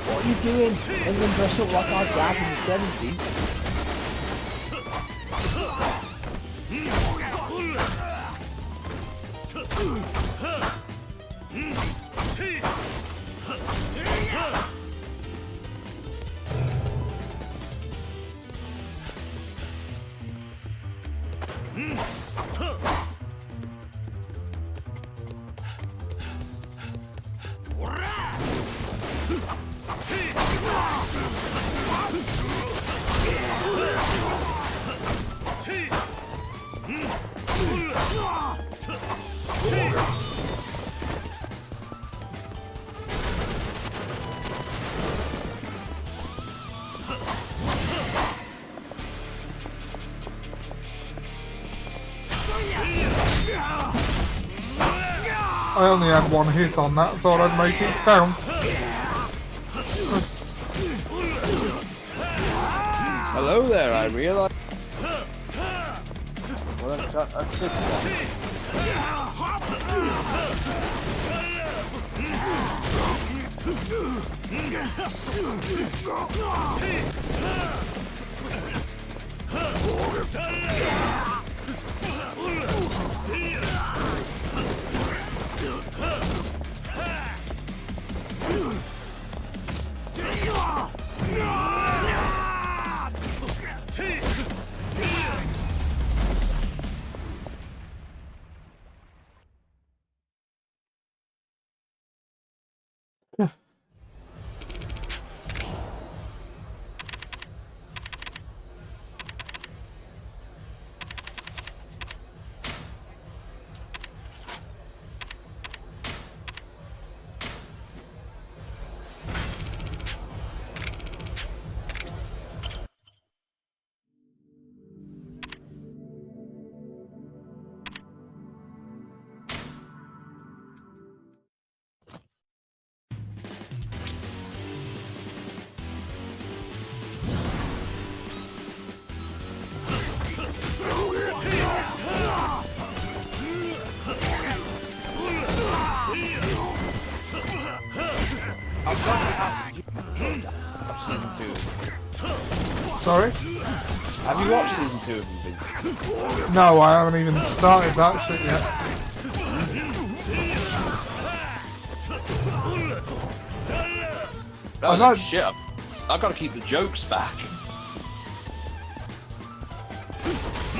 What are you doing? And then dress up like our dad in the 70s. I only had one hit on that, thought I'd make it count. Hello there, I realise. Well, that's good one. Season 2. Sorry? Have you watched season 2 of Vince? No, I haven't even started that shit yet. Oh, like- shit. I've got to keep the jokes back.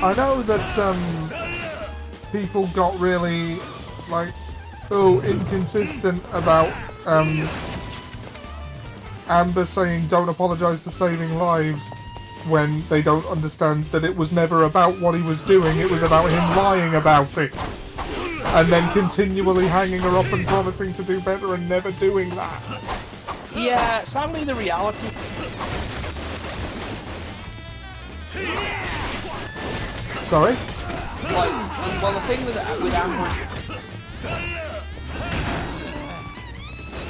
I know that people got really like inconsistent about Amber saying don't apologise for saving lives when they don't understand that it was never about what he was doing, it was about him lying about it. And then continually hanging her up and promising to do better and never doing that. Yeah, sadly the reality... Sorry? Like, well, the thing with Amber...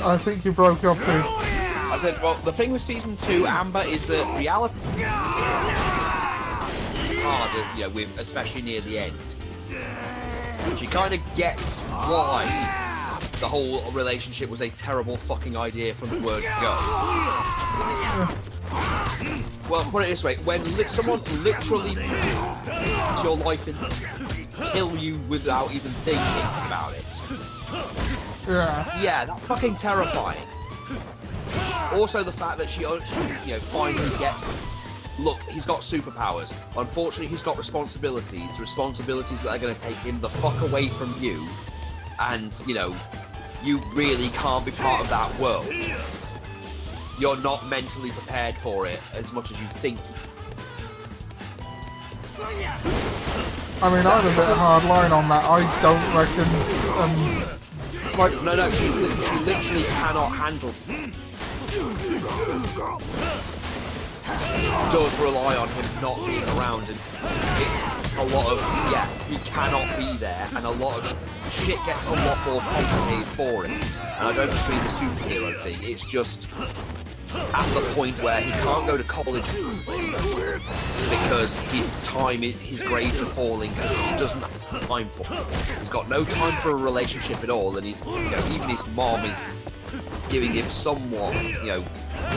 I think you broke up too. I said, well, the thing with Season 2, Amber, is that reality... harder, you know, with, especially near the end. She kind of gets why the whole relationship was a terrible fucking idea from the word go. Well, put it this way, when someone literally puts your life in, kill you without even thinking about it. Yeah, that's fucking terrifying. Also, the fact that she you know, finally gets. Look, he's got superpowers. Unfortunately, he's got responsibilities that are going to take him the fuck away from you. And, you know, you really can't be part of that world. You're not mentally prepared for it as much as you think. I mean, I'm a bit hard line on that. I don't reckon, like... No, she literally cannot handle... does rely on him not being around, and it's a lot of, yeah, he cannot be there, and a lot of shit gets a lot more complicated for him. And I don't just mean the superhero thing, it's just at the point where he can't go to college because his grades are falling and he doesn't have time for it. He's got no time for a relationship at all, and he's, you know, even his mom is giving him somewhat, you know,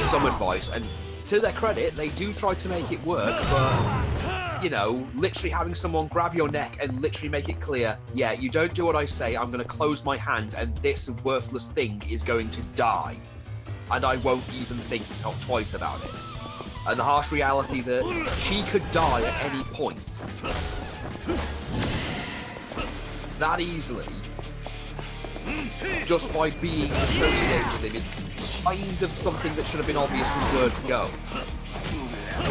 some advice, and to their credit, they do try to make it work, but, you know, literally having someone grab your neck and literally make it clear, yeah, you don't do what I say, I'm going to close my hand and this worthless thing is going to die. And I won't even think twice about it. And the harsh reality that she could die at any point. That easily. Just by being associated with him is kind of something that should have been obvious from the word go.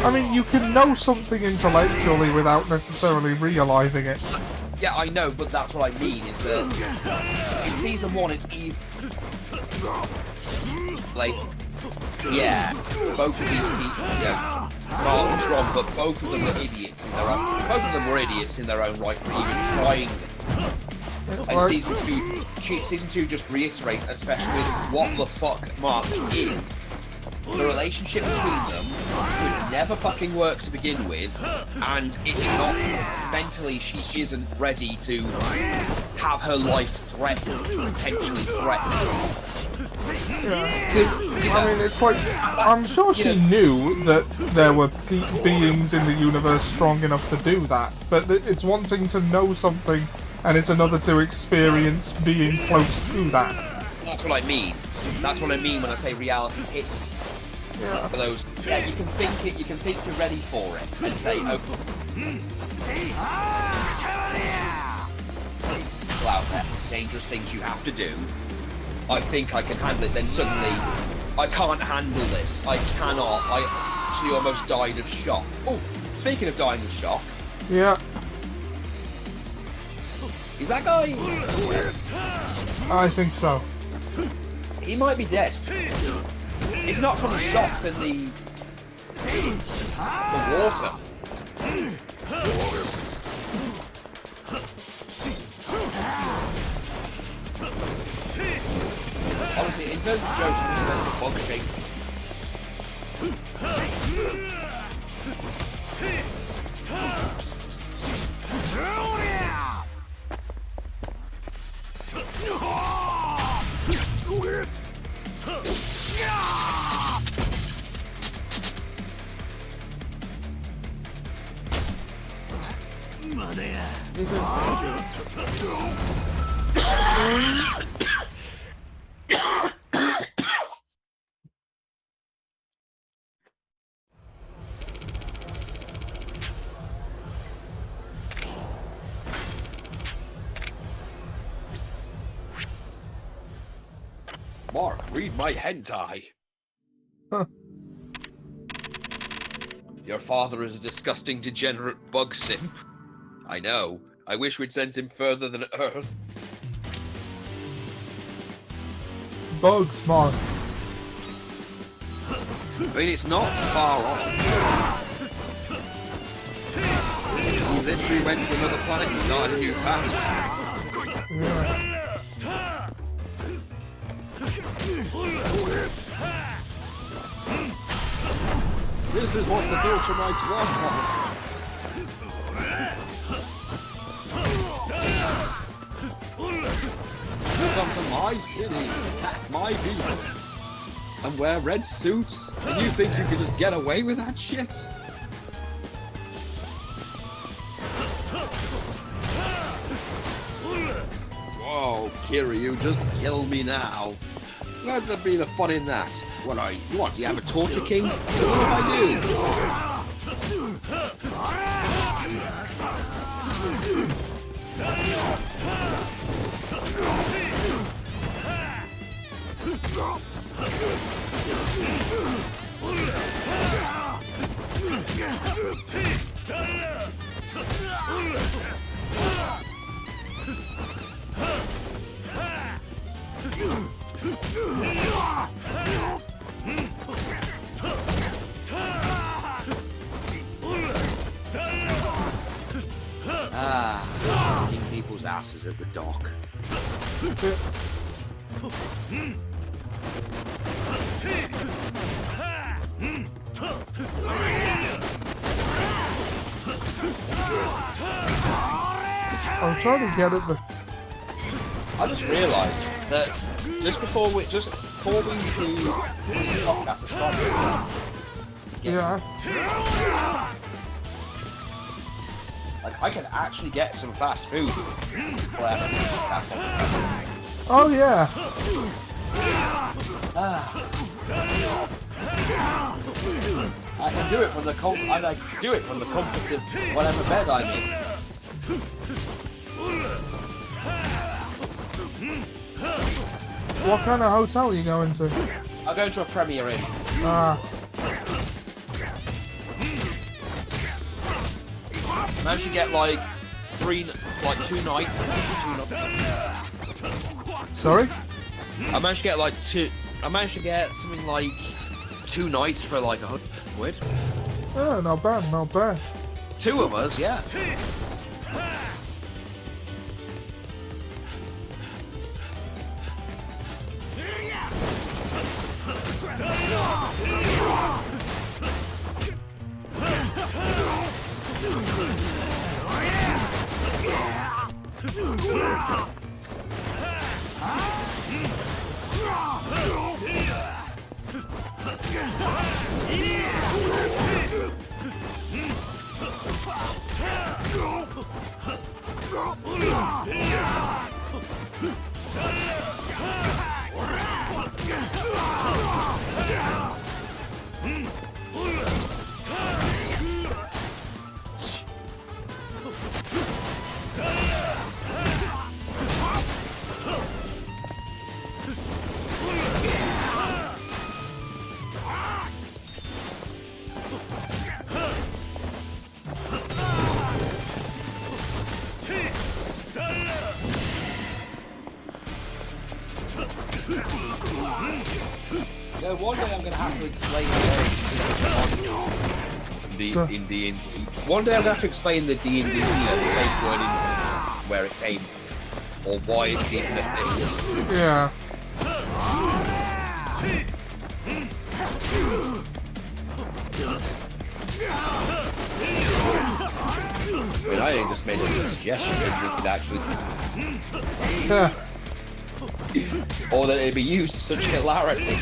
I mean, you can know something intellectually without necessarily realising it. Yeah, I know, but that's what I mean, is that in Season 1 it's easy. Like, yeah, both of these people, yeah, Mark was wrong, but both of them were idiots in their own, both of them were idiots in their own right for even trying them. And season two just reiterates, especially with what the fuck Mark is. The relationship between them could never fucking work to begin with, and it's not mentally she isn't ready to have her life threatened, potentially threatened. Yeah. I mean, it's like, I'm sure she knew that there were beings in the universe strong enough to do that, but it's one thing to know something, and it's another to experience being close to that. That's what I mean. That's what I mean when I say reality hits. Yeah. For those, yeah, you can think you're ready for it, and say, okay. Well, dangerous things you have to do. I think I can handle it, then suddenly, I can't handle this. I cannot. I actually almost died of shock. Oh, speaking of dying of shock. Yeah. Is that guy? I think so. He might be dead. If not from the shock, then the water. Honestly, in terms of jokes, I'm just bug shapes. Mark, read my hentai. Huh. Your father is a disgusting, degenerate bug simp. I know. I wish we'd sent him further than Earth. Bugs, Mark. I mean, it's not far off. He literally went to another planet and started a new path. Yeah. This is what the Viltrumites want. You come to my city, attack my people, and wear red suits, and you think you can just get away with that shit? Whoa, Kiryu, just kill me now. Where'd there be the fun in that? What are you? What, do you have a torture king? What if I kicking people's asses at the dock. I'm trying to get it, but I just realised that just before we do the podcast, it's probably yeah. like I can actually get some fast food. Oh yeah. I can do it from the comfort of whatever bed I'm in. What kind of hotel are you going to? I'm going to a Premier Inn. Ah. Managed to get like 2 nights. Sorry? I managed to get like I managed to get something like 2 nights for like £100. Oh, not bad, not bad. 2 of us, yeah. So one day I'm going to have to explain in D&D. One day I'm going to have to explain the D&D, the safe word in where it came, or why it's even a thing. Yeah. I mean, I only just made a suggestion that we could actually, Yeah. or that it'd be used to such hilarity.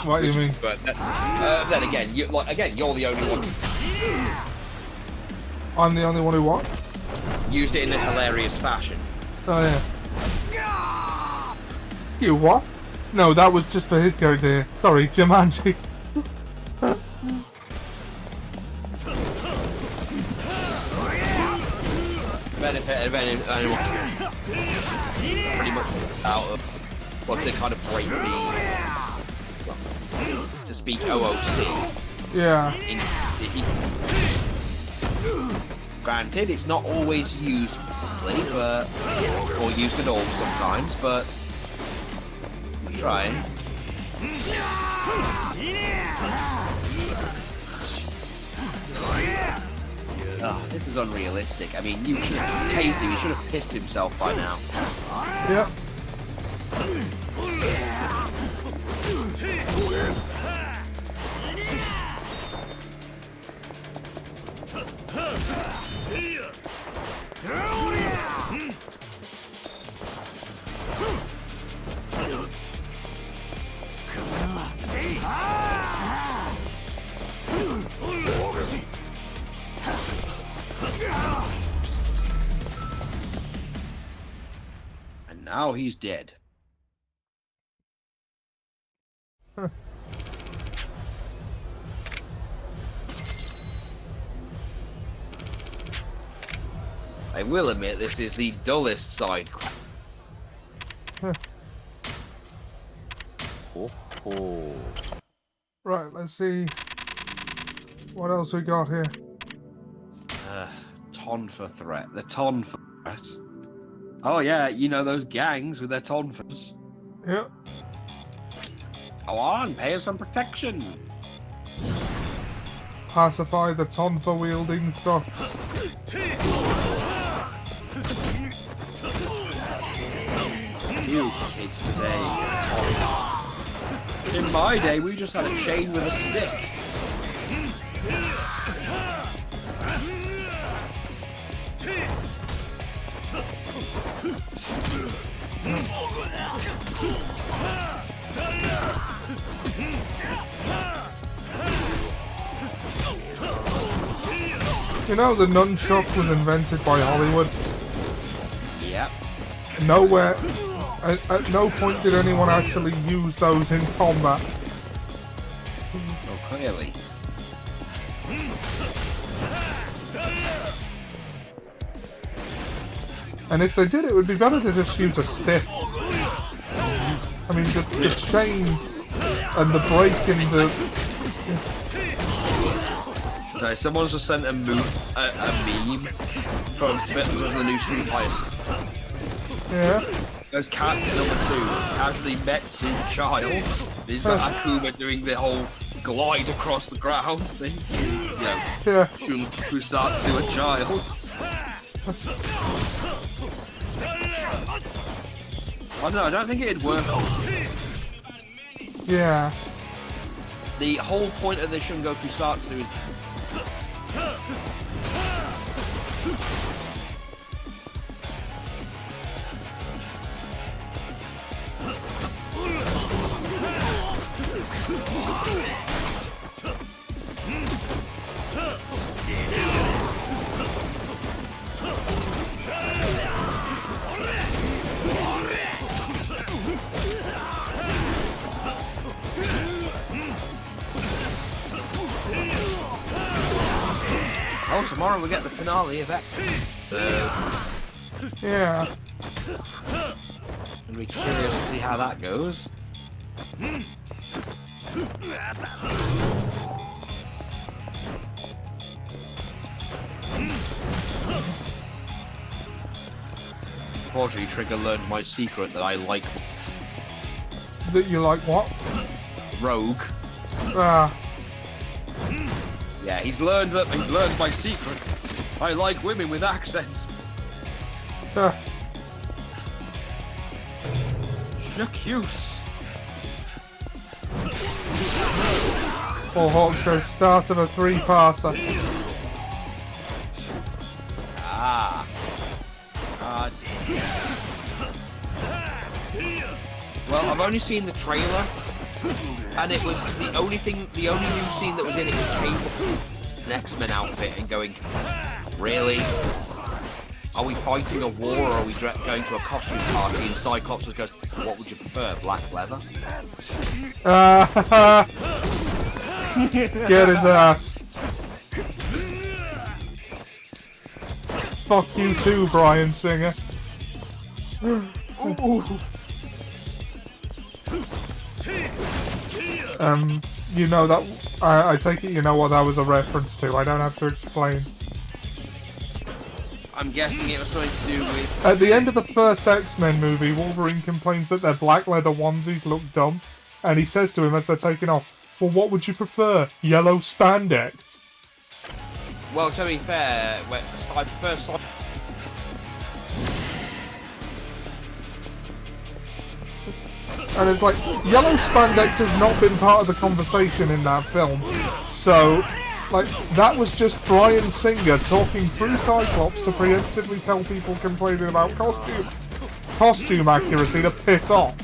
What do you mean? But then again, you're the only one I'm the only one who what? used it in a hilarious fashion. Oh yeah. You what? No, that was just for his character. Sorry, Jumanji. Benefit of anyone pretty much out of well, to kind of break to speak OOC. Yeah. Granted, it's not always used properly, but or used at all sometimes, but I'm trying. Oh, this is unrealistic. I mean, you should have tased him. He should have pissed himself by now. Yep. And now he's dead. Huh. I will admit this is the dullest side quest. Huh. Oh. Right, let's see what else we got here. Tonfa threat. The Tonfa threat. Oh yeah, you know those gangs with their Tonfas. Yep. Go on, pay us some protection. Pacify the Tonfa wielding thugs. You kids today, Tonfa. In my day, we just had a chain with a stick. You know, the nunchuck was invented by Hollywood. Yep. Nowhere, at no point did anyone actually use those in combat. Oh, clearly. And if they did, it would be better to just use a stick. I mean, the chain and the break and the... No, someone's just sent a meme from the new Street Fighter. Yeah. Goes character number 2, casually met his child. He's got Akuma doing the whole glide across the ground thing. You know, Yeah. Shun Kusatsu a child. I don't know, I don't think it'd work on this. Yeah. The whole point of the Shungoku Satsu is oh, tomorrow we get the finale of X. Yeah. I'll be curious to see how that goes. Unfortunately, Trigger learned my secret that I like That you like what? Rogue. Ah. Yeah, he's learned my secret. I like women with accents. J'accuse. Paul Hawk says start of a 3-parter. Ah. Well, I've only seen the trailer, and it was the only new scene that was in it was Cable in an X-Men outfit and going, really? Are we fighting a war or are we going to a costume party? And Cyclops just goes, what would you prefer, black leather? Get his ass. Fuck you too, Bryan Singer. Ooh. You know that... I take it you know what that was a reference to. I don't have to explain. I'm guessing it was something to do with... At the end of the first X-Men movie, Wolverine complains that their black leather onesies look dumb, and he says to him as they're taking off, well, what would you prefer? Yellow spandex? Well, to be fair, I prefer... And it's like, yellow spandex has not been part of the conversation in that film. So, like, that was just Bryan Singer talking through Cyclops to preemptively tell people complaining about costume accuracy to piss off.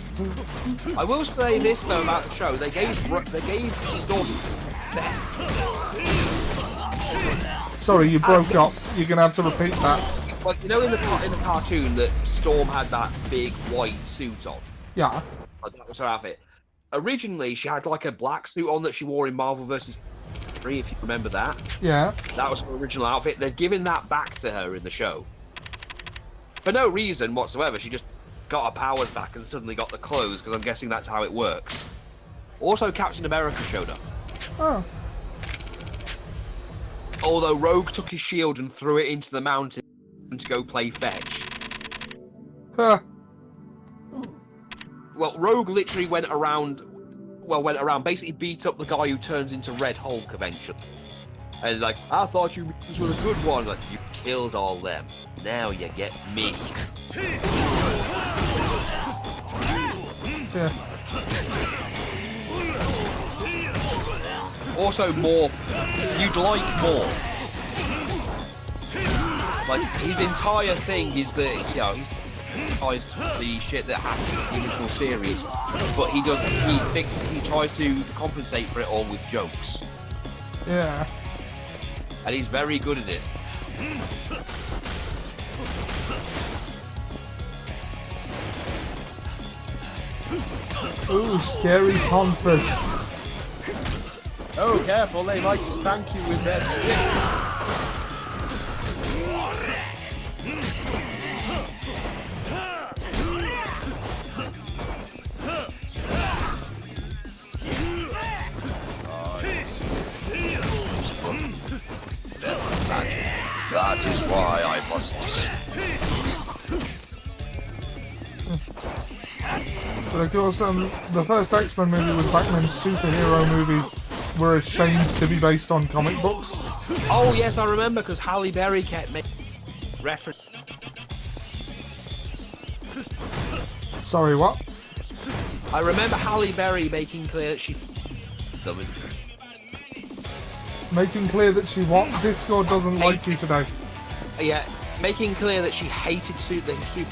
I will say this though about the show: they gave Storm best. Sorry, you broke up. You're gonna have to repeat that. Like, you know, in the cartoon that Storm had that big white suit on. Yeah. Like, that was her outfit. Originally, she had like a black suit on that she wore in Marvel vs. 3, if you remember that. Yeah. That was her original outfit. They've given that back to her in the show. For no reason whatsoever. She just got her powers back and suddenly got the clothes, because I'm guessing that's how it works. Also, Captain America showed up. Oh. Although Rogue took his shield and threw it into the mountain to go play fetch. Huh. Well, Rogue literally went around, basically beat up the guy who turns into Red Hulk eventually. And like, I thought you were a good one. Like, you killed all them. Now you get me. Yeah. Also, Morph. You'd like Morph. Like, his entire thing is that, you know, he's tries the shit that happened in the original series, but he tries to compensate for it all with jokes. Yeah. And he's very good at it. Ooh, scary tonfas. Oh, careful, they might spank you with their sticks. That is why I must. But of course, the first X-Men movie was back when superhero movies were ashamed to be based on comic books. Oh yes, I remember, because Halle Berry kept making reference. Sorry, what? I remember Halle Berry making clear that she. Making clear that she what? Discord doesn't like you today. Yeah, making clear that she hated the super.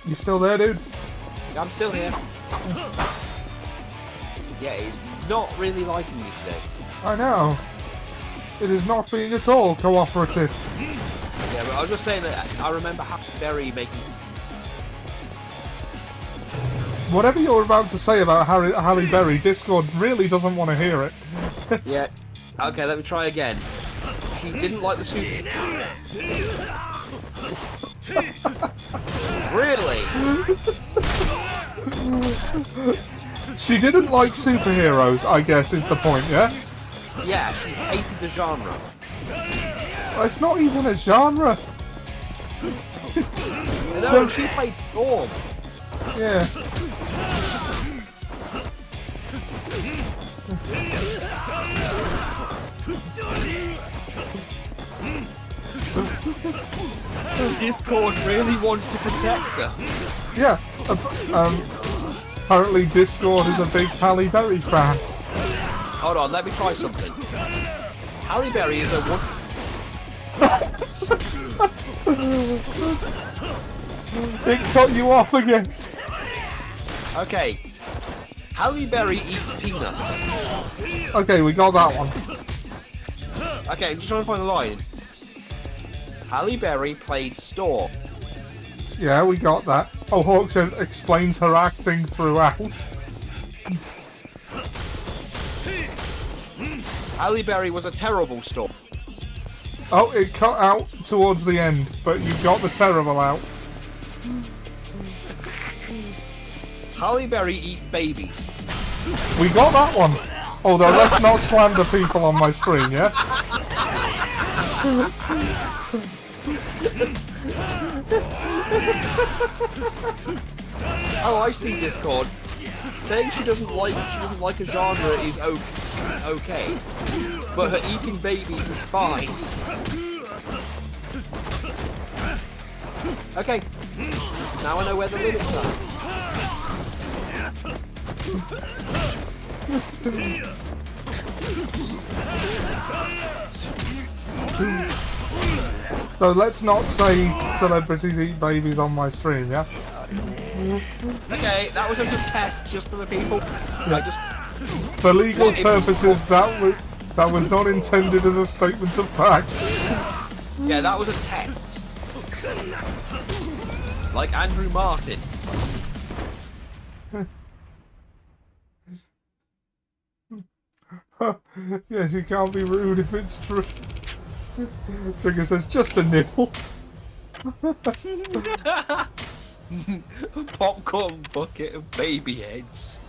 You still there, dude? I'm still here. Yeah, it's not really liking me today. I know. It is not being at all cooperative. Yeah, but I was just saying that I remember Halle Berry making. Whatever you're about to say about Halle Berry, Discord really doesn't want to hear it. Yeah. Okay, let me try again. She didn't like the suit. Really? She didn't like superheroes, I guess, is the point, yeah? Yeah, she hated the genre. It's not even a genre. No, she played Storm. Yeah. Discord really wanted to protect her. Yeah. Apparently Discord is a big Halle Berry fan. Hold on, let me try something. Halle Berry is a one. It cut you off again. Okay. Halle Berry eats peanuts. Okay, we got that one. Okay, I'm just trying to find the line. Halle Berry played Storm. Yeah, we got that. Oh, Hawk says explains her acting throughout. Halle Berry was a terrible Storm. Oh, it cut out towards the end, but you got the terrible out. Halle Berry eats babies. We got that one. Although let's not slander people on my stream, yeah? Oh, I see Discord. Saying she doesn't like a genre is okay, but her eating babies is fine. Okay, now I know where the limits are. So let's not say celebrities eat babies on my stream, yeah? Okay, that was just a test, just for the people. For legal purposes, that was not intended as a statement of fact. Yeah, that was a test. Like Andrew Martin. Yes, you can't be rude if it's true. Trigger says, just a nipple. A popcorn bucket of baby heads.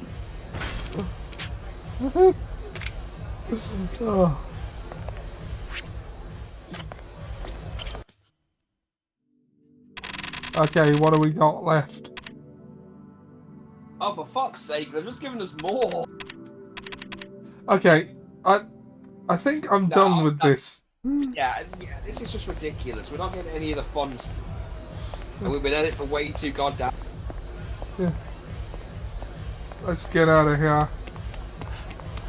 Oh. Okay, what do we got left? Oh, for fuck's sake, they've just given us more. Okay, I think I'm done with this. Yeah, this is just ridiculous. We're not getting any of the fun stuff. And we've been at it for way too goddamn. Yeah. Let's get out of here.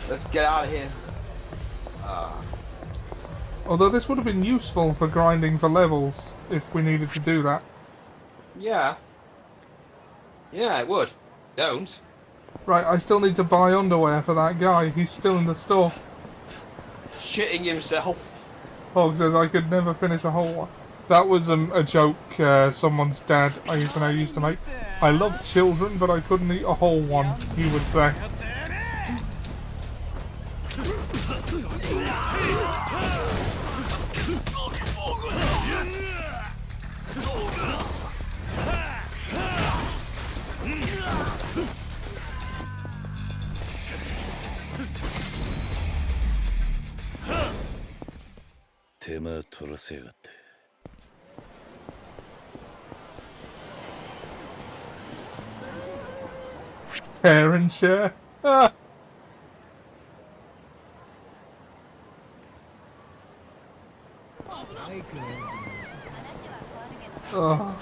Let's get out of here. Although this would have been useful for grinding for levels, if we needed to do that. Yeah. Yeah, it would. Don't. Right, I still need to buy underwear for that guy. He's still in the store. Shitting himself. Hog says I could never finish a whole one. That was a joke someone's dad I used to make. I love children, but I couldn't eat a whole one, he would say. Fair and share. Ah. Oh.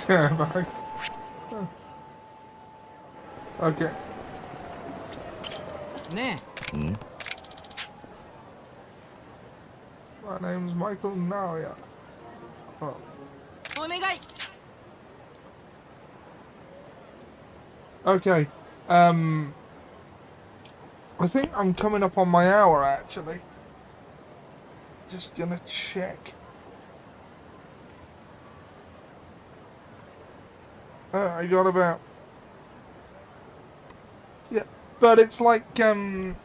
Share back. Okay. My name's Michael Naria. Oh. Okay. I think I'm coming up on my hour actually. Just gonna check. I got about. Yeah, but it's like the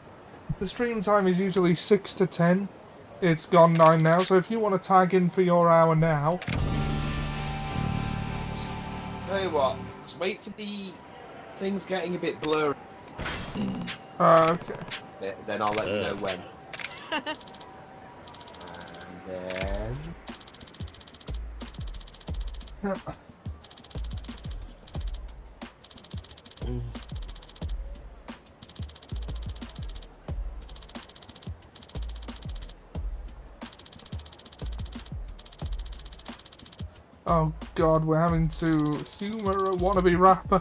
stream time is usually 6 to 10. It's gone 9 now, so if you want to tag in for your hour now. Tell you what, let's wait for the things getting a bit blurry. Okay. Then I'll let you know when. And then. Oh god, we're having to humor a wannabe rapper.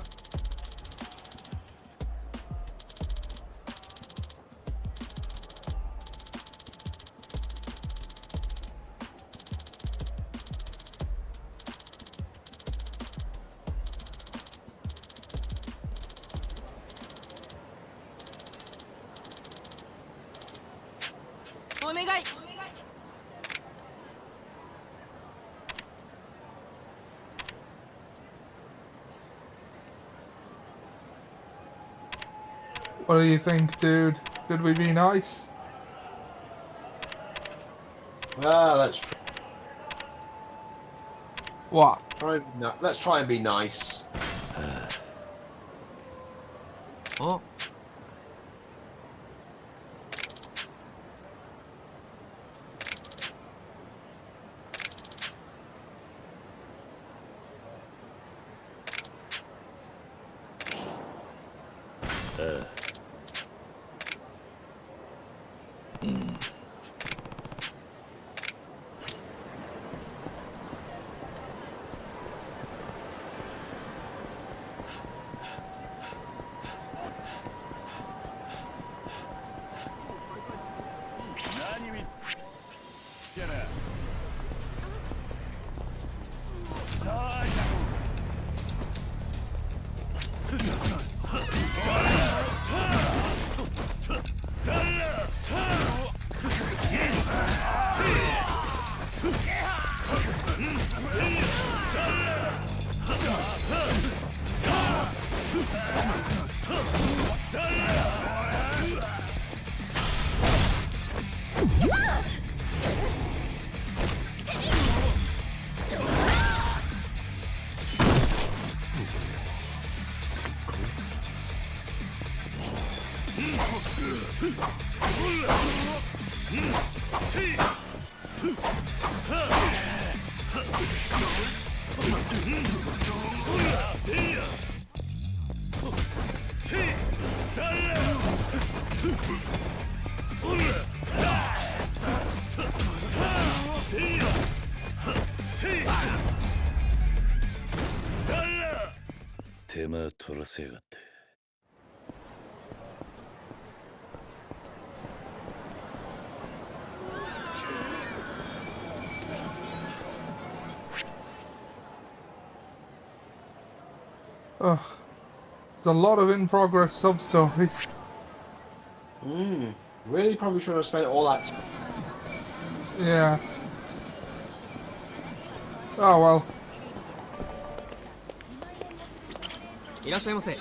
What do you think, dude? Should we be nice? Well, What? let's try and be nice. あ 手間取らせやがって。 Ugh. There's a lot of in-progress sub-stories. Really probably should have spent all that. Yeah. Oh well. いらっしゃいませ。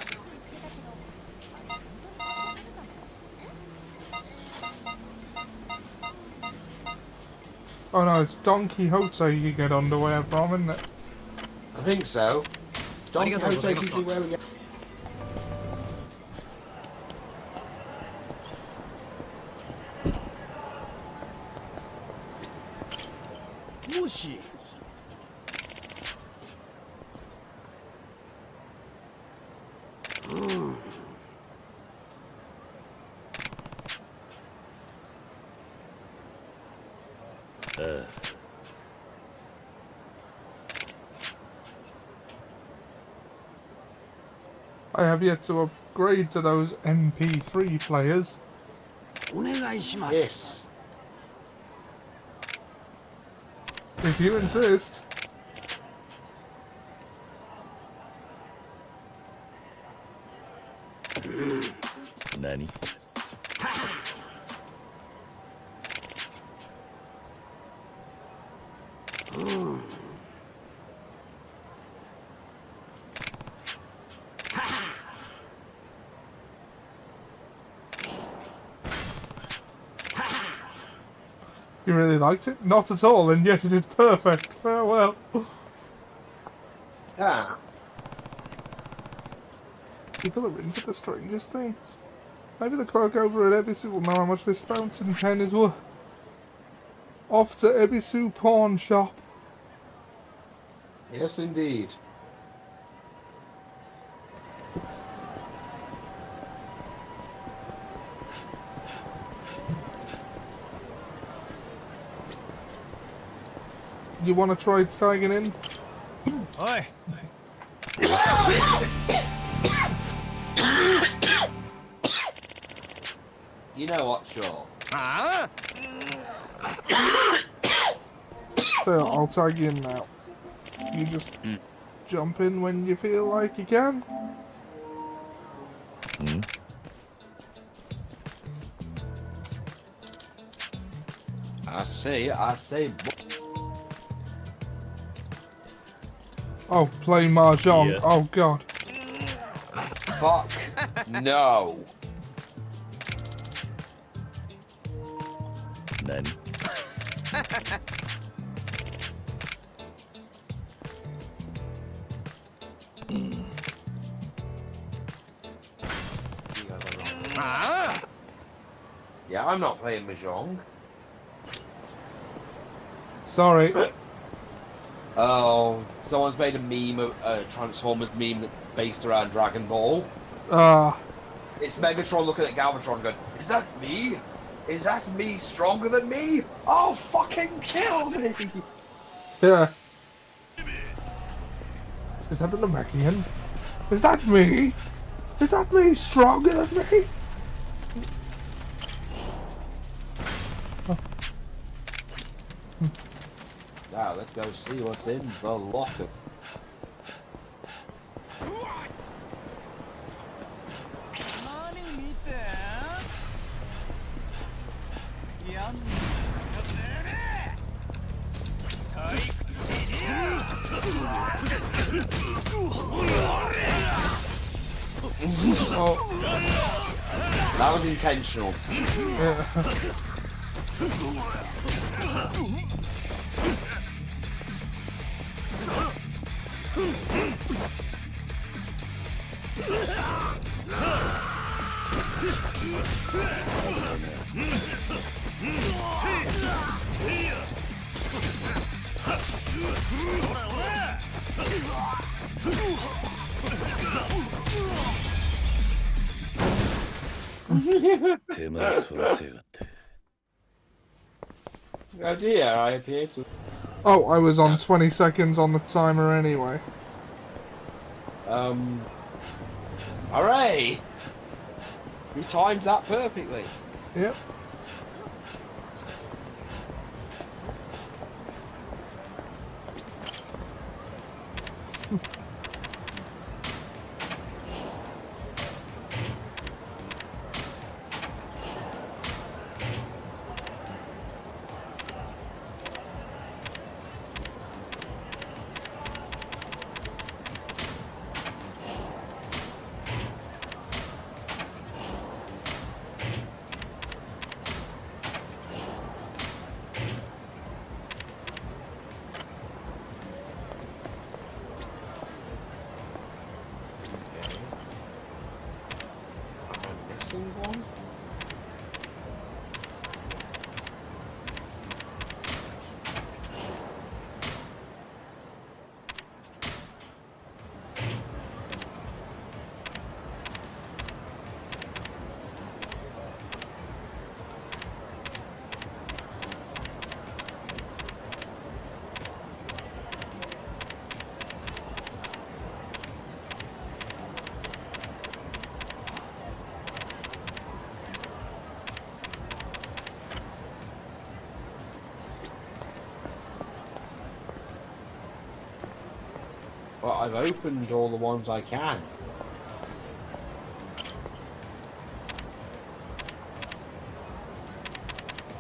Oh no, it's Don Quixote you get underwear from, isn't it? I think so. Don Arigatou Quixote gozaimasu. usually where we get. Mushi. I have yet to upgrade to those MP3 players. お願いします。 Yes. If you insist. Nani? You really liked it? Not at all, and yet it is perfect. Farewell. Ah. People are into the strangest things. Maybe the clerk over at Ebisu will know how much this fountain pen is worth. Off to Ebisu Pawn Shop. Yes, indeed. You want to try tagging in? おい。 You know what? Sure. あ So I'll tag you in now. You just jump in when you feel like you can. I say. Oh, play Mahjong. Yeah. Oh god. Fuck. No. 何 あ Yeah, I'm not playing Mahjong. Sorry. Oh, someone's made a meme, a Transformers meme that's based around Dragon Ball. Ah. It's Megatron looking at Galvatron going, "Is that me? Is that me stronger than me? Oh, fucking kill me!" Yeah. Is that the Namekian? Is that me? Is that me stronger than me? Now, let's go see what's in the locker. Oh. That was intentional. Yeah. Oh dear, I appear to... Oh, I was on 20 seconds on the timer anyway. Hooray! You timed that perfectly. Yep. Well, I've opened all the ones I can.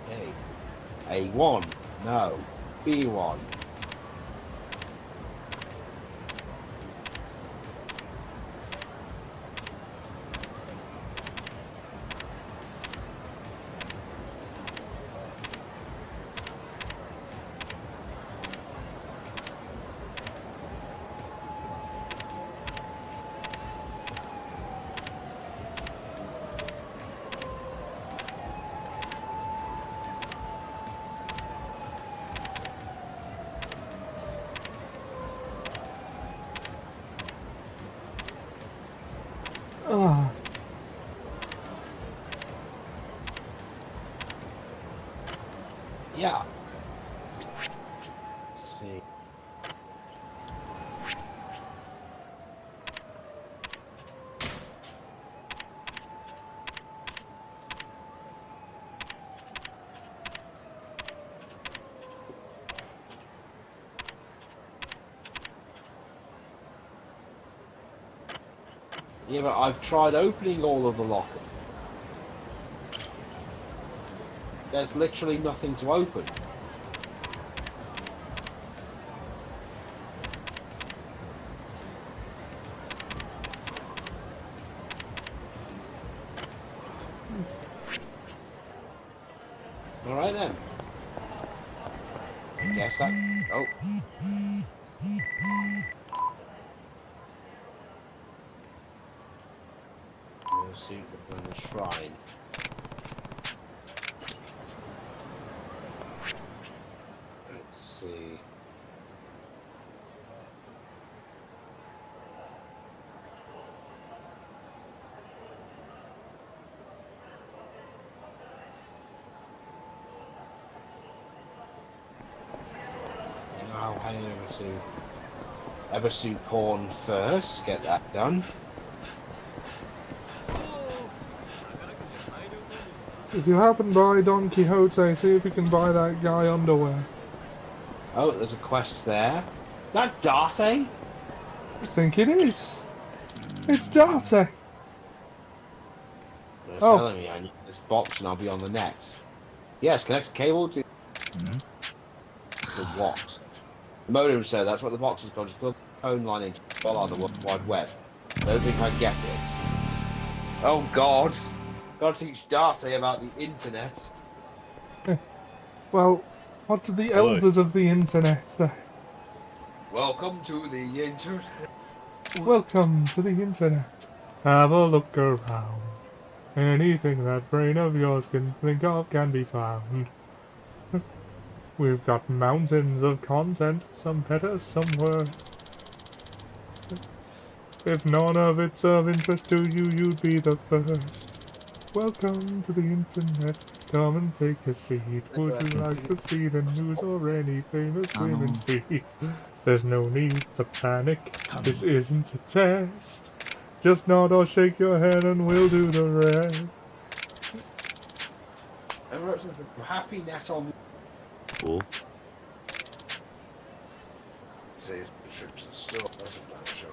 Okay. A1. No. B1. Ah. Yeah. Let's see. Yeah, but I've tried opening all of the lockers. There's literally nothing to open. Alright then. Guess that. Oh. We'll see in the shrine. Let's see. I'll head over to Eversuit Pawn first, get that done. If you happen by Don Quixote, see if you can buy that guy underwear. Oh, there's a quest there. That Darte? I think it is. It's Darte. They're Oh. telling me I need this box and I'll be on the net. Yes, connect the cable to... To what? The modem said that's what the box is called. Just plug the phone line into on the World Wide Web. I don't think I get it. Oh God! Gotta teach Darte about the internet. Well, what do the elders of the internet say? Welcome to the internet. Welcome to the internet. Have a look around. Anything that brain of yours can think of can be found. We've got mountains of content, some better, some worse. If none of it's of interest to you, you'd be the first. Welcome to the internet. Come and take a seat. Would you like to see the news or any famous women's feats? There's no need to panic. This isn't a test. Just nod or shake your head and we'll do the rest. Happy net on. Oh, Says trip to the store. Sure.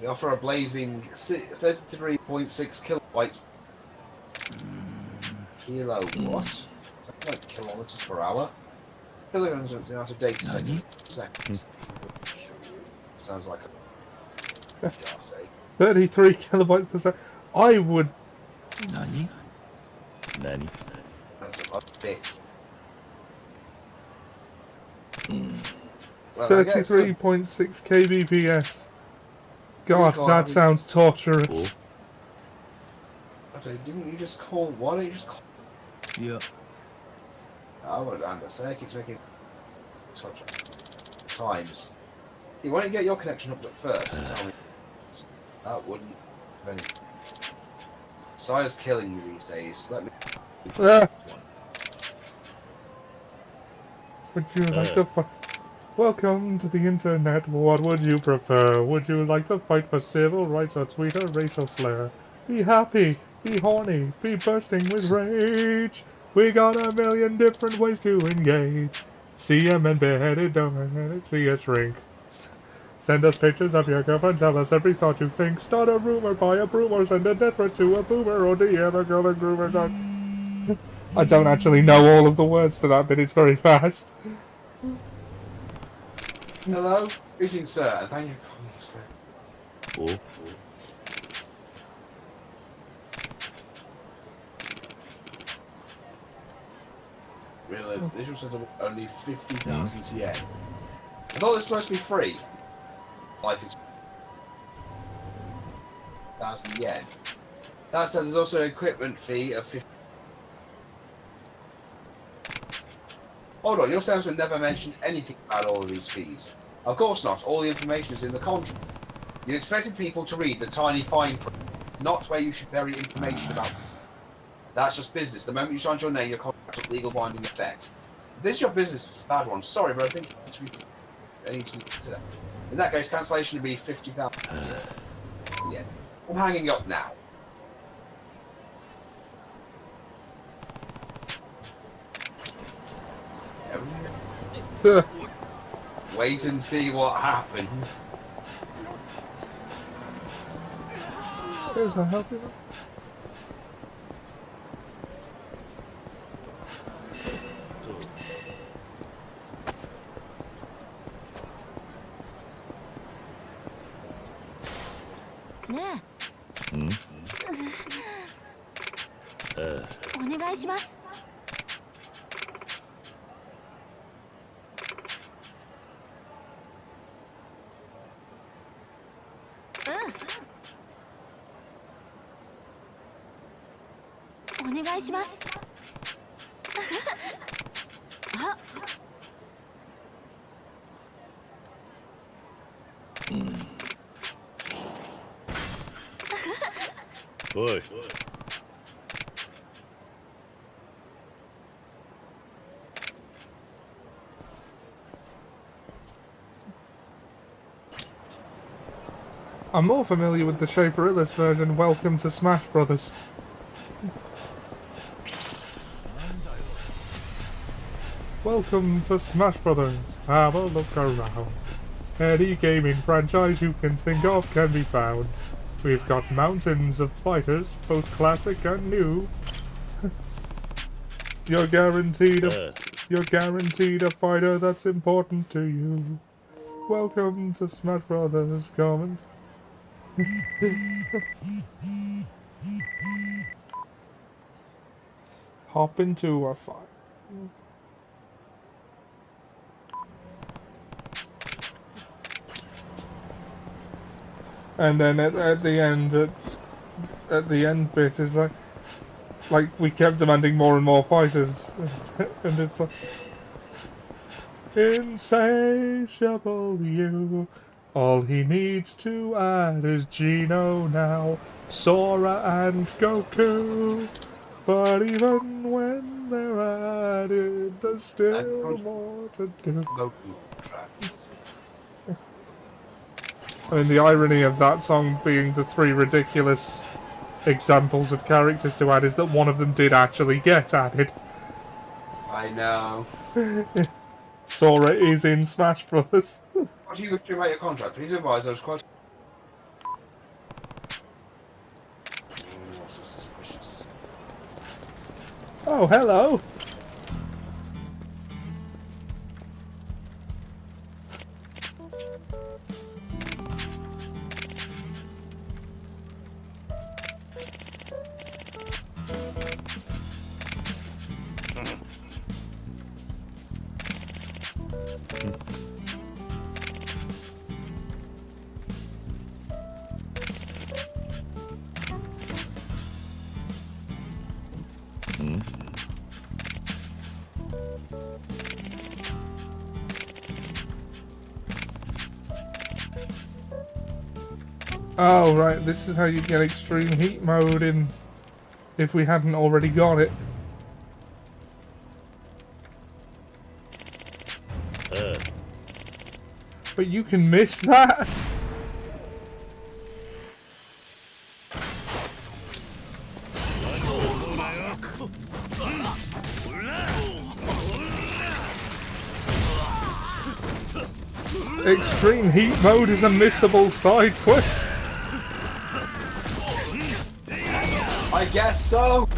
They offer a blazing 33.6 kilobytes. Kilo what? Is that like kilometers per hour? Kilograms is the amount of data seconds. Sounds like a Darcy. 33 kilobytes per second. I would... Nani? That's a lot of bits. Well, 33.6 kbps. God, God, that sounds torturous. Oh. Didn't you just call? Why don't you just call? Yeah. I would and the circuit's making such times. Hey, why don't you get your connection up first and tell me? That wouldn't have any. Sire's killing you these days. Let me. Ah. Would you like to fight? Welcome to the internet. What would you prefer? Would you like to fight for civil rights or tweet a racial slur? Be happy, be horny, be bursting with rage. We got a million different ways to engage. See a man beheaded, don't see us shrink. Send us pictures of your girlfriend, tell us every thought you think. Start a rumor, buy a broom, or send a death threat to a boomer, or DM a girl and groomer. I don't actually know all of the words to that, but it's very fast. Hello, greetings, sir, and thank you for calling us. Oh, Realised this was only 50,000 yen. I thought this was supposed to be free. Life is 1,000 yen. That said, there's also an equipment fee of 50. Hold on, your salesman never mentioned anything about all of these fees. Of course not. All the information is in the contract. You expected people to read the tiny fine print, not where you should bury information about. That's just business. The moment you sign your name, your contract has legal binding effect. If this is your business, it's a bad one. Sorry, but I think I need to consider. In that case, cancellation would be 50,000. Yeah. I'm hanging up now. Wait and see what happens. There's no help in it.ねうんえお願いしますお願いします。あ、おい I'm more familiar with the Shaperillis version. Welcome to Smash Brothers. Welcome to Smash Brothers. Have a look around. Any gaming franchise you can think of can be found. We've got mountains of fighters, both classic and new. You're guaranteed a fighter that's important to you. Welcome to Smash Brothers. Comment. Hop into a fight. And then at the end, at the end bit is like we kept demanding more and more fighters, and it's like insatiable you. All he needs to add is Gino now, Sora and Goku. But even when they're added, there's still more to do. I mean, the irony of that song being the 3 ridiculous examples of characters to add is that one of them did actually get added. I know. Sora is in Smash Brothers. What do you do about your contract? Please advise I was quite... suspicious. Oh, hello. Oh, right, this is how you get extreme heat mode in... if we hadn't already got it. But you can miss that? Extreme heat mode is a missable side quest. I guess so.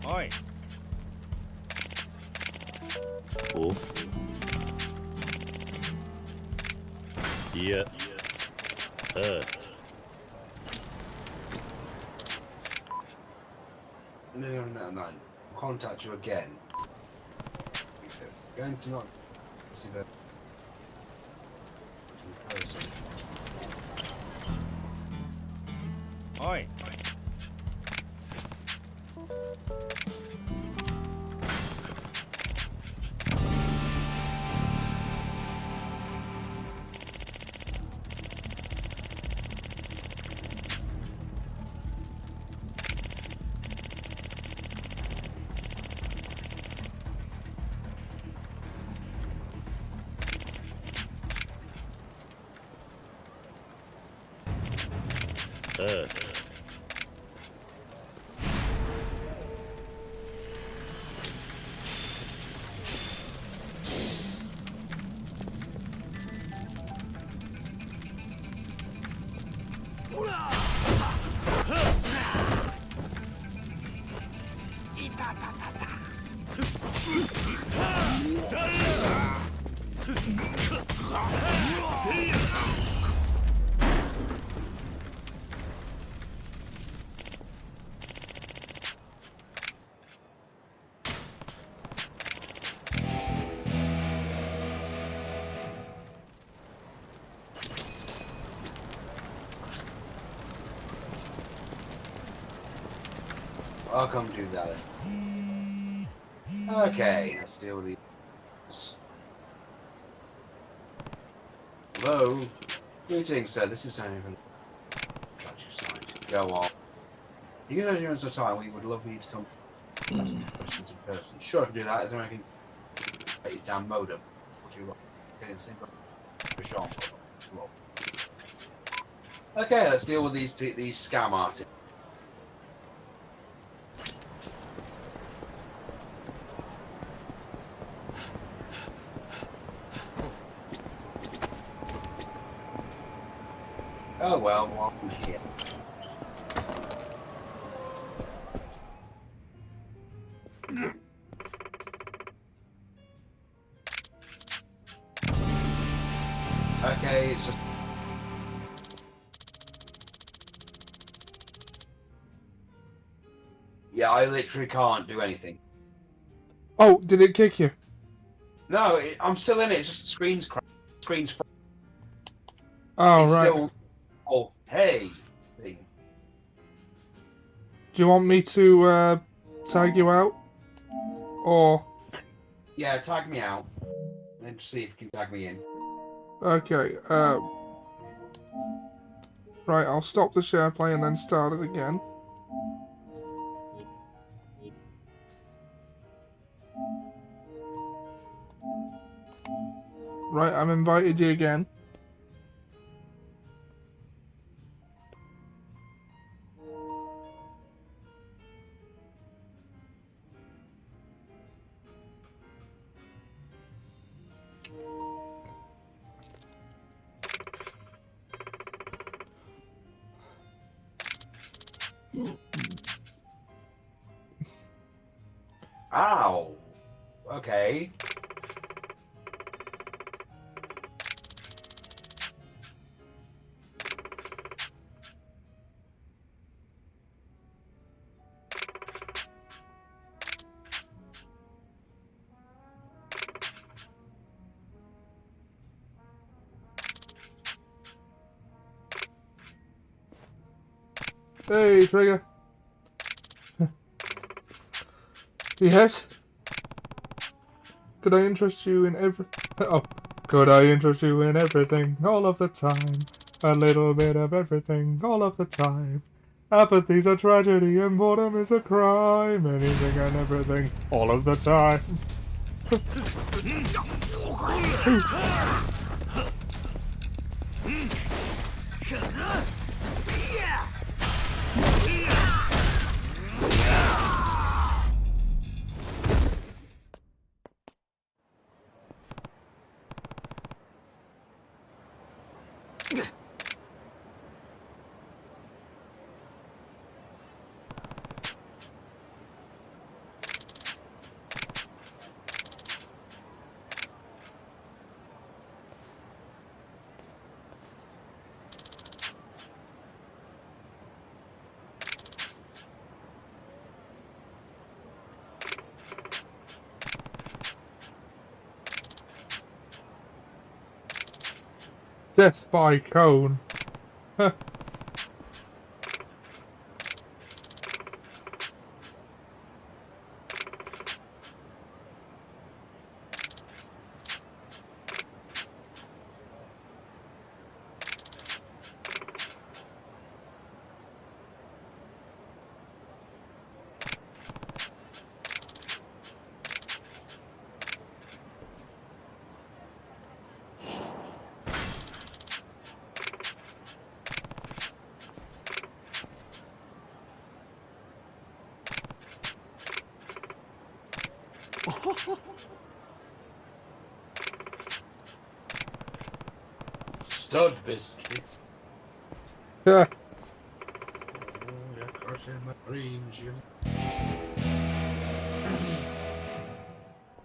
Oi. Oh. Yeah. No. Contact you again. Going to not see the comparison. Oi. I'll come do that. Okay, let's deal with these. Hello? Greetings, sir. This is Simon. Go on. You know, during some time, we would love you to come ask some questions in person. Sure, I can do that. I don't know if I can get your damn modem. What do you want? Get in single. For sure. Okay, let's deal with these scam artists. Oh well, while I'm here. Okay, it's just... Yeah, I literally can't do anything. Oh, did it kick you? No, I'm still in it. It's just the screen's Oh, it's right. still... Oh, hey. Thing. Do you want me to tag you out? Or... Yeah, tag me out. And see if you can tag me in. Okay, right, I'll stop the share play and then start it again. Right, I've invited you again. Ow. Okay. Hey, Trigger. Yes? Could I interest you in Oh. Could I interest you in everything, all of the time? A little bit of everything, all of the time. Apathy's a tragedy and boredom is a crime. Anything and everything, all of the time. Death by cone. Stud biscuits. Yeah. Oh, you're crushing my dreams, you.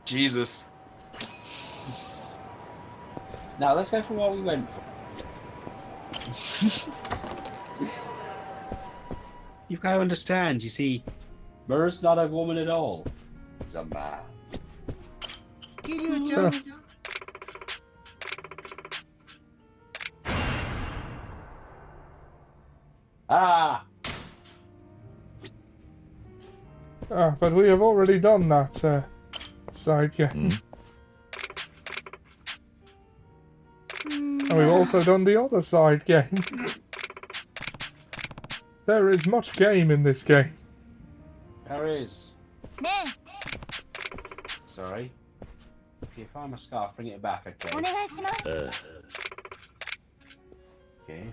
Jesus. Now let's go for what we went for. You've got to understand, you see, Mura's not a woman at all. He's a man. 桐生ちゃん Ah! Ah, but we have already done that side game. And we've also done the other side game. There is much game in this game. There is. ね Sorry. If you find my scarf, bring it back, え okay? お願いします Okay.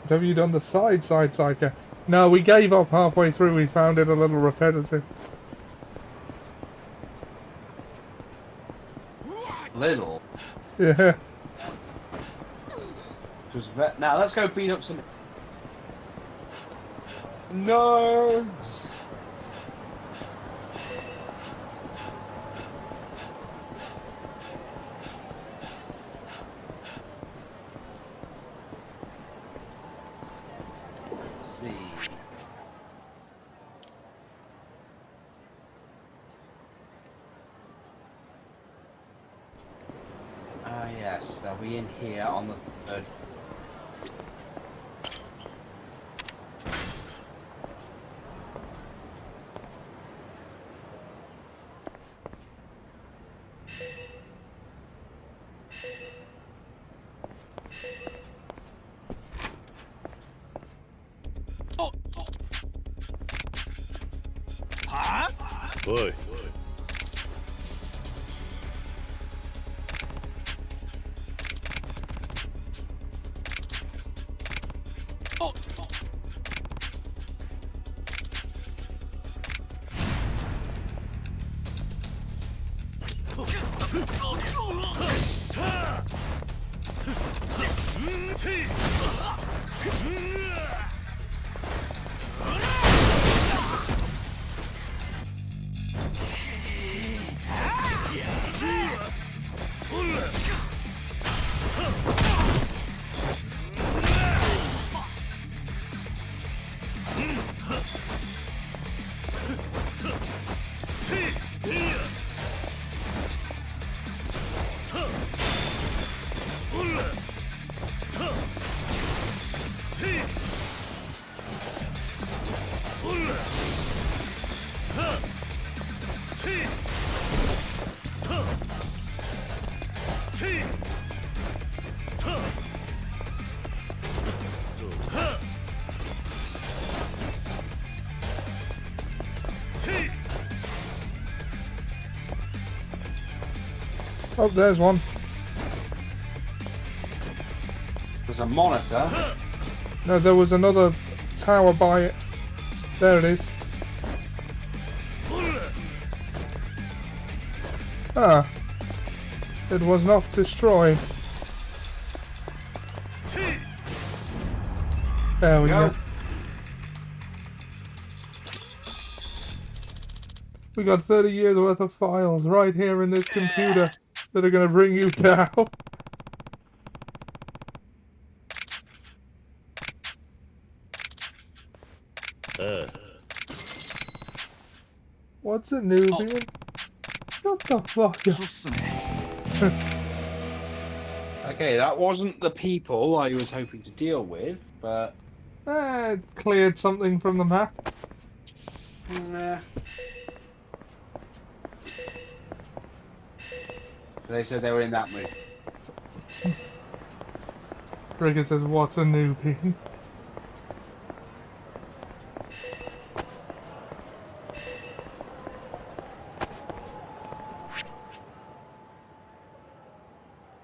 Have you done the side game? No, we gave up halfway through. We found it a little repetitive. Little. Yeah. Now let's go beat up some. No. Let's see. Ah yes, they'll be in here on the third. Oi. Oh, there's one. There's a monitor. No, there was another tower by it. There it is. Ah. It was not destroyed. There we go. We got 30 years worth of files right here in this computer that are going to bring you down. What's a Nubian? Shut the fuck そう up. っすね Okay, that wasn't the people I was hoping to deal with, but Cleared something from the map. They said they were in that mood. Trigger says, what's a Nubian?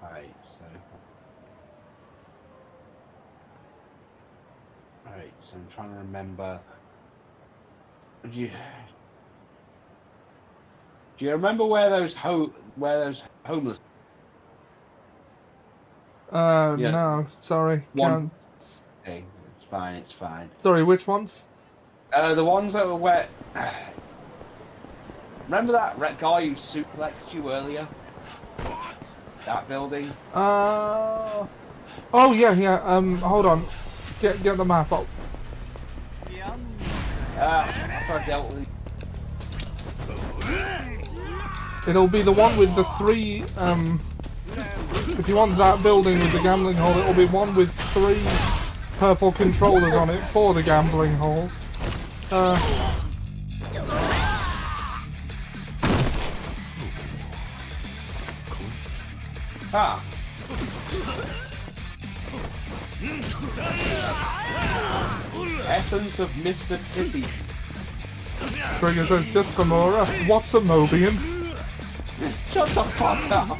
Alright, so. Alright, so I'm trying to remember. Do you remember where those homeless? Yeah. No, sorry. One. Can't. Okay, it's fine, it's fine. Sorry, which ones? The ones that were wet. Remember that guy who suplexed you earlier? That building? Oh yeah. Hold on. Get the map up. After I dealt with. It'll be the one with the 3. If you want that building with the gambling hall, it'll be one with 3 purple controllers on it for the gambling hall. Essence of Mr. Titty. Trigger says, just for Mora. What's a Mobian? Shut the fuck up!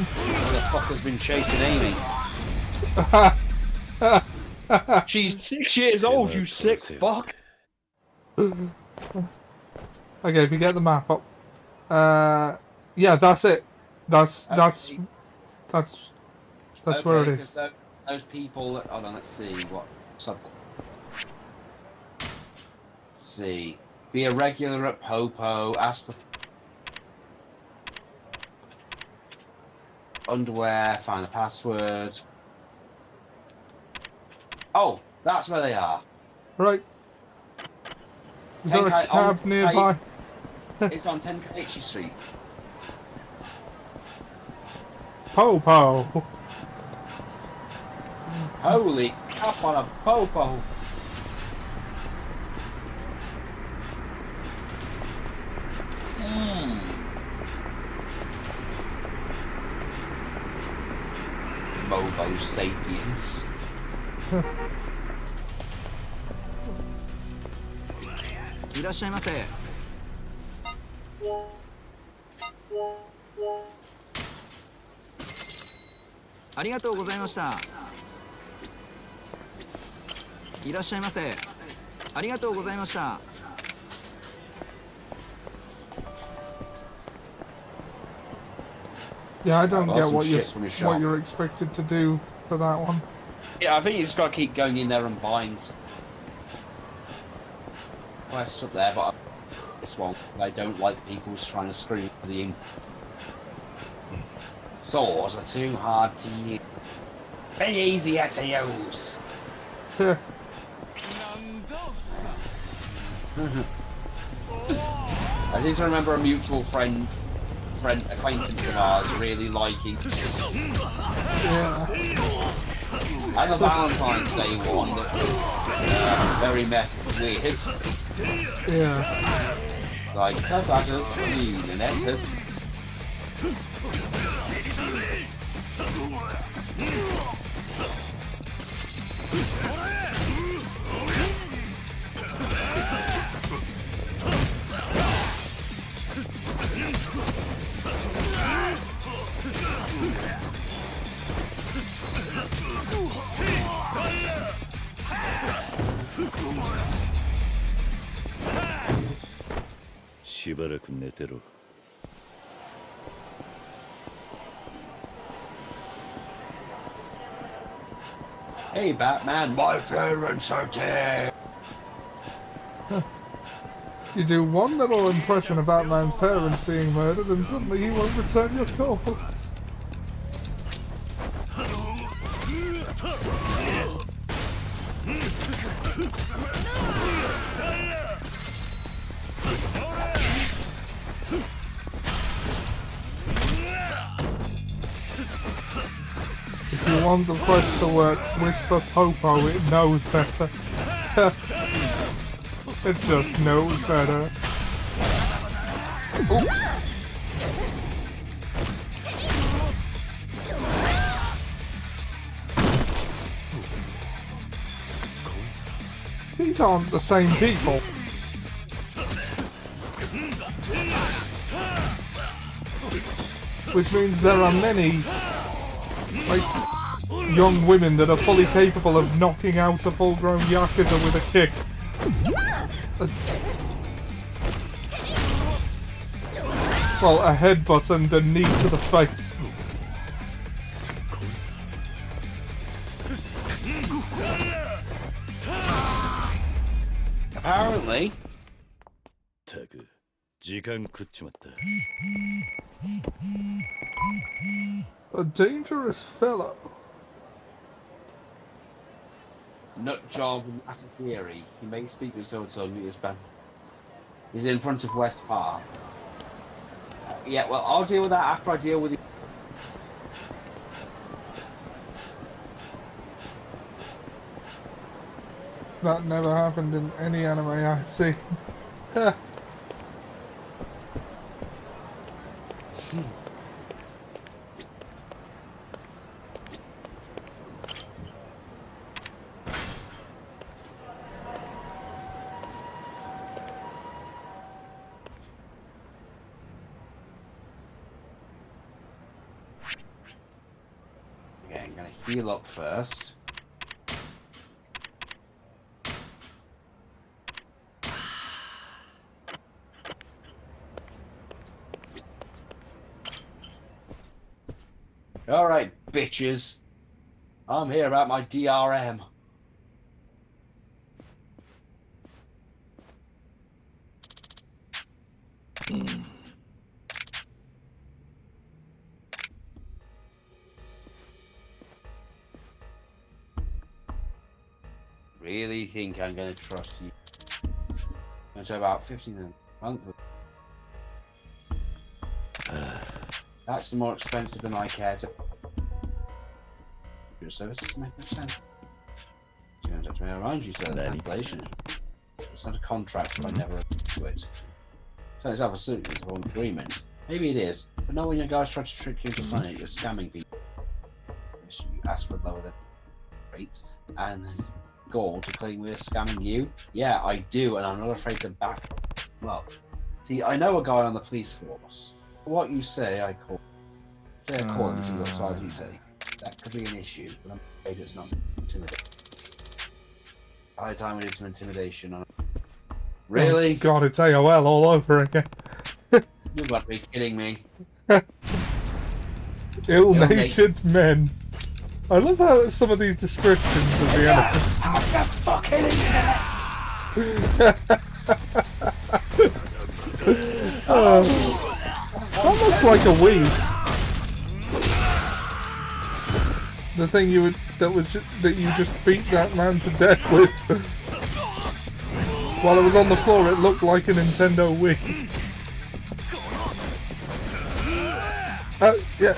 Motherfucker's been chasing Amy. She's 6 years old, you sick fuck! Okay, if you get the map up. Yeah, that's it. That's where it is. Those people. Hold on, let's see what sub. Let's see. Be a regular at Popo. Ask for underwear. Find the password. Oh, that's where they are. Right. Is there a Okay, cab nearby? It's on 10 Kaichi Street. Popo. Holy crap on a Popo. Mobo sapiens. いらっしゃいませ。ありがとうございました。いらっしゃいませ。ありがとうございました。 Yeah, I don't Well, get some what shit from your shop. you're expected to do for that one. Yeah, I think you just gotta keep going in there and buying. Quests up there, but this one, I don't like people just trying to scream for the ink. Saws are too hard to use. Very easier to use. I seem to remember a mutual acquaintance of ours really liking. Yeah. And the Valentine's Day one that was very messy and weird. Yeah. Like, that's actually and that'sしばらく寝てろ。 Hey Batman, my parents are dead. You do one little impression of Batman's parents being murdered and suddenly he won't return your calls. If you want the quest to work, whisper Popo, it knows better. It just knows better. These aren't the same people. Which means there are many, like, young women that are fully capable of knocking out a full-grown Yakuza with a kick. Well, a headbutt and a knee to the face. Apparently. ったく時間食っちまった A dangerous fellow. Nutjob and Atakiri. He may speak with so-and-so meters back. He's in front of West Park. Yeah, well, I'll deal with that after I deal with the... That never happened in any anime I've seen. Okay, I'm gonna heal up first. Alright, bitches. I'm here about my DRM. Really think I'm going to trust you? It's about 15 a month. That's more expensive than I care to. Your services make much sense. You don't have to remind you, sir. Translation. It's not a contract, but I never agreed to it. So it's absolutely a wrong agreement. Maybe it is, but not when your guys try to trick you into signing it. You're scamming people. You ask for lower than rates and gold to claim we're scamming you. Yeah, I do, and I'm not afraid to back up. See, I know a guy on the police force. What you say, I call. Say according to your side, you say. That could be an issue, but I'm afraid it's not intimidating. High time we did some intimidation on it. Really? Oh God, it's AOL all over again. You've got to be kidding me. Ill-natured men. I love how some of these descriptions of the enemies. Out the fucking That looks like a weed. The thing you would that you just beat that man to death with. While it was on the floor, it looked like a Nintendo Wii. Yeah.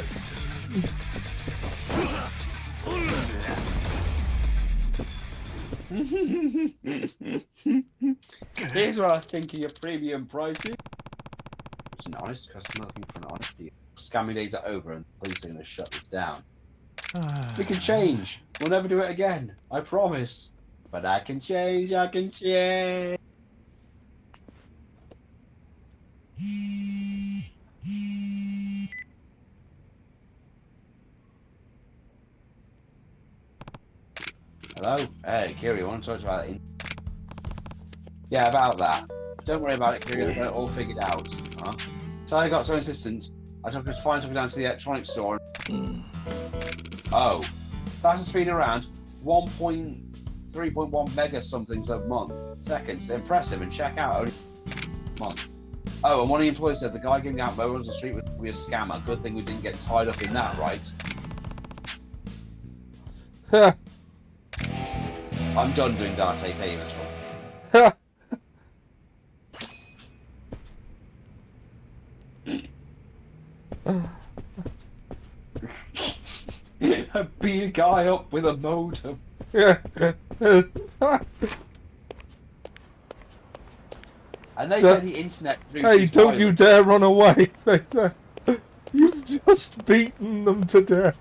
Here's what I think of your premium pricing. It's an honest customer looking for an honest deal. Scamming days are over and the police are going to shut this down. We can change. We'll never do it again. I promise. But I can change. I can change. Hello? Hey, Kiri, I want to talk about it. Yeah, about that. Don't worry about it, Kiri. I've got it all figured out. Huh? So I got so insistent. I took her to find something down to the electronics store. Oh. Fastest speed around 1.3.1 mega somethings a month. Seconds. Impressive, and check out only a month. Oh, and one of the employees said the guy giving out mobiles on the street was probably a scammer. Good thing we didn't get tied up in that, right? I'm done doing Dante famous one. I beat a guy up with a modem. Yeah. And they said the internet. Hey, don't you dare run away! They said, you've just beaten them to death.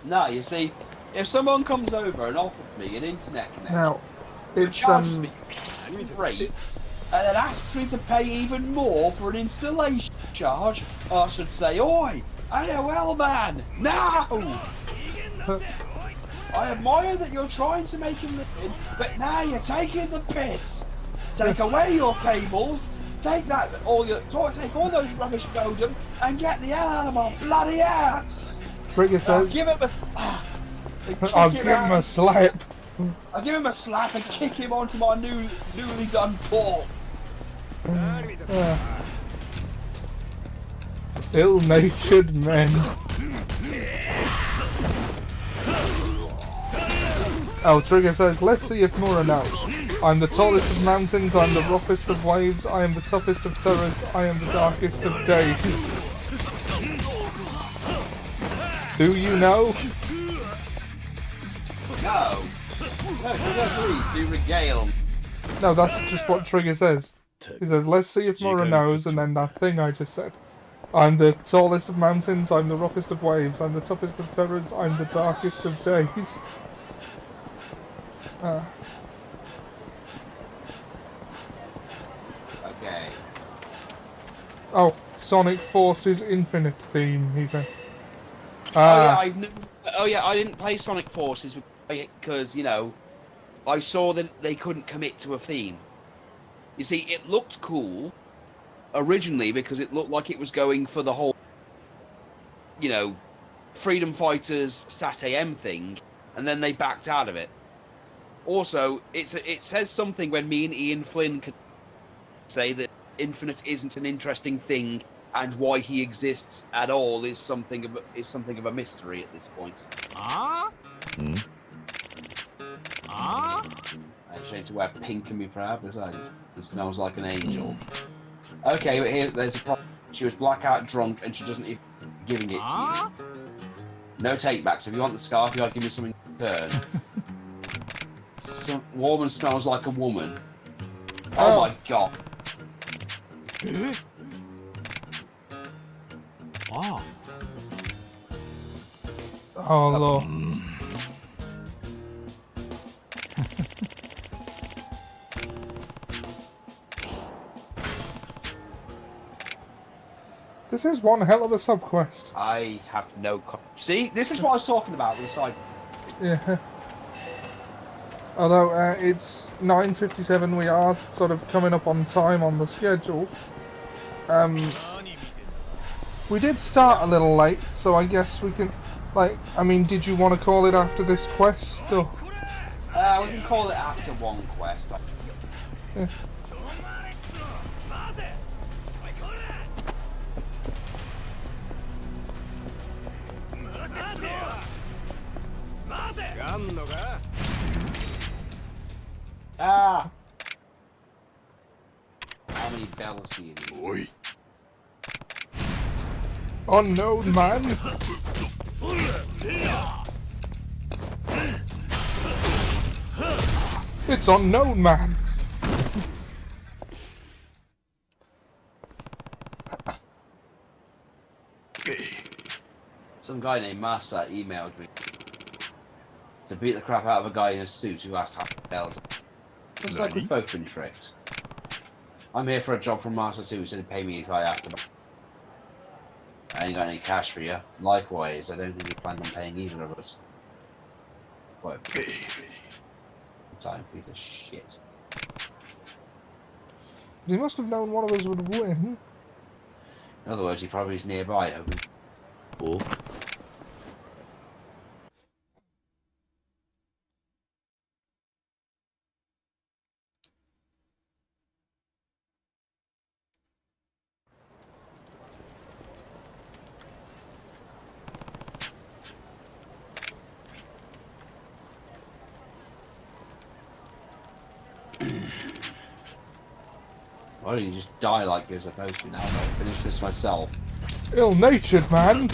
No, you see, if someone comes over and offers me an internet connection, Now, it's charges me rates, and then asks me to pay even more for an installation charge, I should say, "Oi, AOL man, no!" I admire that you're trying to make him listen, but now you're taking the piss. Take away your cables, take take all those rubbish modem, and get the hell out of my bloody house. Trigger I'll says, give him a slap. I'll give him a slap. I'll give him a slap and kick him onto my newly done port. Ill-natured men. Oh, Trigger says, let's see if Mura knows. I'm the tallest of mountains, I'm the roughest of waves, I am the toughest of terrors, I am the darkest of days. Do you know? No. No, please, do regale. No, that's just what Trigger says. He says, let's see if Mura knows, and then that thing I just said. I'm the tallest of mountains, I'm the roughest of waves, I'm the toughest of terrors, I'm the darkest of days. Okay. Oh, Sonic Forces Infinite theme, he said. I didn't play Sonic Forces because, you know, I saw that they couldn't commit to a theme. You see, it looked cool originally because it looked like it was going for the whole, you know, Freedom Fighters SAT-AM thing, and then they backed out of it. Also, it says something when me and Ian Flynn can say that Infinite isn't an interesting thing, and why he exists at all is something of a mystery at this point. I changed to wear pink and be proud, but it smells like an angel. Okay, but here there's a problem. She was blackout drunk and she doesn't even giving it to you. No takebacks. If you want the scarf, you gotta give me something to return. Woman smells like a woman. Oh my god. Oh, Lord. This is one hell of a sub-quest. I have no see, this is what I was talking about with the side. Yeah. Although it's 9:57, we are sort of coming up on time on the schedule. We did start a little late, so I guess we can, like, I mean, did you want to call it after this quest, or? We can call it after one quest. Yeah. Ah! How many bells do you need? Unknown man. It's unknown man. Some guy named Masa emailed me to beat the crap out of a guy in a suit who asked how many bells. Looks like we've both been tricked. I'm here for a job from Masa too, so he'd pay me if I asked him. I ain't got any cash for you. Likewise, I don't think he planned on paying either of us. What? Time piece of shit. He must have known one of us would win. In other words, he probably is nearby, hoping. Oh. Why don't you just die like you're supposed to now? I'll finish this myself. Ill-natured man.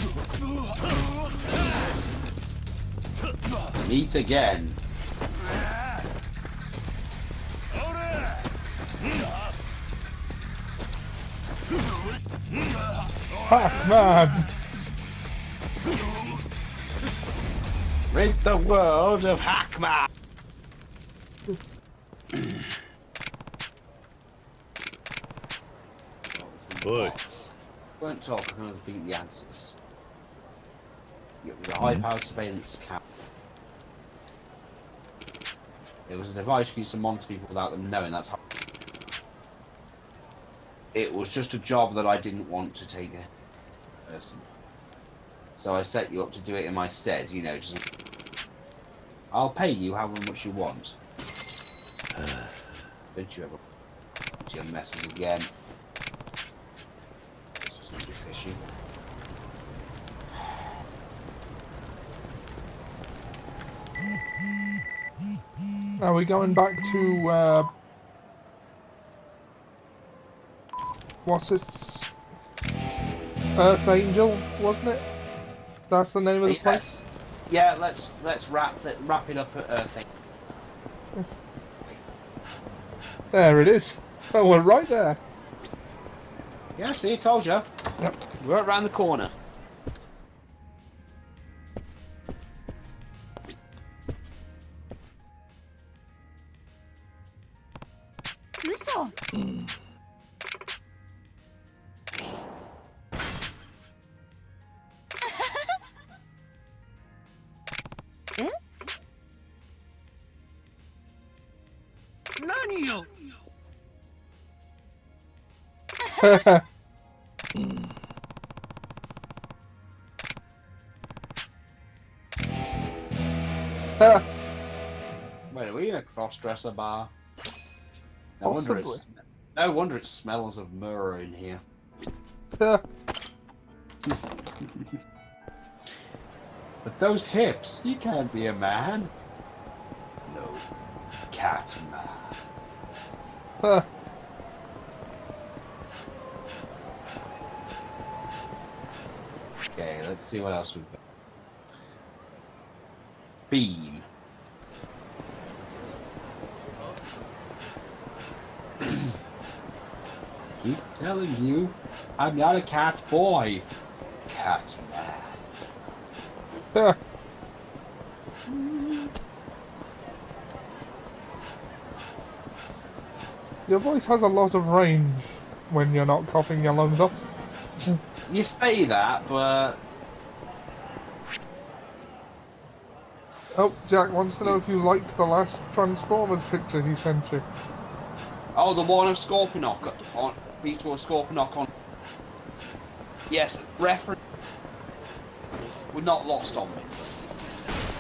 Meet again. Pac-Man. Rid the world of Hackman. Oi. Won't talk, I can only beat the answers. The high-powered surveillance camera. It was a device used to monitor people without them knowing. That's how. It was just a job that I didn't want to take a person. So I set you up to do it in my stead. You know, just I'll pay you however much you want. Don't you ever? Your messes again. This was gonna be fishy. Are we going back to what's its Earth Angel, wasn't it? That's the name of the place. Yeah, let's wrap it up at Earth. There it is. Oh, we're right there. Yeah, see, I told you. Yep. We're right around the corner. Uso. Eh? 何よ Wait, are we in a cross-dresser bar? No Possibly. wonder it smells of myrrh in here. Huh. But those hips, you can't be a man. No, cat man. Huh. Okay, let's see what else we've got. Beam. Keep telling you, I'm not a cat boy. Cat man. Huh. Your voice has a lot of range when you're not coughing your lungs off. You say that, but Oh, Jack wants to know if you liked the last Transformers picture he sent you. oh, the one of Scorponok on Beast Wars Scorponok on. Yes, reference were not lost on me.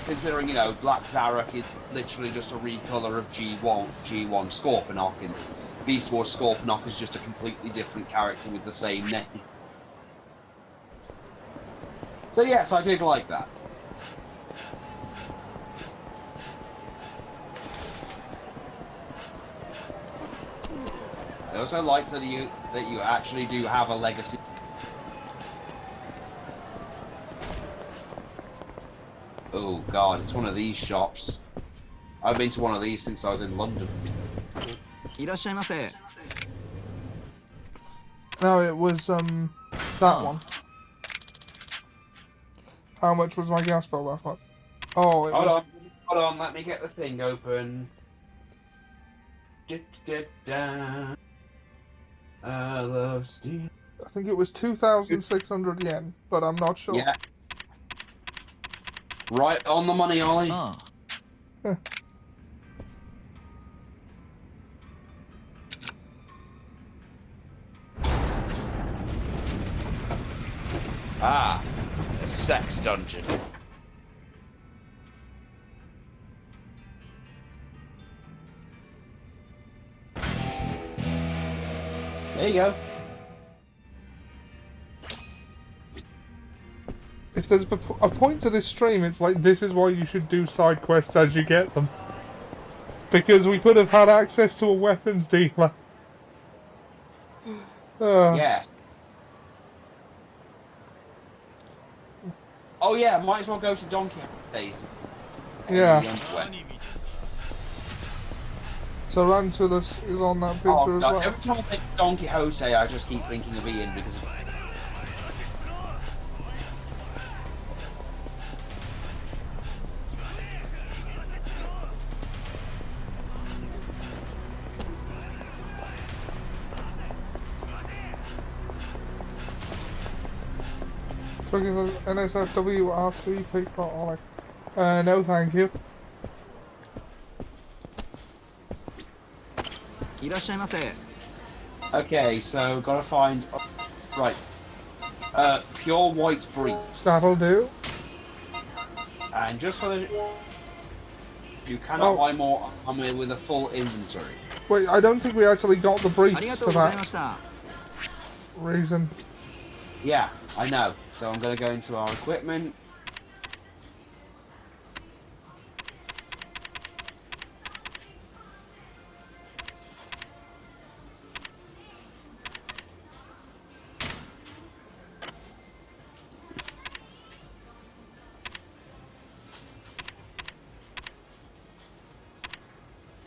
Considering, you know, Black Zarok is literally just a recolor of G1 Scorponok, and Beast Wars Scorponok is just a completely different character with the same name. So yes, I did like that. I also liked that you actually do have a legacy. Oh god, it's one of these shops. I've been to one of these since I was in London. いらっしゃいませ No, it was that one. How much was my gas bill last month? Oh, it was. Hold on, let me get the thing open. Da-da-da. I love steel. I think it was 2,600 yen, but I'm not sure. Yeah. Right on the money, Ollie. あ Ah, a sex dungeon. There you go. If there's a point to this stream, it's like this is why you should do side quests as you get them. Because we could have had access to a weapons dealer. Yeah. Oh yeah, might as well go to Donkey Days. Yeah. Oh, Tarantulas is on that picture as God. well. Every time I think of Don Quixote, I just keep thinking of Ian because of... NSFW RC Peak Ollie. No, thank you. いらっしゃいませ。 Okay, so gotta find. Right. Pure white briefs. That'll do. And just for the. You cannot Oh. buy more armor with a full inventory. Wait, I don't think we actually got the あ briefs りがと for うございま that した。 reason. Yeah, I know. So I'm gonna go into our equipment.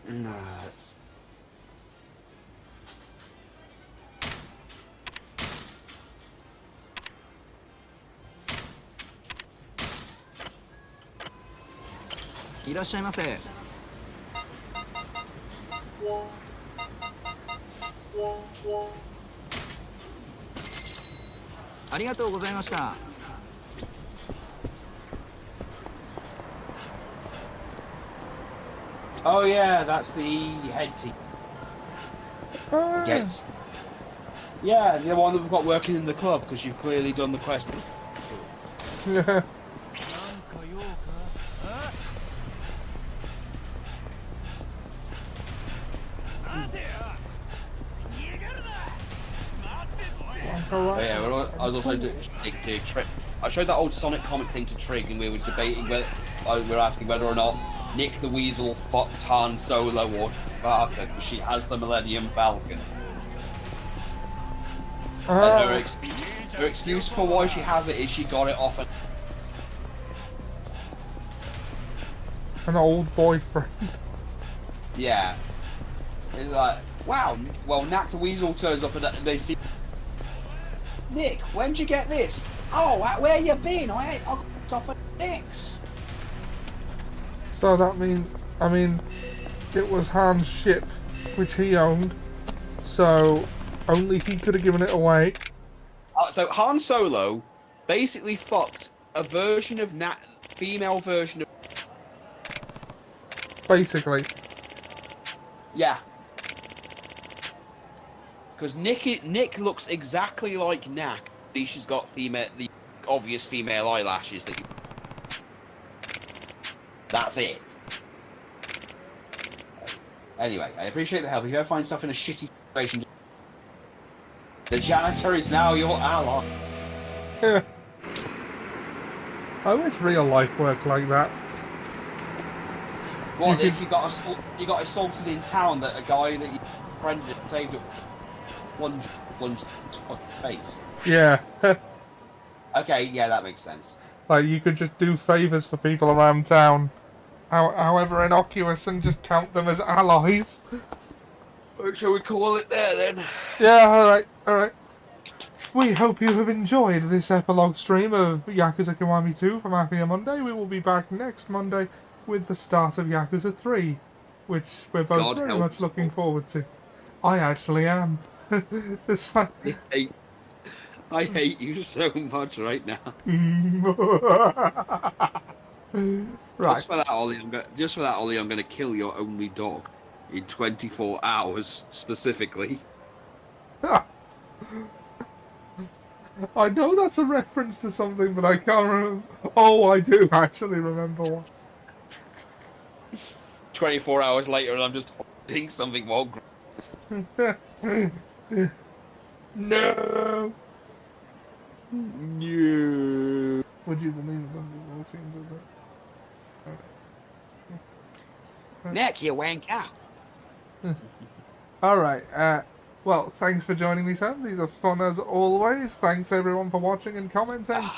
Let's...「いらっしゃいませ。 ありがとうございました。 Oh yeah, that's the head team. Ah, Gets. Yeah, the one that we've got working in the club because you've clearly done the quest. yeah. Oh, yeah, I was also doing Trig. I showed that old Sonic comic thing to Trig, and we were debating whether we were asking whether or not Nick the Weasel fucked Han Solo or Barker because she has the Millennium Falcon. And Ah, her excuse for why she has it is she got it off an old boyfriend. Yeah. It's like, wow, well, Knack the Weasel turns up and they see... Nick, when'd you get this? Oh, where you been? I got it off at Nick's. So that means, I mean, it was Han's ship, which he owned, so only he could have given it away. So Han Solo basically fucked a version of female version of... Basically. Yeah. Because Nick looks exactly like Knack. She's got the obvious female eyelashes that you... That's it. Anyway, I appreciate the help. If you ever find yourself in a shitty situation, the janitor is now your ally. Yeah. I wish real life worked like that. What if you got assaulted in town that a guy that you friended saved up one face? Yeah. Okay, yeah, that makes sense. Like, you could just do favours for people around town, however innocuous, and just count them as allies. Shall we call it there then? Yeah, alright, alright. We hope you have enjoyed this epilogue stream of Yakuza Kiwami 2 from Happier Monday. We will be back next Monday with the start of Yakuza 3, which we're both God very help much us looking forward to. I actually am. I hate you so much right now. Right. Just for that, Ollie, I'm gonna kill your only dog in 24 hours specifically. I know that's a reference to something, but I can't remember. Oh, I do actually remember one. 24 hours later, and I'm just holding something while. No. No. Would you believe something all seems a bit? Nick, you wanker. Alright, well, thanks for joining me, Sam. These are fun as always. Thanks everyone for watching and commenting.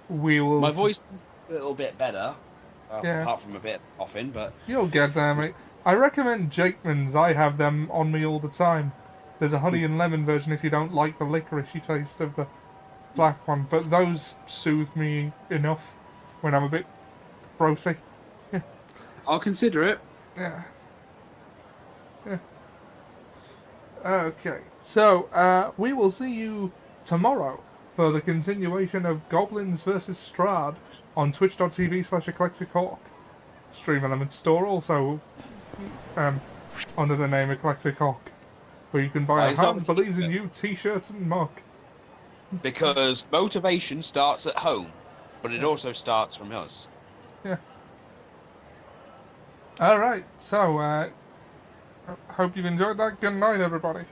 We will... My voice is a little bit better. Yeah. Apart from a bit coughing, but... You'll get there, mate. I recommend Jakeman's. I have them on me all the time. There's a honey and lemon version if you don't like the licoricey taste of the black one, but those soothe me enough when I'm a bit grossy. I'll consider it. Yeah. Yeah. Okay, so we will see you tomorrow for the continuation of Goblins vs. Strahd on twitch.tv/eclectichawk. Stream Element Store also under the name Eclectic Hawk. where you can buy a It's on Hans the Believes in t-shirt. You t-shirt and mug. Because motivation starts at home, but it also starts from us. Yeah. Alright, so, hope you've enjoyed that. Good night, everybody.